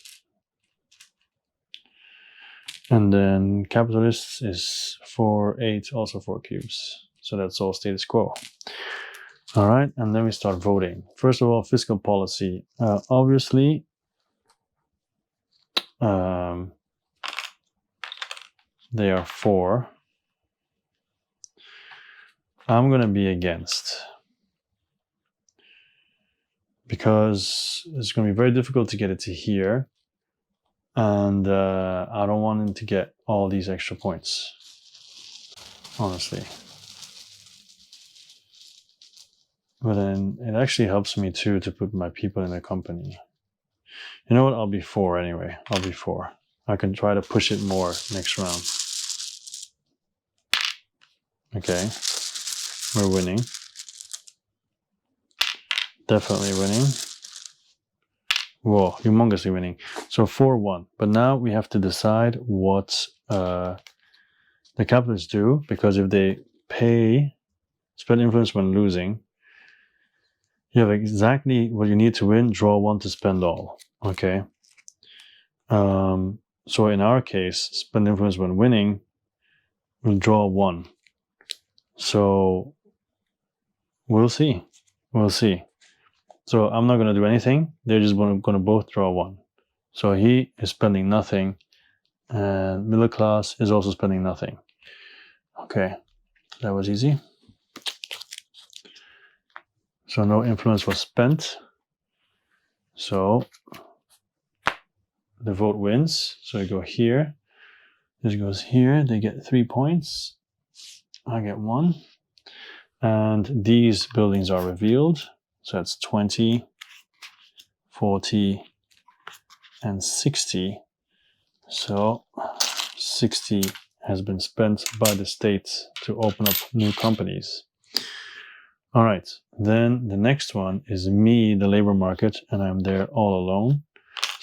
And then capitalists is 4, 8, also 4 cubes. So that's all status quo. All right, and then we start voting. First of all, fiscal policy. Obviously, they are 4. I'm going to be against. Because it's going to be very difficult to get it to here. And I don't want him to get all these extra points. Honestly. But then it actually helps me too to put my people in a company. You know what? I'll be 4 anyway. I'll be 4. I can try to push it more next round. Okay. We're winning. Definitely winning. Whoa, humongously winning. So 4-1. But now we have to decide what the capitalists do, because if they pay spend influence when losing, you have exactly what you need to win, draw 1 to spend all. Okay. So in our case, spend influence when winning, we'll draw 1. So we'll see. We'll see. So I'm not going to do anything. They're just going to both draw 1. So he is spending nothing, and middle class is also spending nothing. Okay, that was easy. So no influence was spent. So the vote wins. So I go here. This goes here. They get 3 points. I get 1. And these buildings are revealed. So that's 20, 40, and 60. So 60 has been spent by the state to open up new companies. All right, then the next one is me, the labor market, and I'm there all alone.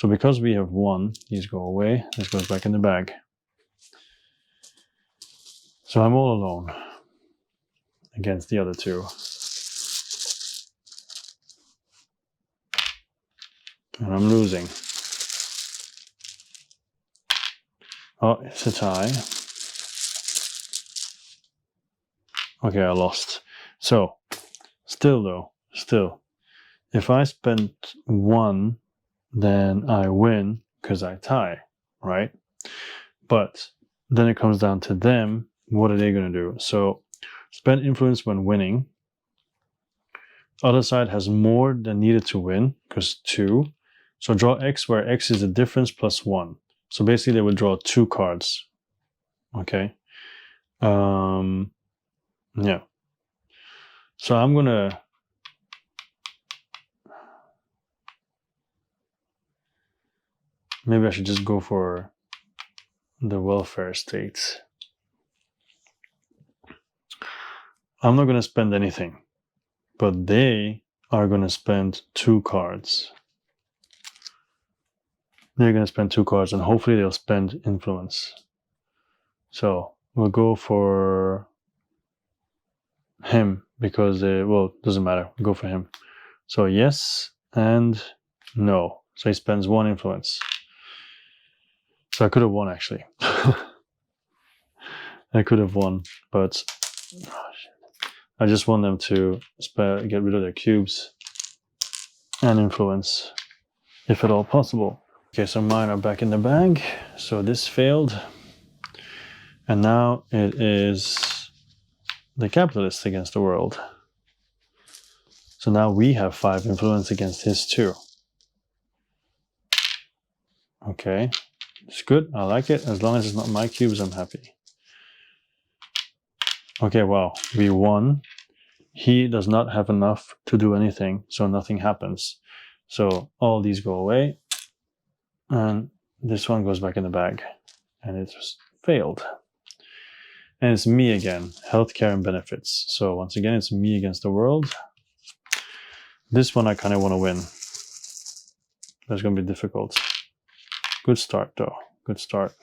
So because we have won, these go away. This goes back in the bag. So I'm all alone against the other two. And I'm losing. Oh, it's a tie. Okay, I lost. So, still, if I spend 1, then I win because I tie, right? But then it comes down to them. What are they going to do? So, spend influence when winning. Other side has more than needed to win because 2. So draw X where X is the difference plus 1. So basically they would draw 2 cards. Okay. Yeah. So I'm gonna maybe I should just go for the welfare states. I'm not gonna spend anything, but they are gonna spend 2 cards. They're gonna spend 2 cards, and hopefully they'll spend influence. So we'll go for him because well, it doesn't matter. We'll go for him. So yes and no. So he spends 1 influence. So I could have won actually. I could have won, but I just want them to get rid of their cubes and influence, if at all possible. Okay, so mine are back in the bag. So this failed. And now it is the capitalist against the world. So now we have 5 influence against his 2. Okay, it's good. I like it. As long as it's not my cubes, I'm happy. Okay, wow, we won. He does not have enough to do anything, so nothing happens. So all these go away. And this one goes back in the bag. And it just failed. And it's me again, healthcare and benefits. So once again, it's me against the world. This one I kind of want to win. That's going to be difficult. Good start though, good start.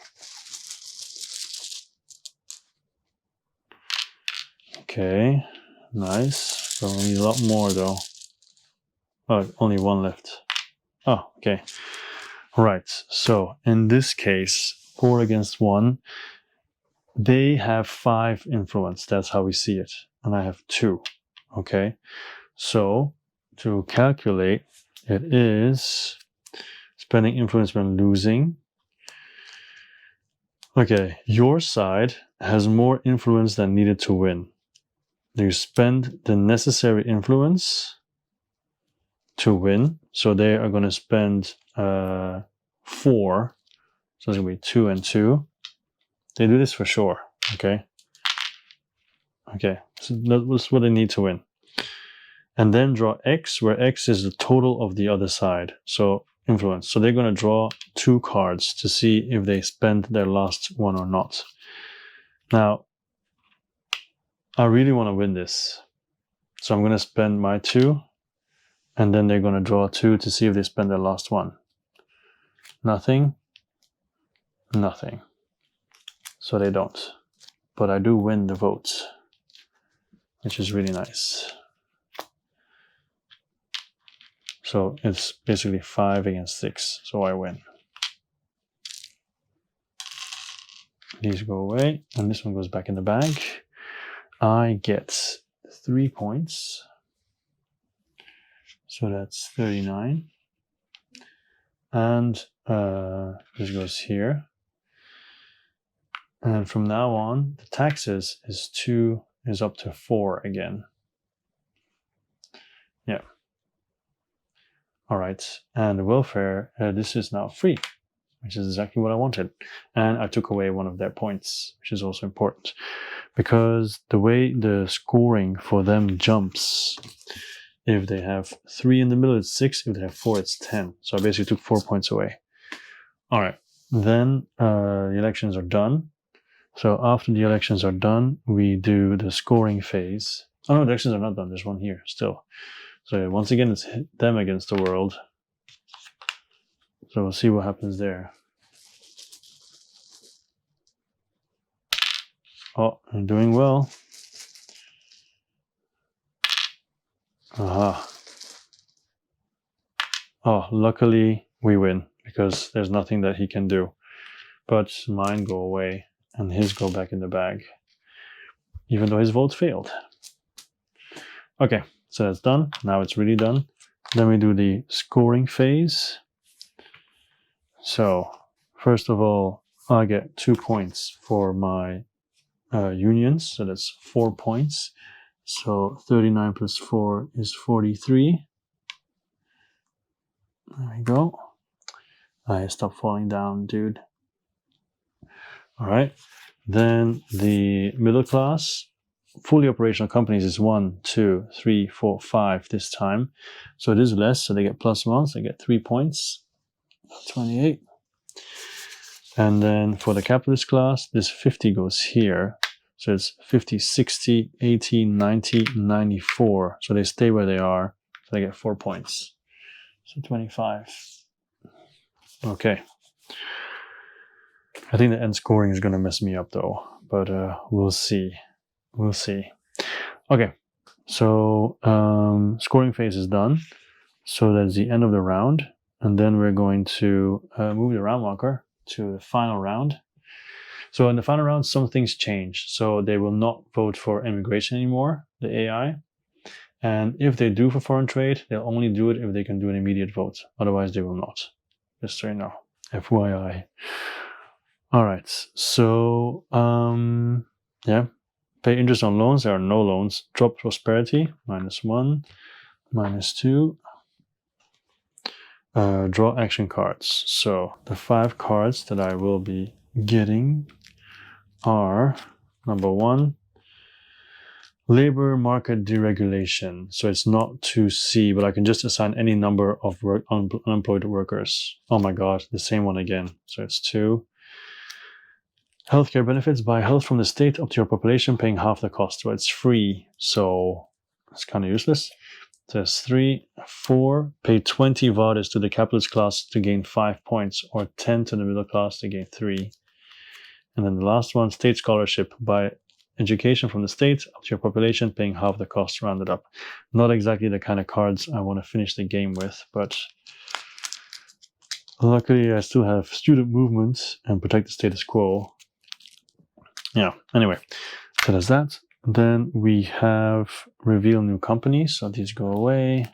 Okay, nice. So we need a lot more though. Oh, only 1 left. Oh, okay. Right, so in this case, 4 against 1, they have 5 influence. That's how we see it. And I have 2. Okay, so to calculate, it is spending influence when losing. Okay, your side has more influence than needed to win. You spend the necessary influence to win. So they are going to spend 4. So it's going to be 2 and 2. They do this for sure. Okay. Okay. So that's what they need to win. And then draw X, where X is the total of the other side. So influence. So they're going to draw 2 cards to see if they spend their last one or not. Now, I really want to win this. So I'm going to spend my 2. And then they're going to draw 2 to see if they spend their last one. Nothing. Nothing. So they don't. But I do win the vote, which is really nice. So it's basically 5 against 6. So I win. These go away. And this one goes back in the bag. I get 3 points. So that's 39. And this goes here. And from now on, the taxes is up to 4 again. Yeah. All right. And the welfare, this is now free, which is exactly what I wanted. And I took away 1 of their points, which is also important. Because the way the scoring for them jumps, if they have 3 in the middle, it's 6. If they have 4, it's 10. So I basically took 4 points away. All right. Then the elections are done. So after the elections are done, we do the scoring phase. Oh no, the elections are not done. There's one here still. So once again, it's them against the world. So we'll see what happens there. Oh, I'm doing well. Aha. Oh, luckily we win because there's nothing that he can do. But mine go away and his go back in the bag, even though his vote failed. Okay, so that's done. Now it's really done. Then we do the scoring phase. So first of all, I get 2 points for my unions, so that's 4 points. So 39 plus 4 is 43. There we go. I stop falling down, dude. All right. Then the middle class, fully operational companies is 1, 2, 3, 4, 5 this time. So it is less, so they get +1, so they get 3 points. 28. And then for the capitalist class, this 50 goes here. So it's 50, 60, 80, 90, 94. So they stay where they are. So they get 4 points. So 25. Okay. I think the end scoring is going to mess me up though. But we'll see. We'll see. Okay. So scoring phase is done. So that's the end of the round. And then we're going to move the round marker to the final round. So in the final round, some things change. So they will not vote for immigration anymore, the AI. And if they do for foreign trade, they'll only do it if they can do an immediate vote. Otherwise, they will not. Just so you know. FYI. All right. So, yeah. Pay interest on loans. There are no loans. Drop prosperity. -1. -2. Draw action cards. So the 5 cards that I will be getting are number 1, labor market deregulation. So it's not 2C, but I can just assign any number of unemployed workers. Oh my god, the same one again. So it's 2. Healthcare benefits, buy health from the state up to your population, paying half the cost. So it's free, so it's kind of useless. So it's 3. 4, pay 20 vades to the capitalist class to gain 5 points, or 10 to the middle class to gain 3. And then the last one, state scholarship, buy education from the state up to your population, paying half the cost, rounded up. Not exactly the kind of cards I want to finish the game with, but luckily I still have student movement and protect the status quo. Yeah, anyway, so there's that. Then we have reveal new companies, so these go away.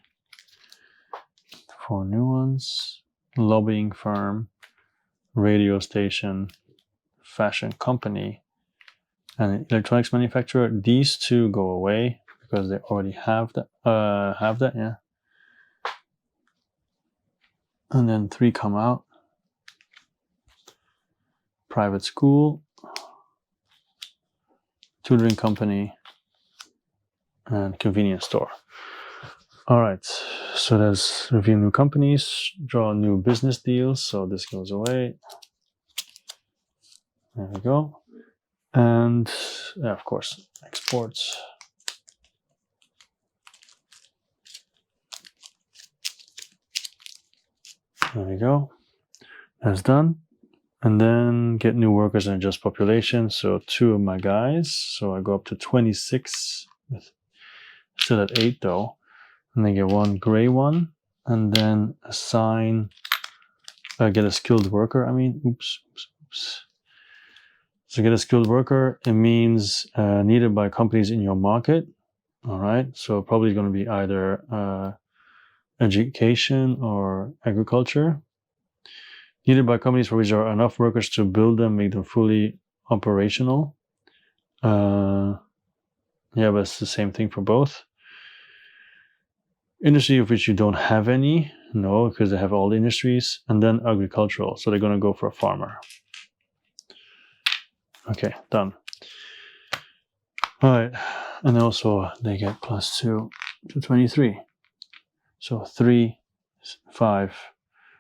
4 new ones. Lobbying firm, radio station, fashion company, and electronics manufacturer. These 2 go away because they already have that. Yeah. And then 3 come out. Private school, tutoring company, and convenience store. All right, so there's review new companies, draw new business deals. So this goes away. There we go. And yeah, of course, exports. There we go. That's done. And then get new workers and adjust population. So 2 of my guys. So I go up to 26. Still at 8 though. And then get 1 gray one. And then assign, get a skilled worker. Oops. So get a skilled worker. It means needed by companies in your market. All right. So probably going to be either education or agriculture. Needed by companies for which there are enough workers to build them, make them fully operational. Yeah, but it's the same thing for both. Industry of which you don't have any. No, because they have all the industries. And then agricultural. So they're going to go for a farmer. Okay, done. All right. And also they get +2 to 23. So 3, 5,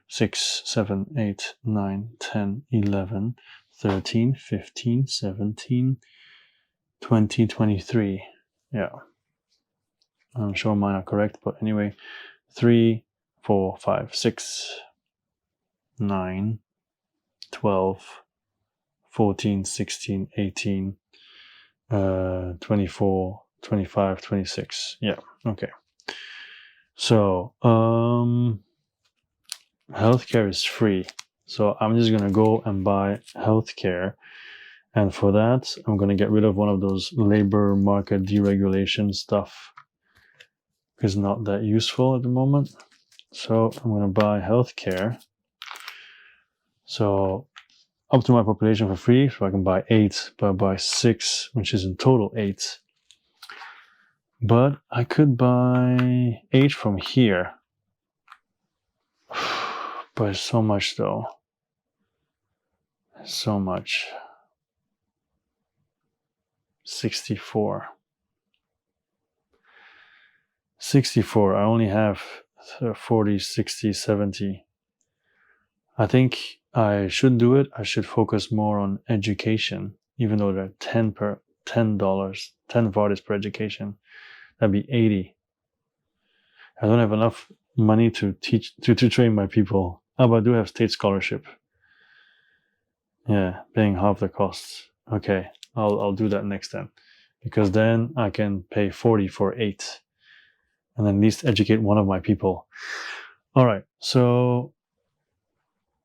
6, 7, 8, 9, 10, 11, 13, 15, 17, 20, 23. Yeah. I'm sure mine are correct, but anyway, 3, 4, 5, 6. 9, 12, 14, 16, 18, 24, 25, 26. Yeah, okay. So, healthcare is free. So I'm just gonna go and buy healthcare. And for that, I'm gonna get rid of one of those labor market deregulation stuff. It's not that useful at the moment. So I'm gonna buy healthcare. So up to my population for free, so I can buy 8, but I buy 6, which is in total 8. But I could buy 8 from here. But it's so much though. So much. 64. 64. I only have 40, 60, 70. I think I should do it. I should focus more on education, even though they're $10 Vardis per education. That'd be 80. I don't have enough money to teach to train my people. Oh, but I do have state scholarship. Yeah, paying half the costs. Okay, I'll do that next time, because then I can pay 40 for 8, and then at least educate one of my people. All right, so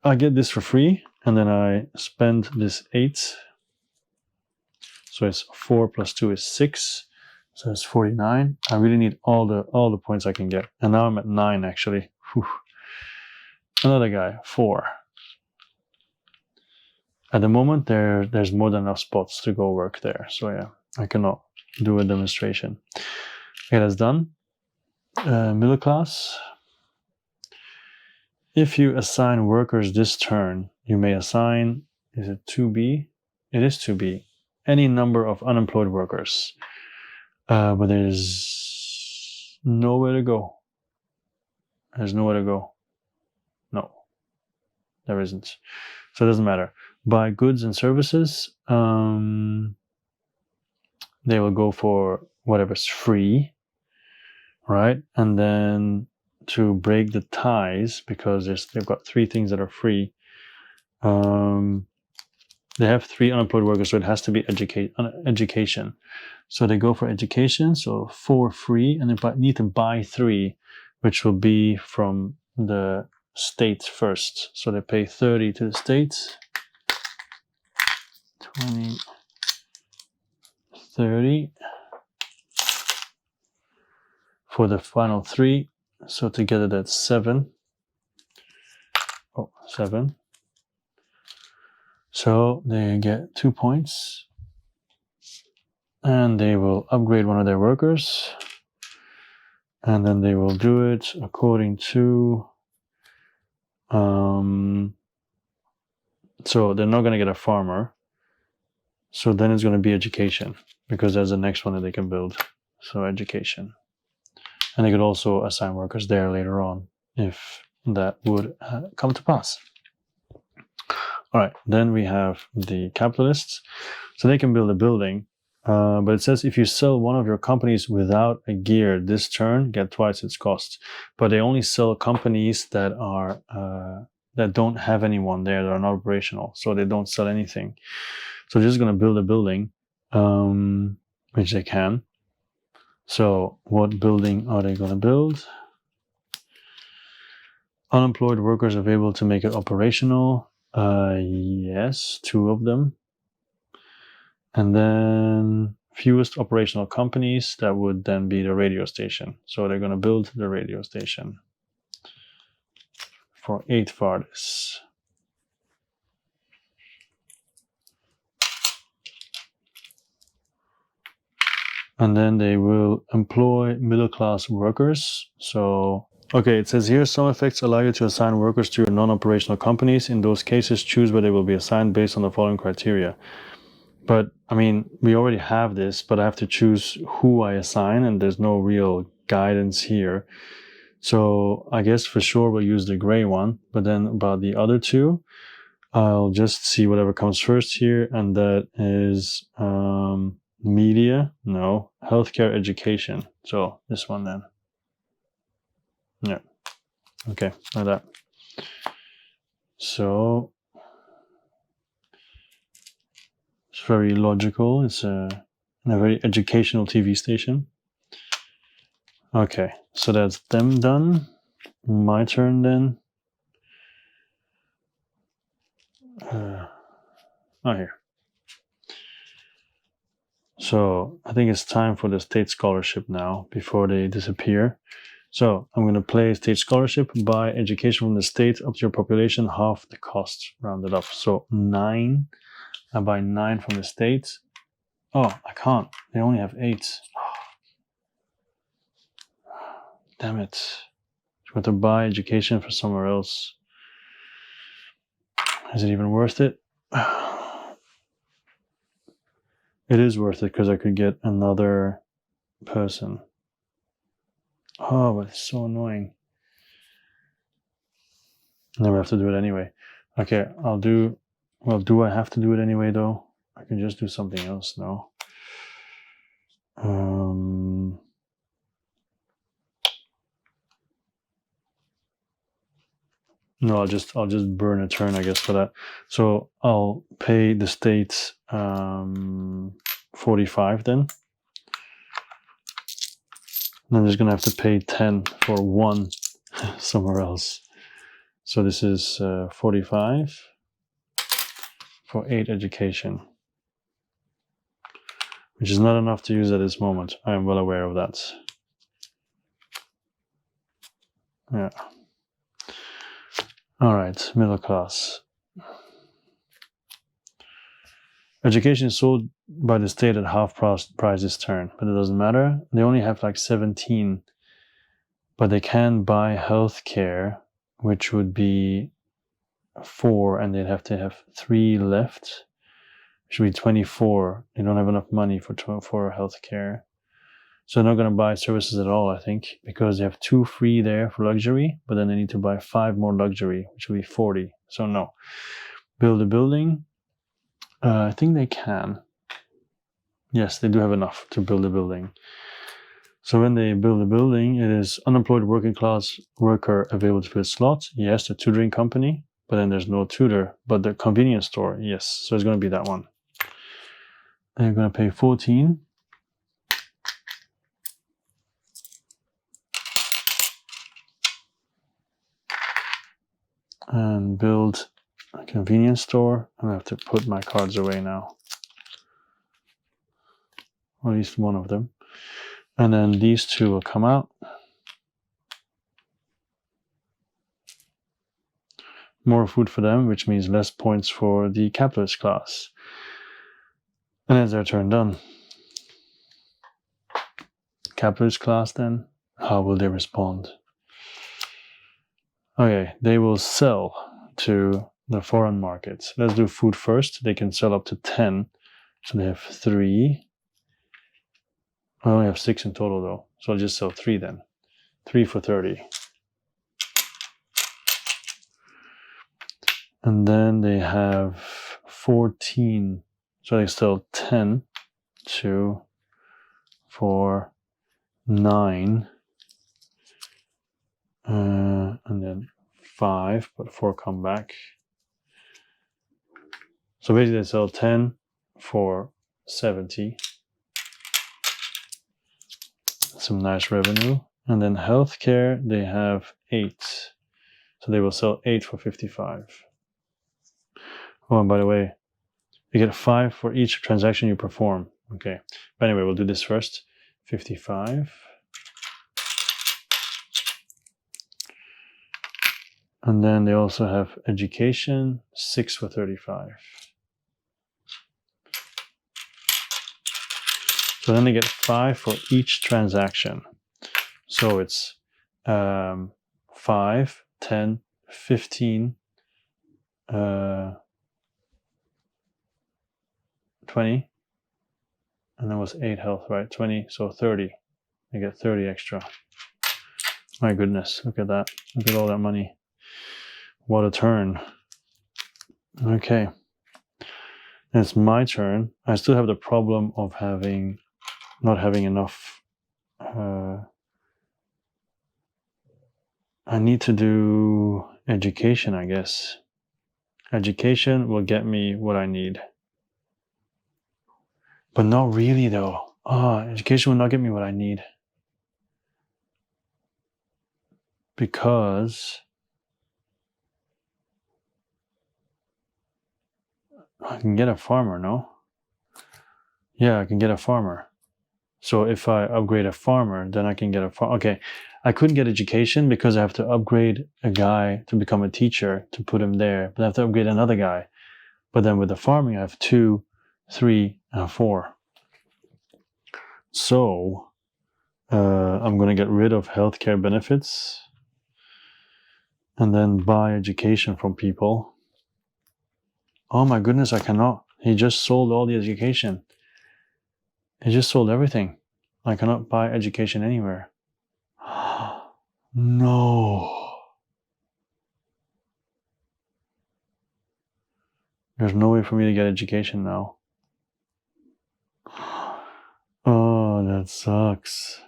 I get this for free, and then I spend this 8. So it's 4 plus 2 is 6. So it's 49. I really need all the points I can get. And now I'm at 9 actually. Whew. Another guy, 4. At the moment there's more than enough spots to go work there. So yeah, I cannot do a demonstration. Okay, that's done. Middle class. If you assign workers this turn, you may assign, is it 2B? It is 2B. Any number of unemployed workers. But there's nowhere to go. There's nowhere to go. No, there isn't. So it doesn't matter. Buy goods and services, they will go for whatever's free, right? And then to break the ties, because they've got 3 things that are free. They have 3 unemployed workers, so it has to be education. So they go for education, so 4 free, and they need to buy 3, which will be from the state first. So they pay 30 to the state, 20, 30 for the final 3. So together that's 7. Oh, 7. So they get 2 points, and they will upgrade one of their workers, and then they will do it according to so they're not going to get a farmer, so then it's going to be education, because that's the next one that they can build. So education, and they could also assign workers there later on if that would come to pass. All right, then we have the capitalists. So they can build a building, but it says if you sell one of your companies without a gear this turn, get twice its cost. But they only sell companies that are that don't have anyone there, that are not operational, so they don't sell anything. So they're just going to build a building, which they can. So what building are they going to build? Unemployed workers available to make it operational. Yes, 2 of them. And then fewest operational companies, that would then be the radio station. So they're going to build the radio station for 8 Vardis. And then they will employ middle class workers. So okay, it says here, some effects allow you to assign workers to your non-operational companies. In those cases, choose where they will be assigned based on the following criteria. But, I mean, we already have this, but I have to choose who I assign, and there's no real guidance here. So I guess for sure we'll use the gray one, but then about the other 2, I'll just see whatever comes first here, and that is media, no, healthcare, education. So this one then. Yeah. Okay, like that. So it's very logical. It's a very educational TV station. Okay, so that's them done. My turn then. Here. So I think it's time for the state scholarship now before they disappear. So I'm going to play state scholarship. Buy education from the state up to your population, half the cost, rounded up. So 9. I buy 9 from the state. Oh, I can't. They only have 8. Damn it. I'm going to buy education for somewhere else. Is it even worth it? It is worth it because I could get another person. Oh, but it's so annoying. Never have to do it anyway. Okay, I'll do... Well, do I have to do it anyway, though? I can just do something else now. No, I'll just burn a turn, I guess, for that. So I'll pay the state 45 then. And I'm just gonna have to pay 10 for 1 somewhere else. So this is 45 for 8 education, which is not enough to use at this moment. I am well aware of that. Yeah. All right, middle class. Education is sold by the state at half price this turn, but it doesn't matter. They only have like 17, but they can buy healthcare, which would be 4, and they'd have to have 3 left, which would be 24. They don't have enough money for healthcare. So they're not going to buy services at all, I think, because they have 2 free there for luxury, but then they need to buy 5 more luxury, which will be 40. So no. Build a building. I think they can. Yes, they do have enough to build a building. So when they build a building, it is unemployed working class worker available to fill slot. Yes, the tutoring company, but then there's no tutor. But the convenience store, yes. So it's going to be that one. They're going to pay 14. And build a convenience store. I have to put my cards away now. Or at least one of them. And then these 2 will come out. More food for them, which means less points for the capitalist class. And that's their turn done. Capitalist class then, how will they respond? Okay, they will sell to the foreign markets. Let's do food first. They can sell up to 10. So they have 3. I only have 6 in total though. So I'll just sell 3 then. 3 for 30. And then they have 14. So they sell 10, 2, 4, 9. And then 5, but 4 come back. So basically they sell 10 for 70. Some nice revenue. And then healthcare, they have 8. So they will sell 8 for 55. Oh, and by the way, you get 5 for each transaction you perform. Okay. But anyway, we'll do this first. 55. And then they also have education, 6 for 35. So then they get 5 for each transaction. So it's 5, 10, 15, 20. And that was 8 health, right? 20, so 30. They get 30 extra. My goodness, look at that. Look at all that money. What a turn. Okay. It's my turn. I still have the problem of not having enough. I need to do education, I guess. Education will get me what I need. But not really though. Education will not get me what I need. Because I can get a farmer, no? Yeah, I can get a farmer. So if I upgrade a farmer, then I can get a farmer. Okay, I couldn't get education because I have to upgrade a guy to become a teacher to put him there. But I have to upgrade another guy. But then with the farming, I have 2, 3, and 4. So I'm going to get rid of healthcare benefits and then buy education from people. Oh my goodness, I cannot. He just sold all the education. He just sold everything. I cannot buy education anywhere. No. There's no way for me to get education now. Oh, that sucks.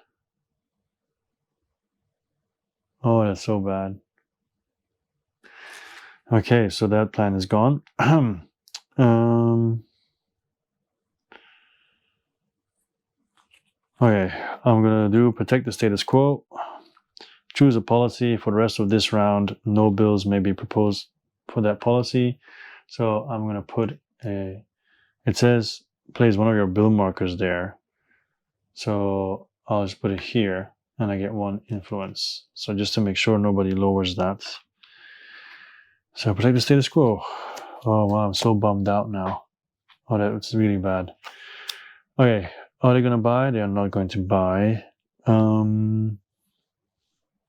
Oh, that's so bad. Okay, so that plan is gone. Okay, I'm gonna do protect the status quo. Choose a policy for the rest of this round. No bills may be proposed for that policy. So I'm gonna put it says place one of your bill markers there. So I'll just put it here and I get 1 influence. So just to make sure nobody lowers that. So protect the status quo. Oh wow, I'm so bummed out now. Oh, that's really bad. Okay, are they gonna buy? They are not going to buy. No.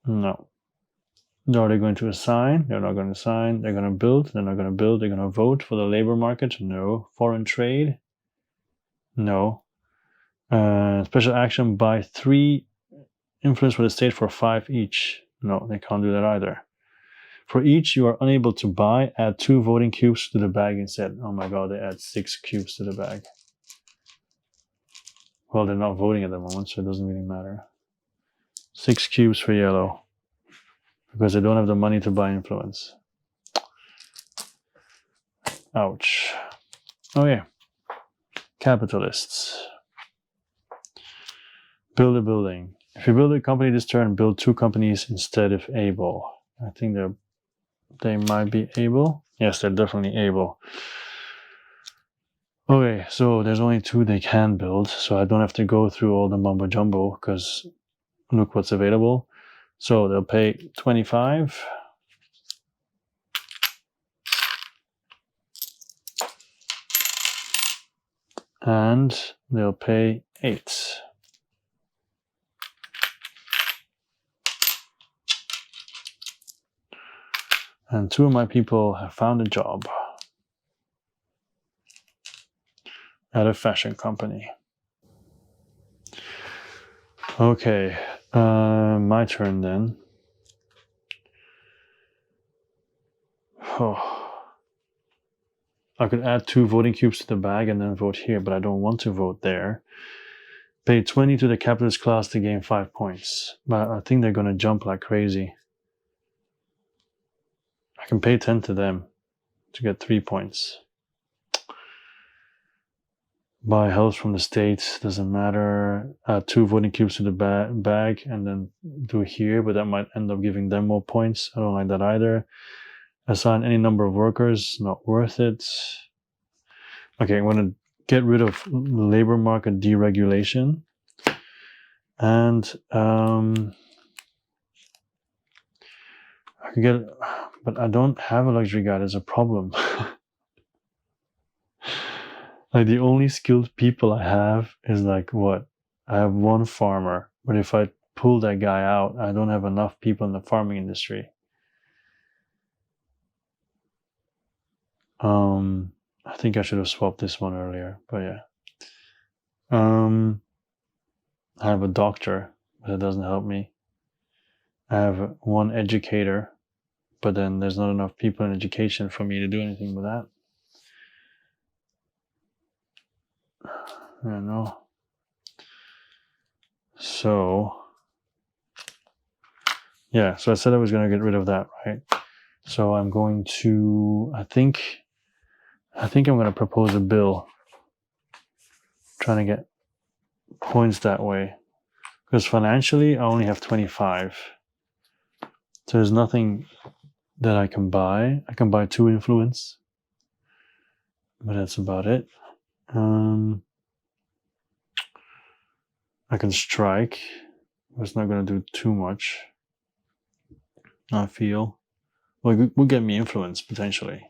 Are they going to assign? They're not going to assign. They're going to build. They're not going to build. They're going to vote for the labor market. No. Foreign trade. No. Special action buy 3 influence for the state for 5 each. No, they can't do that either. For each you are unable to buy, add 2 voting cubes to the bag instead. Oh my god, they add 6 cubes to the bag. Well, they're not voting at the moment, so it doesn't really matter. 6 cubes for yellow. Because they don't have the money to buy influence. Ouch. Oh yeah. Capitalists. Build a building. If you build a company this turn, build 2 companies instead if able. I think they might be able. Yes, they're definitely able. Okay, so there's only 2 they can build, so I don't have to go through all the mumbo jumbo because look what's available. So they'll pay 25. And they'll pay 8. And 2 of my people have found a job at a fashion company. Okay, my turn then. Oh. I could add 2 voting cubes to the bag and then vote here, but I don't want to vote there. Pay 20 to the capitalist class to gain 5 points. But I think they're going to jump like crazy. I can pay 10 to them to get 3 points. Buy house from the state, doesn't matter. Add 2 voting cubes to the bag and then do here, but that might end up giving them more points. I don't like that either. Assign any number of workers, not worth it. Okay, I'm going to get rid of labor market deregulation. And I could get, but I don't have a luxury guy, there's a problem. Like the only skilled people I have is like what? I have 1 farmer, but if I pull that guy out, I don't have enough people in the farming industry. I think I should have swapped this one earlier, but yeah. I have a doctor, but it doesn't help me. I have 1 educator, but then there's not enough people in education for me to do anything with that. I don't know. So, yeah, so I said I was going to get rid of that, right? So I'm going to, I think I'm going to propose a bill. Trying to get points that way. Because financially, I only have 25. So there's nothing that I can buy. I can buy 2 influence. But that's about it. I can strike. But it's not going to do too much. I feel. Well, it will get me influence, potentially.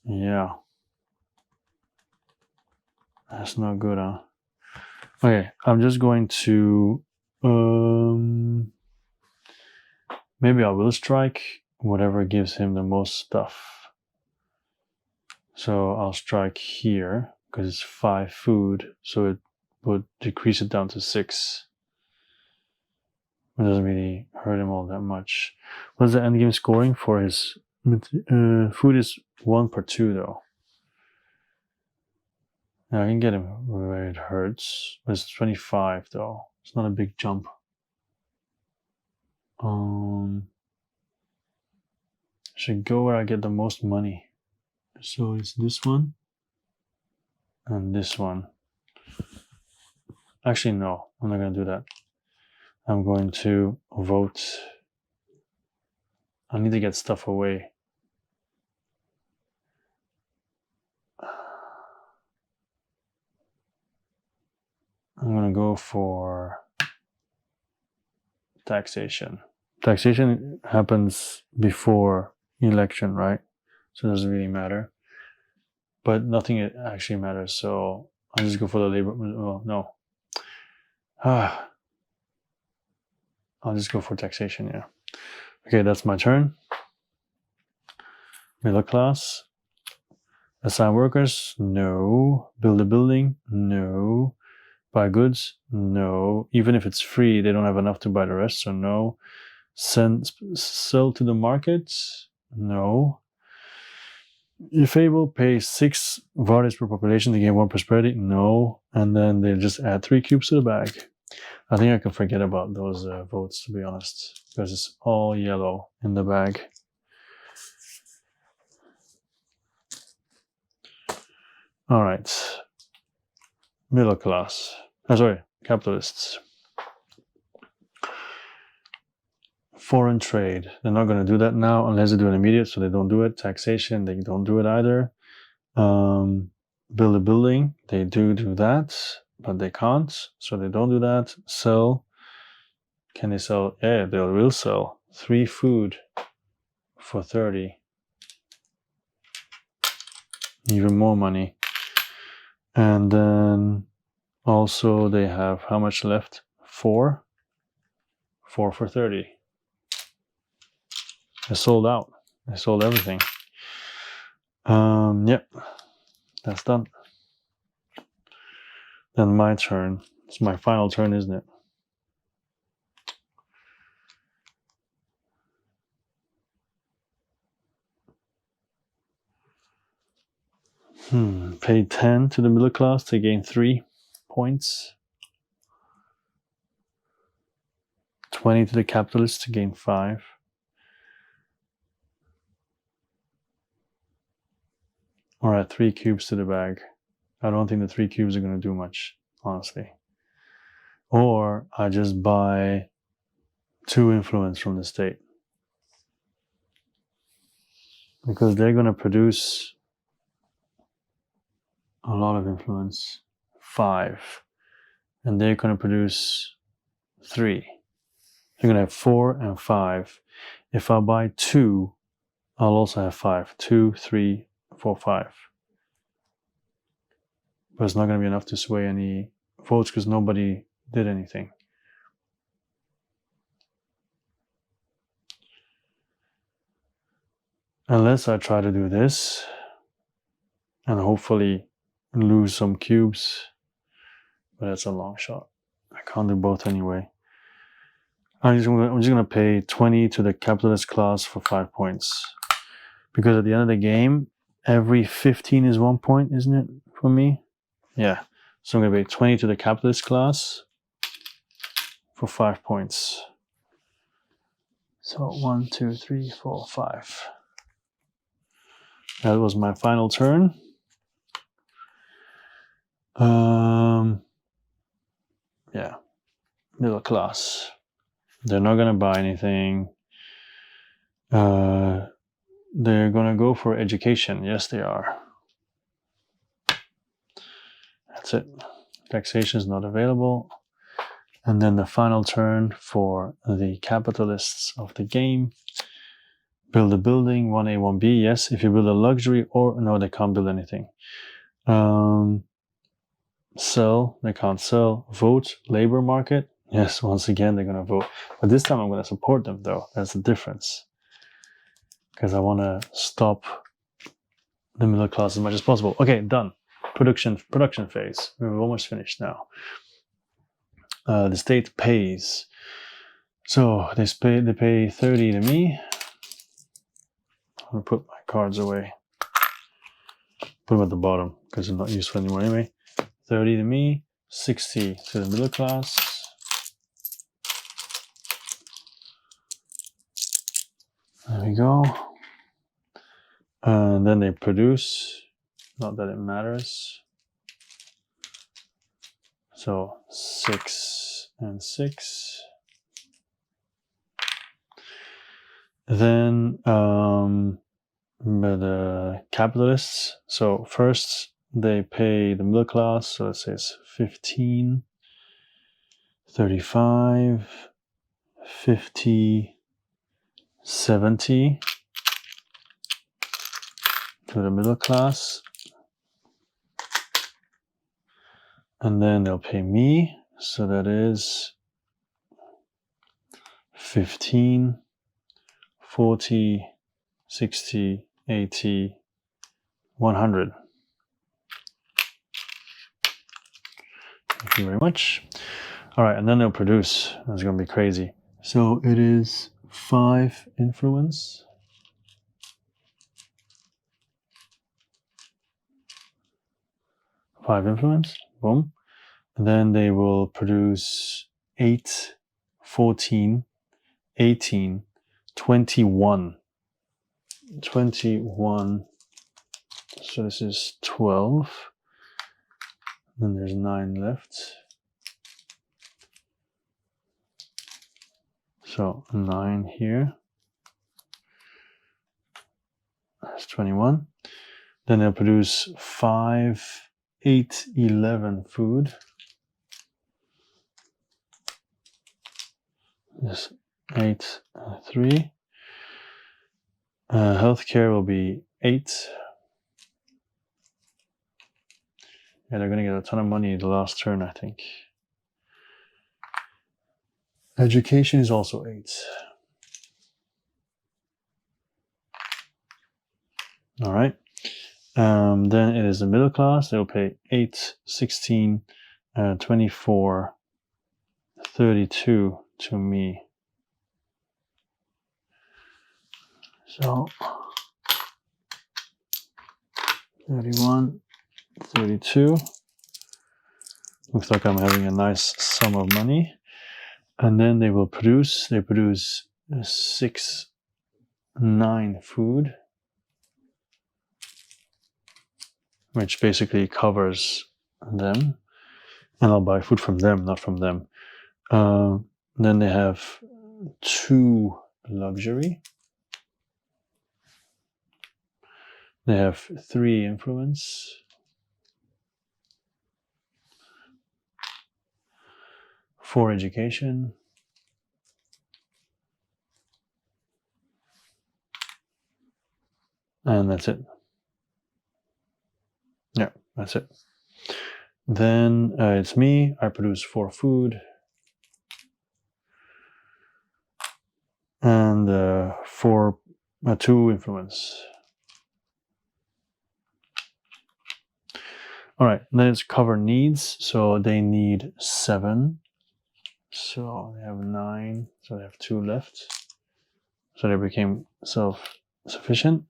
Yeah. That's not good, huh? Okay, I'm just going to... maybe I will strike whatever gives him the most stuff. So I'll strike here, because it's 5 food, so it would decrease it down to 6. It doesn't really hurt him all that much. What's the endgame scoring for his... food is 1 per 2, though. Now I can get him where it hurts. But it's 25, though. It's not a big jump. Should go where I get the most money. So it's this one. And this one. Actually, no. I'm not going to do that. I'm going to vote. I need to get stuff away. I'm going to go for taxation. Taxation happens before election, right? So it doesn't really matter. But nothing actually matters, so I'll just go for the labor. Well, no. I'll just go for taxation, yeah. Okay, that's my turn. Middle class. Assign workers? No. Build a building? No. Buy goods? No. Even if it's free, they don't have enough to buy the rest, so no. Sell to the market? No. If able, pay 6 Varnavas per population to gain 1 prosperity? No. And then they just add 3 cubes to the bag. I think I can forget about those votes, to be honest, because it's all yellow in the bag. All right. Middle class. Sorry, capitalists. Foreign trade. They're not going to do that now unless they do an immediate, so they don't do it. Taxation, they don't do it either. Build a building, they do that, but they can't, so they don't do that. Sell. Can they sell? Yeah, they will sell. 3 food for 30. Even more money. And then also they have how much left? 4. 4 for 30. They sold out. They sold everything. Yep. That's done. Then my turn. It's my final turn, isn't it? Pay 10 to the middle class to gain 3 points. 20 to the capitalists to gain 5. Or add 3 cubes to the bag. I don't think the 3 cubes are going to do much, honestly. Or I just buy 2 influence from the state. Because they're going to produce a lot of influence. 5. And they're going to produce 3. They're going to have 4 and 5. If I buy 2, I'll also have 5. 2, 3, 4, 5. But it's not going to be enough to sway any votes because nobody did anything. Unless I try to do this and hopefully lose some cubes, but that's a long shot. I can't do both anyway. I'm just going to pay 20 to the capitalist class for 5 points. Because at the end of the game, every 15 is 1 point, isn't it, for me? Yeah. So I'm going to pay 20 to the capitalist class for 5 points. So 1, 2, 3, 4, 5. That was my final turn. Yeah, middle class. They're not gonna buy anything. They're gonna go for education. Yes, they are. That's it. Taxation is not available. And then the final turn for the capitalists of the game. Build a building, 1A, 1B. Yes, if you build a luxury or no, they can't build anything. Sell, they can't sell. Vote, labor market. Yes, once again, they're going to vote. But this time I'm going to support them, though. That's the difference. Because I want to stop the middle class as much as possible. Okay, done. Production phase. We're almost finished now. The state pays. So they pay 30 to me. I'm going to put my cards away. Put them at the bottom because they're not useful anymore anyway. 30 to me, 60 to the middle class. There we go. And then they produce. Not that it matters. So 6 and 6. Then the capitalists. So first they pay the middle class. So it says 15, 35, 50, 70 to the middle class. And then they'll pay me. So that is 15, 40, 60, 80, 100. Thank you very much. All right, and then they'll produce. That's going to be crazy. So it is 5 influence. Boom. And then they will produce 8, 14, 18, 21. 21. So this is 12. Then there's 9 left. So 9 here. That's 21. Then they'll produce 5, 8, 11 food. This 8, 3. Healthcare will be 8. Yeah, they're going to get a ton of money the last turn, I think. Education is also 8. All right. Then it is the middle class. They'll pay 8, 16, 24, 32 to me. So 31, 32. Looks like I'm having a nice sum of money. And then they will produce. They produce 6, 9 food, which basically covers them. And I'll buy food from them, not from them. Then they have 2 luxury. They have 3 influence. 4 education. And that's it. Yeah, that's it. Then it's me. I produce 4 food. And 2 influence. All right, then it's cover needs. So they need 7. So they have 9. So they have 2 left. So they became self-sufficient.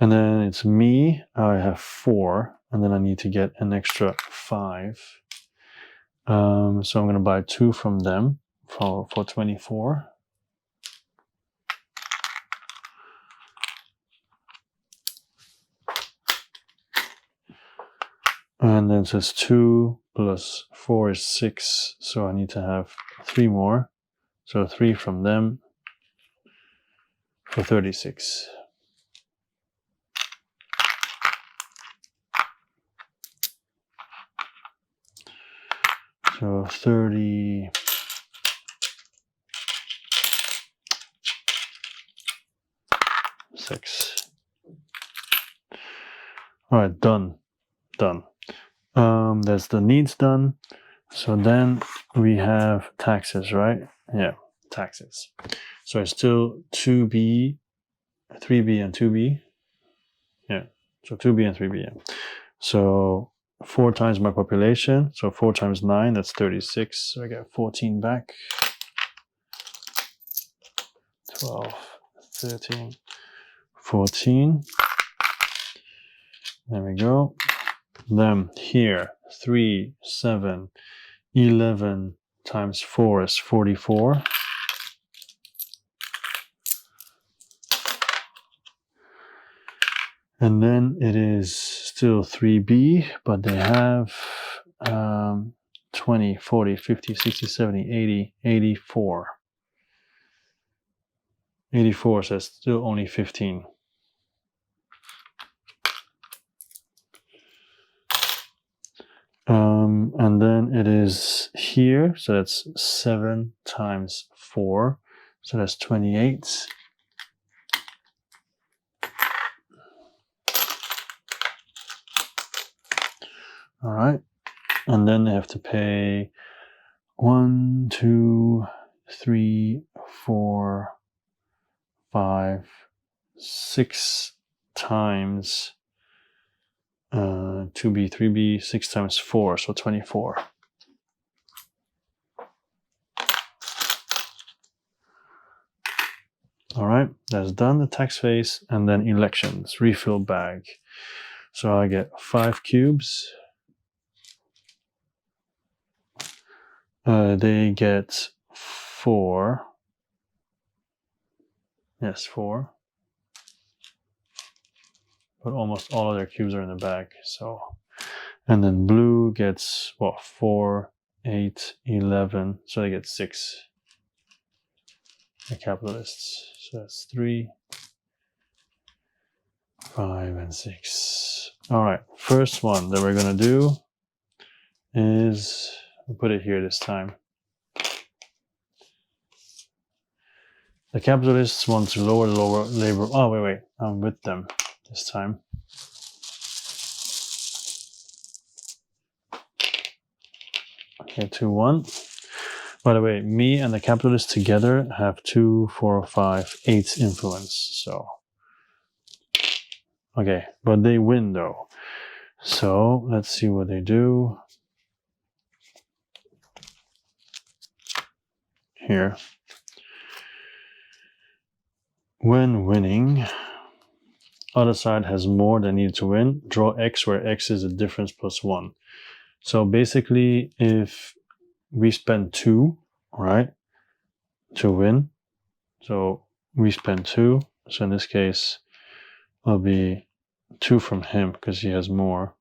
And then it's me. I have 4. And then I need to get an extra 5. So I'm going to buy 2 from them. for 24. And then it says 2 plus 4 is 6, so I need to have 3 more. So 3 from them for 36. So 36. All right, done. That's the needs done. So then we have taxes, right? Yeah, taxes. So it's still 2B, 3B, and 2B. Yeah, so 2B and 3B. Yeah. So 4 times my population. So 4 times 9, that's 36. So I get 14 back. 12, 13, 14. There we go. Then here, 3, 7, 11 times 4 is 44. And then it is still 3B, but they have 20, 40, 50, 60, 70, 80, 84. 84 says still only 15. And then it is here, so that's 7 times 4, so that's 28. All right, and then they have to pay 1, 2, 3, 4, 5, 6 times 2B, 3B, 6 times 4, so 24. All right, that's done, the tax phase, and then elections, refill bag. So I get 5 cubes. They get 4. Yes, 4. But almost all of their cubes are in the bag, so. And then blue gets, well, 4, 8, 11, so they get 6. The capitalists. So that's 3, 5, and 6. All right, first one that we're gonna do is, we'll put it here this time. The capitalists want to lower labor. Oh, wait, I'm with them this time. Okay, 2, 1. By the way, me and the capitalists together have 2, 4, 5, 8 influence. So, okay, but they win though. So let's see what they do. Here. When winning, other side has more than needed to win. Draw X where X is the difference plus 1. So basically, if we spend 2, right, to win. So we spend 2. So in this case, it'll be 2 from him because he has more.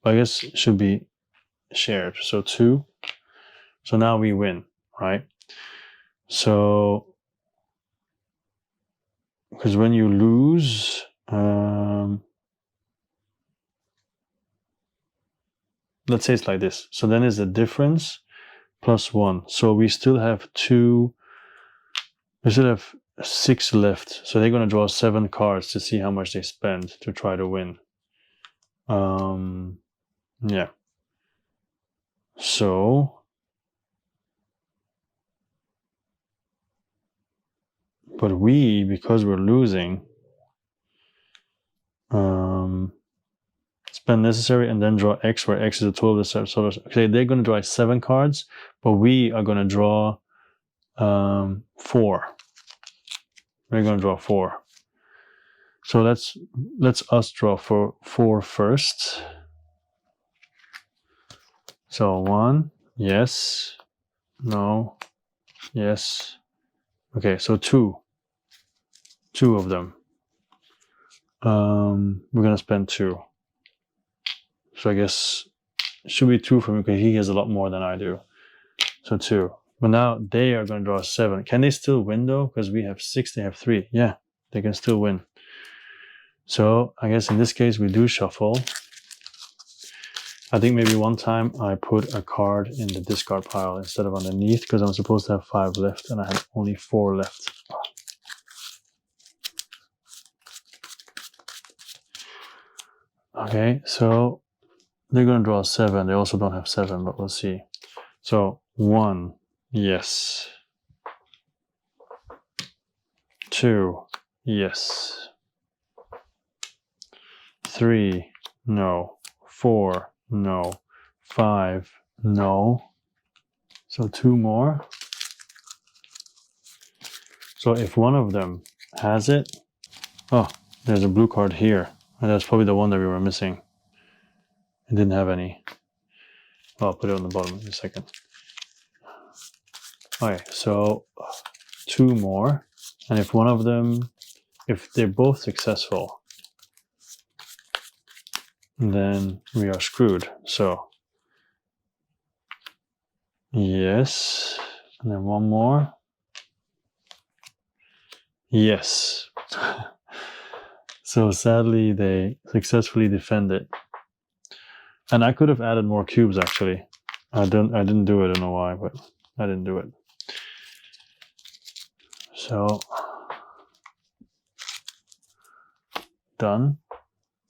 But I guess it should be shared. So 2. So now we win, right? So, because when you lose, let's say it's like this. So then is the difference plus 1. So we still have 2. We still have 6 left. So they're going to draw 7 cards to see how much they spend to try to win. Yeah. So, but we, because we're losing, spend necessary and then draw X where X is the total of the set. So okay, they're going to draw 7 cards, but we are going to draw 4. We're going to draw 4. So let's us draw for 4 first. So 1, yes, no, Yes. Okay, so two of them. We're gonna spend 2. So I guess it should be 2 for me because he has a lot more than I do. So 2. But now they are gonna draw 7. Can they still win though? Because we have 6, they have 3. Yeah, they can still win. So I guess in this case we do shuffle. I think maybe one time I put a card in the discard pile instead of underneath because I'm supposed to have 5 left and I have only 4 left. Okay, so they're going to draw 7. They also don't have 7, but we'll see. So 1, yes. 2, yes. 3, no. 4, no. 5, no. So 2 more. So if one of them has it, oh, there's a blue card here. And that's probably the one that we were missing. It didn't have any. Well, I'll put it on the bottom in a second. Okay, so 2 more. And if one of them, if they're both successful, then we are screwed. So, yes. And then one more. Yes. So sadly, they successfully defend it. And I could have added more cubes actually. I didn't do it. I don't know why, but I didn't do it. So done.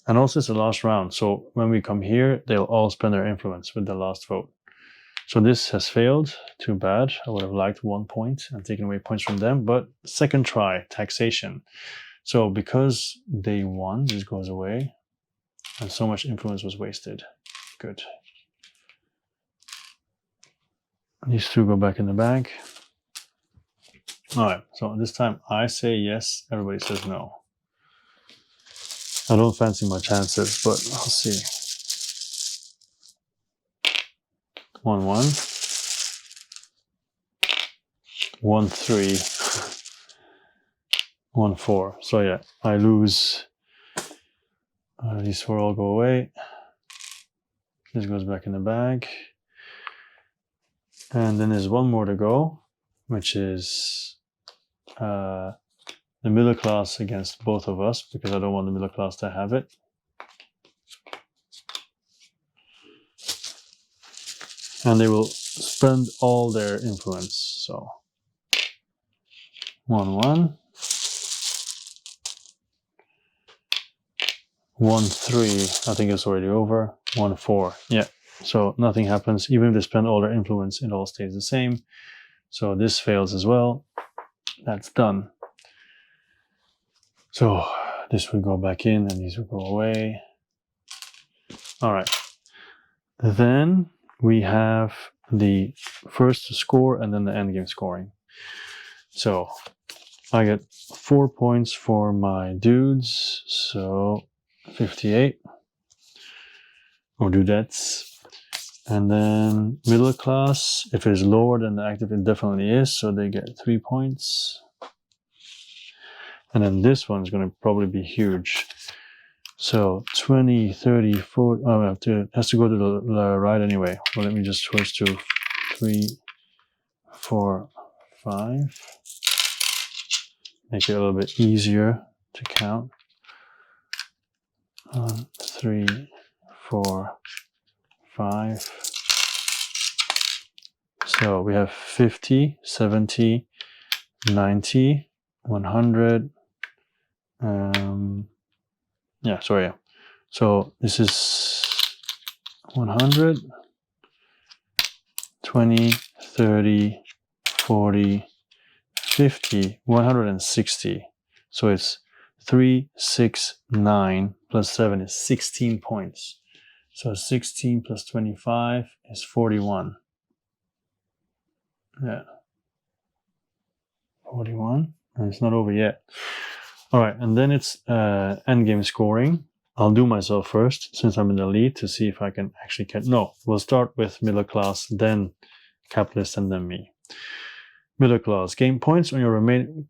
And also it's the last round. So when we come here, they'll all spend their influence with the last vote. So this has failed. Too bad. I would have liked 1 point and taken away points from them. But second try, taxation. So because they won, this goes away. And so much influence was wasted. Good. These 2 go back in the bag. All right, so this time I say yes, everybody says no. I don't fancy my chances, but I'll see. 1, 1. 1, 3. 1, 4. So yeah, I lose. These 4 all go away. This goes back in the bag. And then there's 1 more to go, which is the middle class against both of us, because I don't want the middle class to have it. And they will spend all their influence. So 1, 1. 1, 3. I think it's already over. 1, 4. Yeah. So nothing happens. Even if they spend all their influence, it all stays the same. So this fails as well. That's done. So this would go back in and these would go away. All right. Then we have the first to score and then the end game scoring. So I get 4 points for my dudes. So 58. Or dudettes. And then middle class, if it is lower than the active, it definitely is. So they get 3 points. And then this one's going to probably be huge. So 20, 30, 40, oh, it has to go to the right anyway. Well, let me just switch to 3, 4, 5. Make it a little bit easier to count. 1, 3, 4, 5. So we have 50, 70, 90, 100. Yeah, sorry. So this is 100, 20, 30, 40, 50, 160. So it's 3, 6, 9 plus 7 is 16 points. So 16 plus 25 is 41. Yeah. 41. And it's not over yet. All right, and then it's endgame scoring. I'll do myself first, since I'm in the lead, to see if I can actually get... No, we'll start with middle class, then capitalist, and then me. Middle class. Gain points on your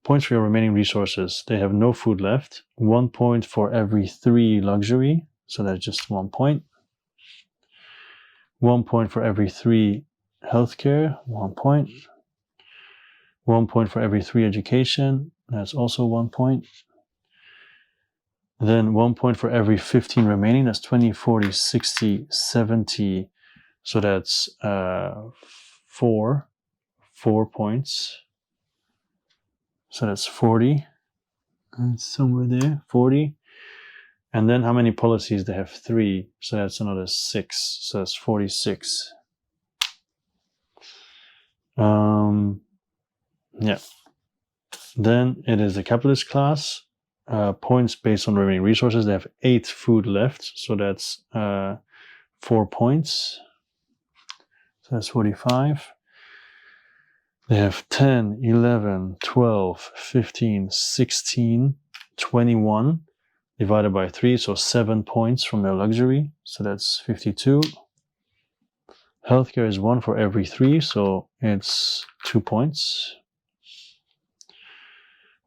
points for your remaining resources. They have no food left. 1 point for every 3 luxury. So that's just 1 point. 1 point for every 3 healthcare. 1 point. 1 point for every 3 education. That's also 1 point. Then 1 point for every 15 remaining. That's 20, 40, 60, 70. So that's 4 points. So that's 40. It's somewhere there. 40. And then how many policies? They have 3. So that's another 6. So that's 46. Yeah. Then it is a capitalist class. Points based on remaining resources. They have 8 food left. So that's 4 points. So that's 45. They have 10, 11, 12, 15, 16, 21 divided by 3. So 7 points from their luxury. So that's 52. Healthcare is 1 for every 3. So it's 2 points.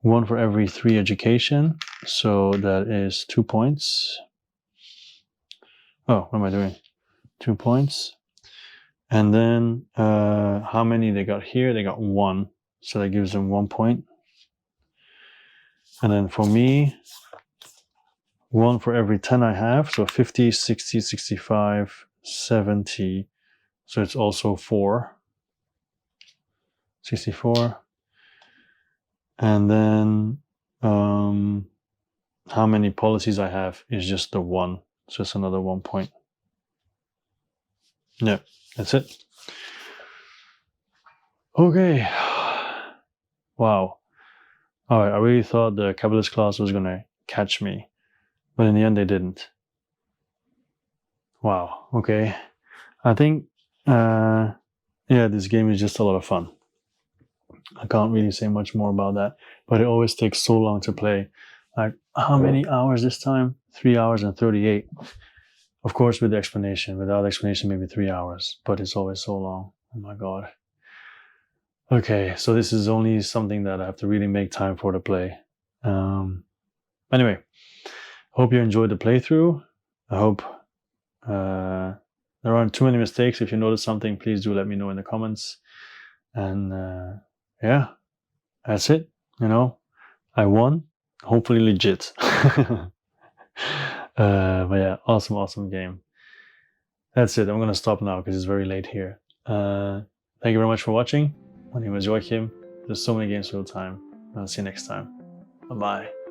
1 for every 3 education. So that is 2 points. Oh, what am I doing? 2 points. And then how many they got here? They got 1. So that gives them 1 point. And then for me, 1 for every 10 I have. So 50, 60, 65, 70. So it's also 4. 64. And then how many policies I have is just the 1. So it's another 1 point. Yeah, that's it. Okay. Wow. All right, I really thought the capitalist class was going to catch me. But in the end, they didn't. Wow, okay. I think, this game is just a lot of fun. I can't really say much more about that, but it always takes so long to play. Like, how many hours this time? 3 hours and 38. Of course, with the explanation. Without explanation, maybe 3 hours, but it's always so long. Oh my God. Okay, so this is only something that I have to really make time for to play. Anyway, hope you enjoyed the playthrough. I hope there aren't too many mistakes. If you notice something, please do let me know in the comments. And yeah, that's it. You know, I won. Hopefully legit. But yeah, awesome game. That's it. I'm going to stop now because it's very late here. Thank you very much for watching. My name is Joachim. There's so many games all the time. I'll see you next time. Bye-bye.